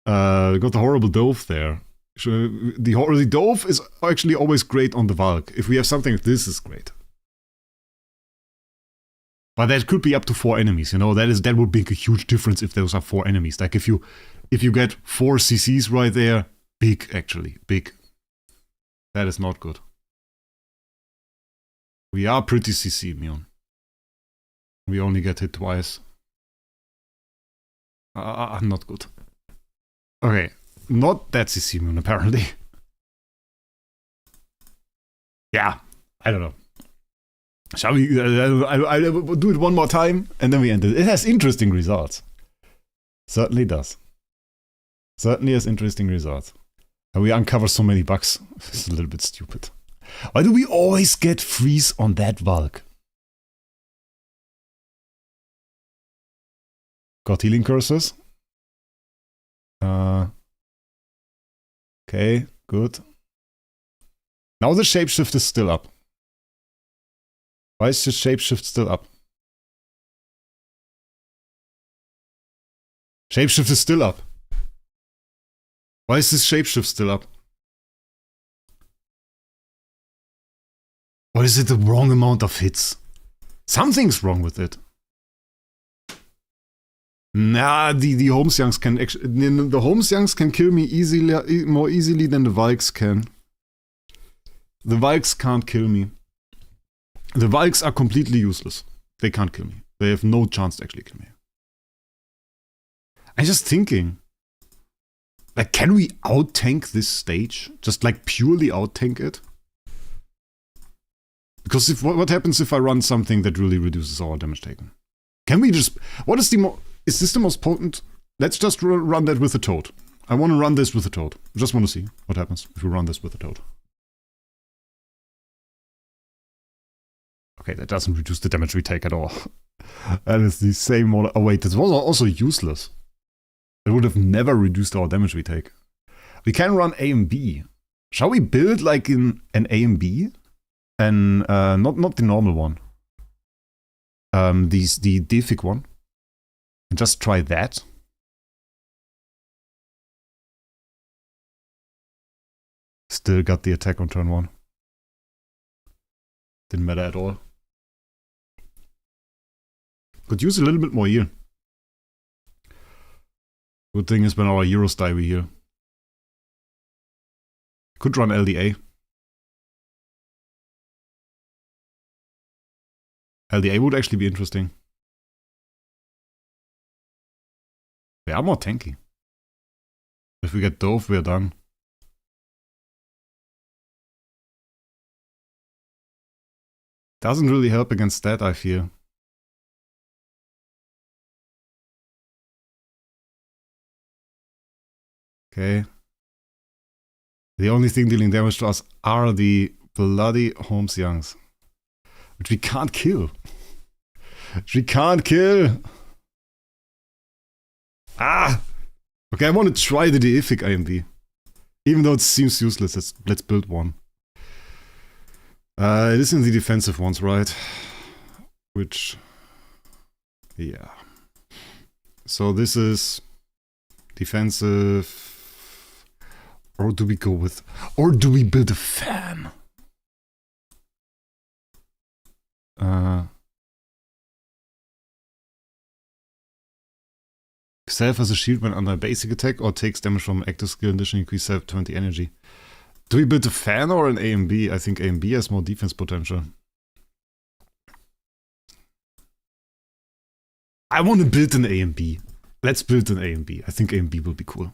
We got the horrible dove there. The dove is actually always great on the Valk. If we have something like this, is great. But that could be up to 4 enemies, you know. That would make a huge difference if those are 4 enemies. Like if you get 4 CCs right there, big actually, big. That is not good. We are pretty CC immune. We only get hit twice. Not good. Okay, not that CC immune apparently. Yeah, I don't know. Shall we? I'll do it one more time and then we end it. It has interesting results. Certainly does. Certainly has interesting results. And we uncover so many bugs. It's a little bit stupid. Why do we always get freeze on that Valk? Got healing curses. Okay, good. Now the shapeshift is still up. Why is the shapeshift still up? Shapeshift is still up. Why is this shapeshift still up? Or is it the wrong amount of hits? Something's wrong with it. Nah, the Holmesians can actually... The Holmesians can kill me easily, more easily than the Valks can. The Valks can't kill me. The Valks are completely useless. They can't kill me. They have no chance to actually kill me. I'm just thinking... Like, can we out-tank this stage? Just like purely out-tank it? Because if what happens if I run something that really reduces our damage taken? Can we just... What is the more... Is this the most potent? Let's just run that with a toad. I want to run this with a toad. I just want to see what happens if we run this with a toad. Okay, that doesn't reduce the damage we take at all. That is the same model. Oh wait, this was also useless. It would have never reduced our damage we take. We can run A and B. Shall we build like in an A and B? And not the normal one. The Defic one. And just try that. Still got the attack on turn 1. Didn't matter at all. Could use a little bit more heal. Good thing is when our heroes die, we heal. Could run LDA. LDA would actually be interesting. They are more tanky. If we get Dove, we're done. Doesn't really help against that, I feel. Okay. The only thing dealing damage to us are the bloody Holmes Youngs. Which we can't kill. Which we can't kill! Ah! Okay, I want to try the deific IMB. Even though it seems useless, let's build one. It is in the defensive ones, right? Which... yeah. So this is... defensive... Or do we go with... or do we build a fan? Self as a shield when under a basic attack or takes damage from active skill condition, increase self 20 energy. Do we build a fan or an AMB? I think AMB has more defense potential. I want to build an AMB. Let's build an AMB. I think AMB will be cool.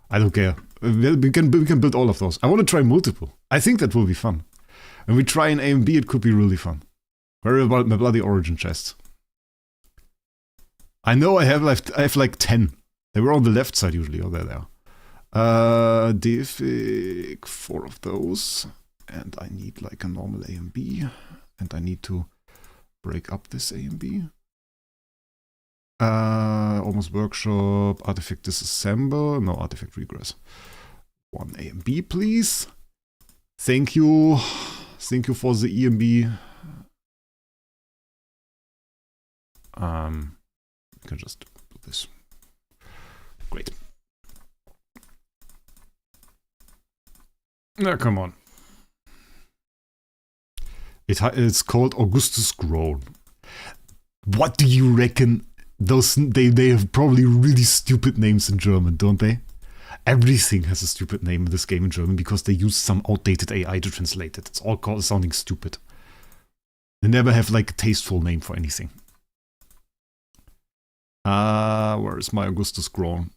I don't care. We can build all of those. I want to try multiple. I think that will be fun. When we try an AMB, it could be really fun. Where about my bloody origin chests? I know I have like 10. They were on the left side usually. Oh, there they are. Deific, 4 of those. And I need like a normal AMB. And I need to break up this AMB. Almost workshop, artifact disassemble, no artifact regress. 1 AMB please. Thank you. Thank you for the EMB. We can just do this. Great. Now come on. It's called Augustus Grown. What do you reckon? Those they have probably really stupid names in German, don't they? Everything has a stupid name in this game in German because they use some outdated AI to translate it. It's all sounding stupid. They never have like a tasteful name for anything. Where is my Augustus Grown?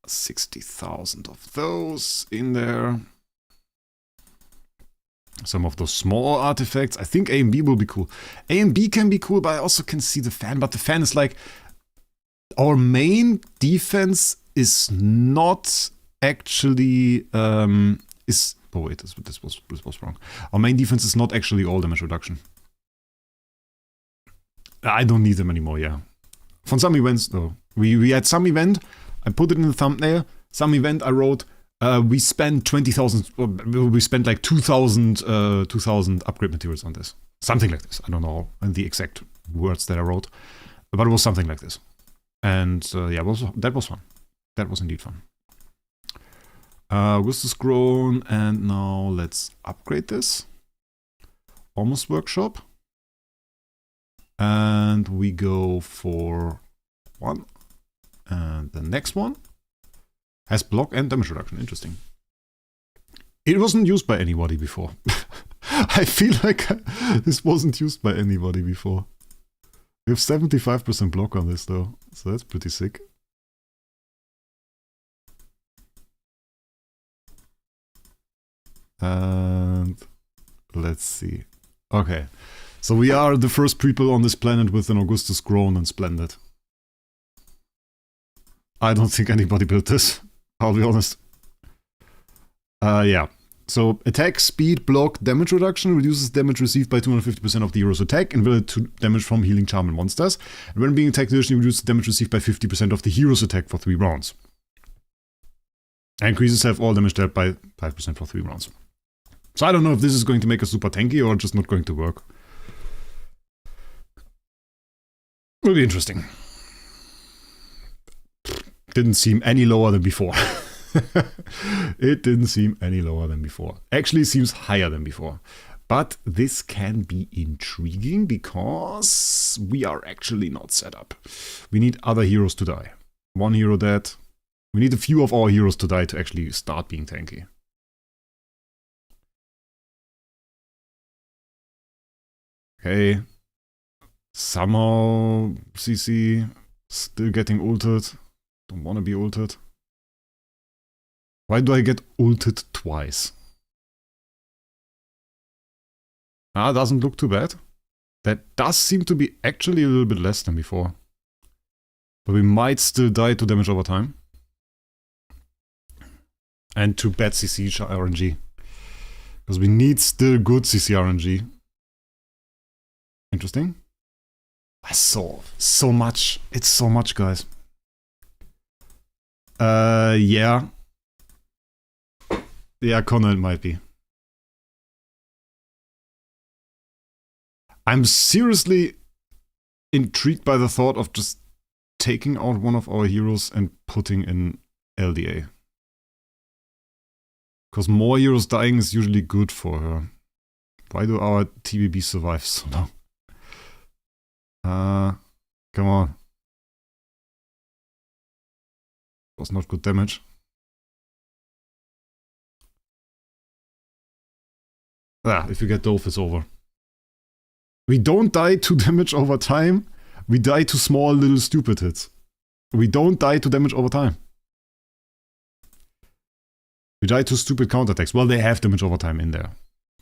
60,000 of those in there. Some of those small artifacts. I think A and B will be cool. A and B can be cool, but I also can see the fan. But the fan is like... our main defense is not actually... oh wait, this was wrong. Our main defense is not actually all damage reduction. I don't need them anymore, yeah. From some events, though. We had some event, I put it in the thumbnail. Some event I wrote... we spent 20,000, we spent like 2,000 upgrade materials on this. Something like this. I don't know the exact words that I wrote, but it was something like this. And yeah, that was fun. That was indeed fun. Augustus Grown, and now let's upgrade this. Almost Workshop. And we go for 1. And the next one. Has block and damage reduction. Interesting. It wasn't used by anybody before. I feel like this wasn't used by anybody before. We have 75% block on this though, so that's pretty sick. And let's see. Okay, so we are the first people on this planet with an Augustus Grown and Splendid. I don't think anybody built this. I'll be honest. Yeah. So, attack, speed, block, damage reduction reduces damage received by 250% of the hero's attack and related to damage from healing charm and monsters. And when being attacked, additionally reduces damage received by 50% of the hero's attack for 3 rounds. And increases self-all damage dealt by 5% for 3 rounds. So I don't know if this is going to make us super tanky or just not going to work. Will be interesting. Didn't seem any lower than before. It didn't seem any lower than before. Actually seems higher than before. But this can be intriguing because we are actually not set up. We need other heroes to die. 1 hero dead. We need a few of our heroes to die to actually start being tanky. Okay. Somehow CC still getting ulted. Don't want to be ulted. Why do I get ulted twice? Ah, doesn't look too bad. That does seem to be actually a little bit less than before. But we might still die to damage over time. And to bad CC RNG. Because we need still good CC RNG. Interesting. So much. It's so much, guys. Yeah. Yeah, Connor it might be. I'm seriously intrigued by the thought of just taking out one of our heroes and putting in LDA. Because more heroes dying is usually good for her. Why do our TBB survive so long? Come on. Was not good damage. Ah, if you get Dove, it's over. We don't die to damage over time. We die to small little stupid hits. We don't die to damage over time. We die to stupid counterattacks. Well, they have damage over time in there.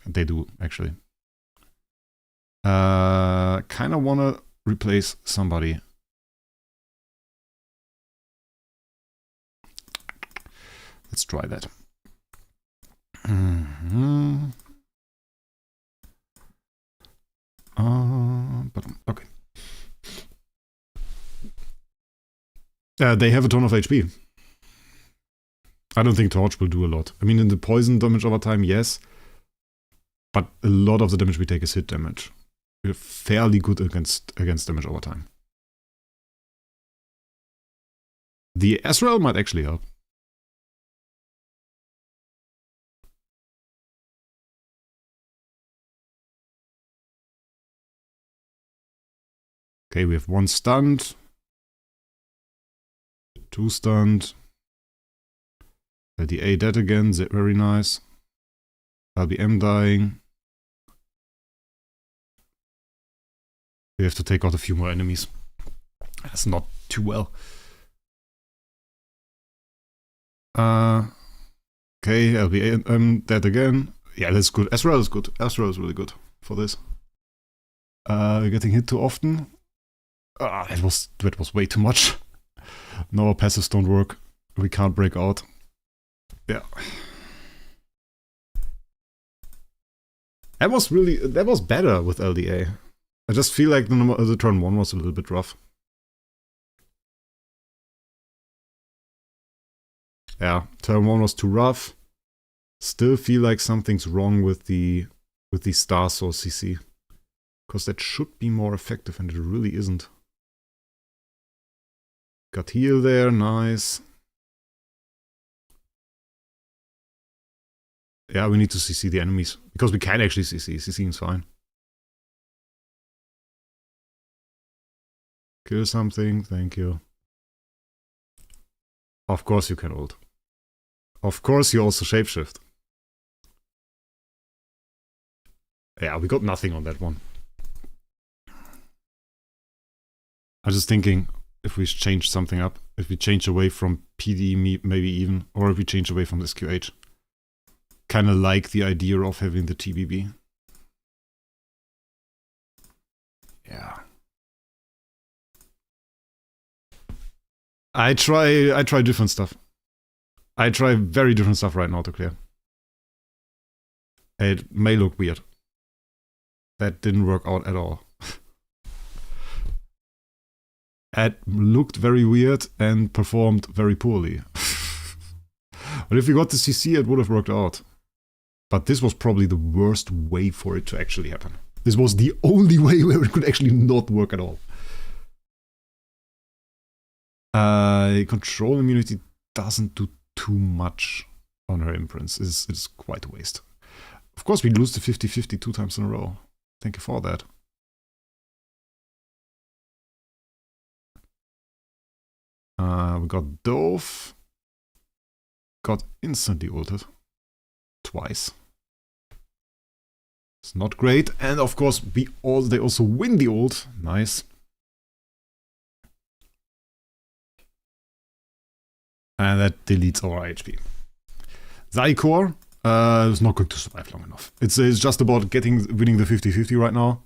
They do, actually. Kinda wanna replace somebody. Let's try that. But okay. They have a ton of HP. I don't think Torch will do a lot. I mean, in the poison damage over time, yes. But a lot of the damage we take is hit damage. We're fairly good against damage over time. The Ezreal might actually help. Okay, we have 1 stunned. 2 stunned. LDA dead again, very nice. LBM dying. We have to take out a few more enemies. That's not too well. Okay, LBA dead again. Yeah, that's good. Ezreal is good. Ezreal is really good for this. Getting hit too often. That was way too much. No, our passives don't work. We can't break out. Yeah. That was better with LDA. I just feel like the turn 1 was a little bit rough. Yeah, turn 1 was too rough. Still feel like something's wrong with the Star Source CC. Because that should be more effective and it really isn't. Got heal there, nice. Yeah, we need to CC the enemies. Because we can actually CC. CC is fine. Kill something, thank you. Of course you can ult. Of course you also shapeshift. Yeah, we got nothing on that one. I was just thinking, if we change something up, if we change away from PD maybe even, or if we change away from this QH. Kinda like the idea of having the TBB. Yeah. I try different stuff. I try very different stuff right now to clear. It may look weird. That didn't work out at all. It looked very weird and performed very poorly. But if we got the CC, it would have worked out. But this was probably the worst way for it to actually happen. This was the only way where it could actually not work at all. Control immunity doesn't do too much on her imprints. It's quite a waste. Of course, we lose the 50-50 2 times in a row. Thank you for that. We got Dove. Got instantly ulted. Twice. It's not great. And of course, they also win the ult. Nice. And that deletes our HP. Zycor is not going to survive long enough. It's just about winning the 50-50 right now.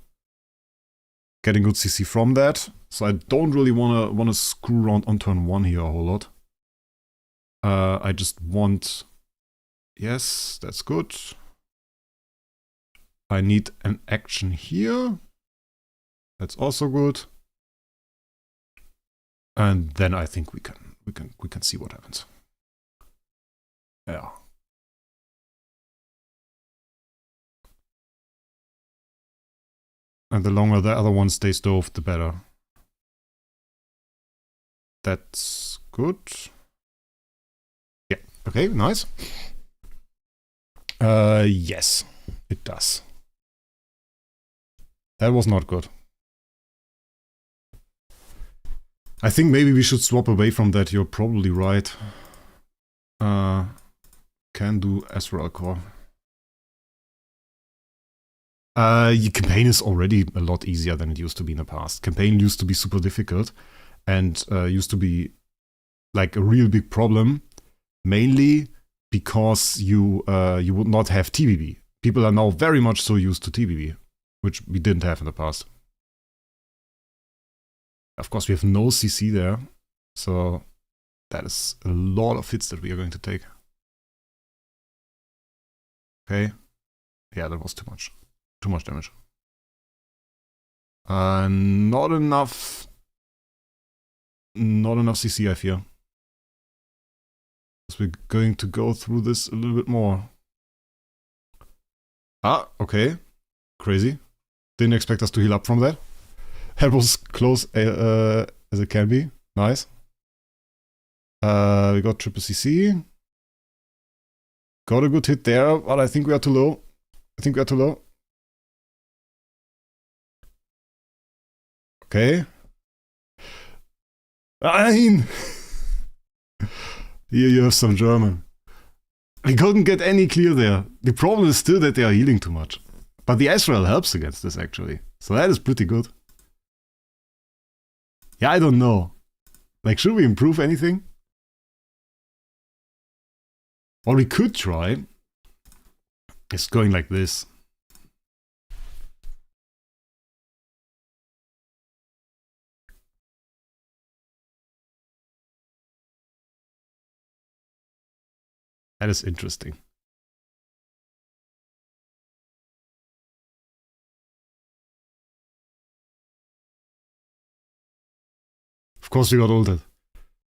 Getting good CC from that. So I don't really wanna screw around on turn 1 here a whole lot. I just want... Yes, that's good. I need an action here. That's also good. And then I think we can see what happens. Yeah. And the longer the other one stays Dove, the better. That's good. Yeah, okay, nice. Yes, it does. That was not good. I think maybe we should swap away from that, you're probably right. Can do Ezreal core. Your campaign is already a lot easier than it used to be in the past. Campaign used to be super difficult and used to be like a real big problem, mainly because you would not have TBB. People are now very much so used to TBB, which we didn't have in the past. Of course, we have no CC there, so that is a lot of hits that we are going to take. Okay, yeah, that was too much. Too much damage. Not enough CC, I fear. Because we're going to go through this a little bit more. Ah, okay. Crazy. Didn't expect us to heal up from that. That was close as it can be. Nice. We got triple CC. Got a good hit there, but I think we are too low. Okay. Nein! Here you have some German. We couldn't get any clear there. The problem is still that they are healing too much. But the Ezreal helps against this actually. So that is pretty good. Yeah, I don't know. Like, should we improve anything? What we could try is going like this. That is interesting. Of course we got ulted.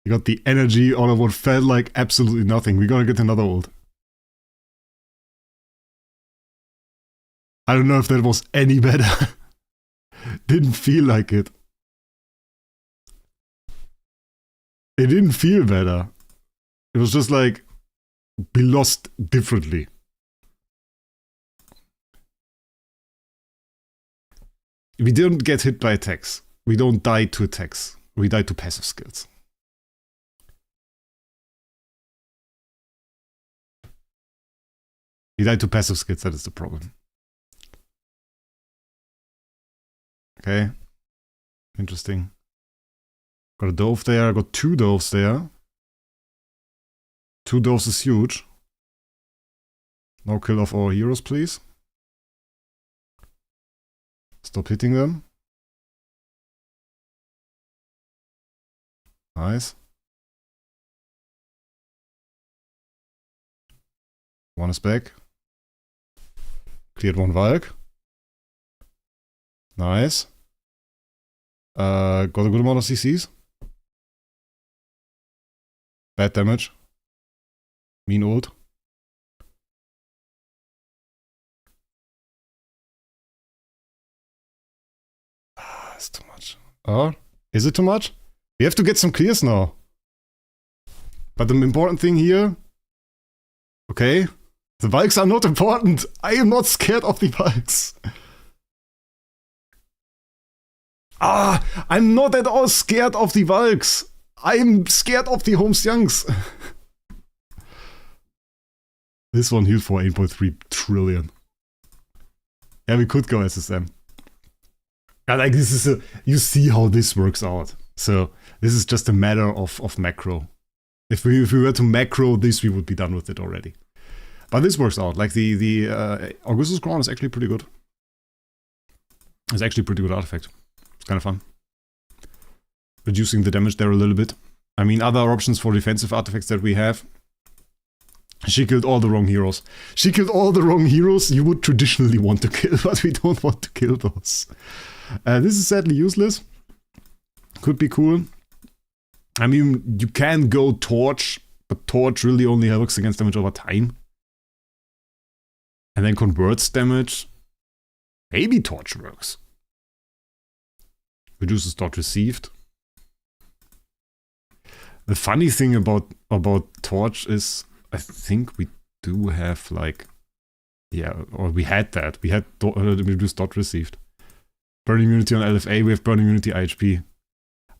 We got the energy out of what felt like absolutely nothing. We're gonna get another ult. I don't know if that was any better. Didn't feel like it. It didn't feel better. It was just like, we lost differently. We didn't get hit by attacks. We don't die to attacks. We die to passive skills. We die to passive skills, that is the problem. Okay. Interesting. Got a Dove there, got 2 Doves there. 2 Doves is huge. No kill of our heroes, please. Stop hitting them. Nice. One is back. Cleared one Wraec. Nice. Got a good amount of CCs. Bad damage. Mean ult. Ah, it's too much. Oh, is it too much? We have to get some clears now. But the important thing here... Okay. The Wraecs are not important. I am not scared of the Wraecs. Ah, I'm not at all scared of the Wraecs. I'm scared of the Holmes Youngs. This one healed for 8.3 trillion. Yeah, we could go SSM. And like this is you see how this works out. So this is just a matter of macro. If we were to macro this, we would be done with it already. But this works out. Like the Augustus Crown is actually pretty good. It's actually a pretty good artifact. It's kind of fun. Reducing the damage there a little bit. I mean, other options for defensive artifacts that we have. She killed all the wrong heroes. She killed all the wrong heroes you would traditionally want to kill, but we don't want to kill those. This is sadly useless. Could be cool. I mean, you can go Torch, but Torch really only works against damage over time. And then converts damage. Maybe Torch works. Reduces dot received. The funny thing about Torch is, I think we do have like, yeah, or we had that. We had reduced dot received. Burn immunity on LFA, we have burn immunity IHP.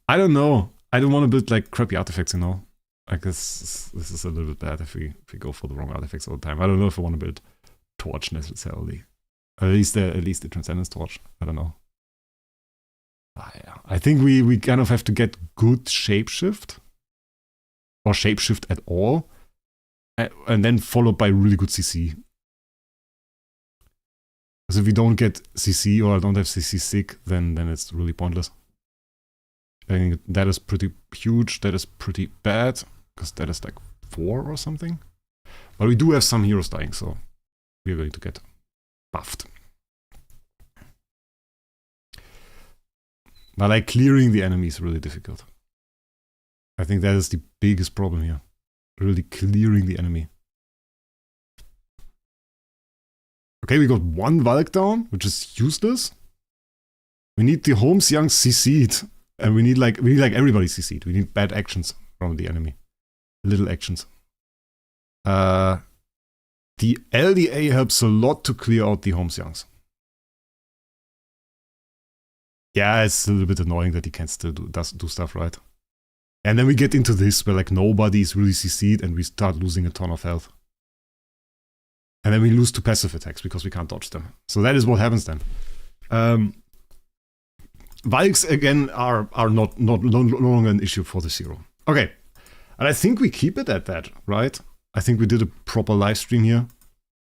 I don't know. I don't want to build like crappy artifacts, you know. I guess this is a little bit bad if we go for the wrong artifacts all the time. I don't know if I want to build Torch necessarily. At least the Transcendence Torch. I don't know. Yeah. I think we kind of have to get good Shapeshift. Or Shapeshift at all. And then followed by really good CC. Because if we don't get CC or I don't have CC sick, then it's really pointless. I think that is pretty huge. That is pretty bad. Because that is like 4 or something. But we do have some heroes dying, so we're going to get buffed. But like clearing the enemy is really difficult. I think that is the biggest problem here. Really clearing the enemy. Okay, we got one Valk down, which is useless. We need the Holmes Young CC'd. And we need like everybody CC'd. We need bad actions from the enemy. Little actions. The LDA helps a lot to clear out the Holmes Youngs. Yeah, it's a little bit annoying that he can't still do stuff right. And then we get into this where like nobody is really CC'd and we start losing a ton of health. And then we lose to passive attacks because we can't dodge them. So that is what happens then. Valks again are no longer an issue for the zero. Okay. And I think we keep it at that, right? I think we did a proper live stream here.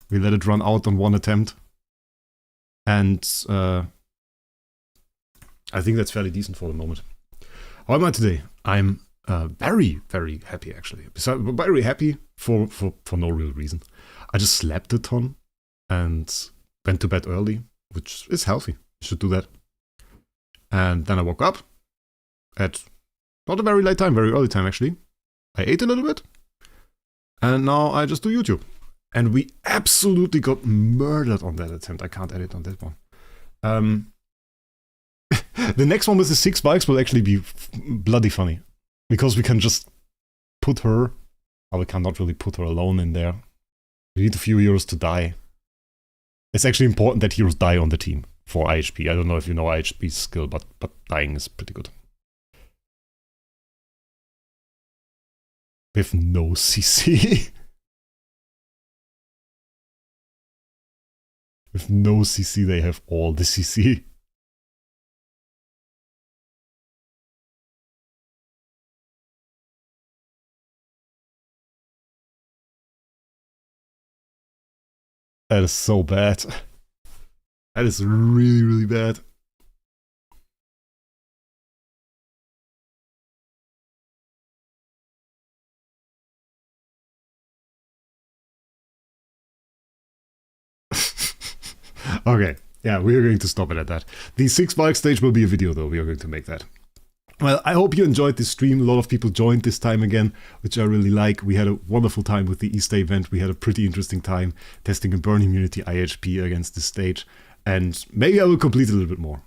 We let it run out on one attempt. And I think that's fairly decent for the moment. How am I today? I'm very, very happy actually. Very happy for no real reason. I just slept a ton and went to bed early, which is healthy. You should do that. And then I woke up at not a very late time, very early time actually. I ate a little bit. And now I just do YouTube. And we absolutely got murdered on that attempt. I can't edit on that one. The next one with the 6 bikes will actually be bloody funny. Because we can just put her... Well, we cannot really put her alone in there. We need a few heroes to die. It's actually important that heroes die on the team for IHP. I don't know if you know IHP's skill, but dying is pretty good. With no CC. With no CC, they have all the CC. That is so bad. That is really, really bad. Okay, yeah, we are going to stop it at that. The 6 bike stage will be a video though, we are going to make that. Well, I hope you enjoyed this stream. A lot of people joined this time again, which I really like. We had a wonderful time with the Easter event. We had a pretty interesting time testing a burn immunity IHP against this stage. And maybe I will complete a little bit more.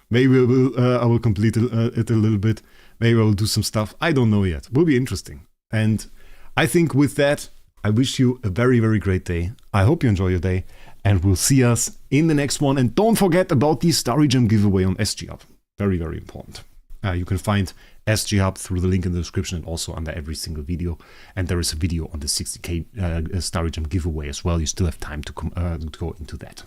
Maybe I will complete it a little bit. Maybe I will do some stuff. I don't know yet. It will be interesting. And I think with that, I wish you a very, very great day. I hope you enjoy your day. And we'll see us in the next one. And don't forget about the Starry Gem giveaway on SG Up. Very, very important. You can find SG Hub through the link in the description and also under every single video. And there is a video on the 60k Starry Gem giveaway as well. You still have time to go into that.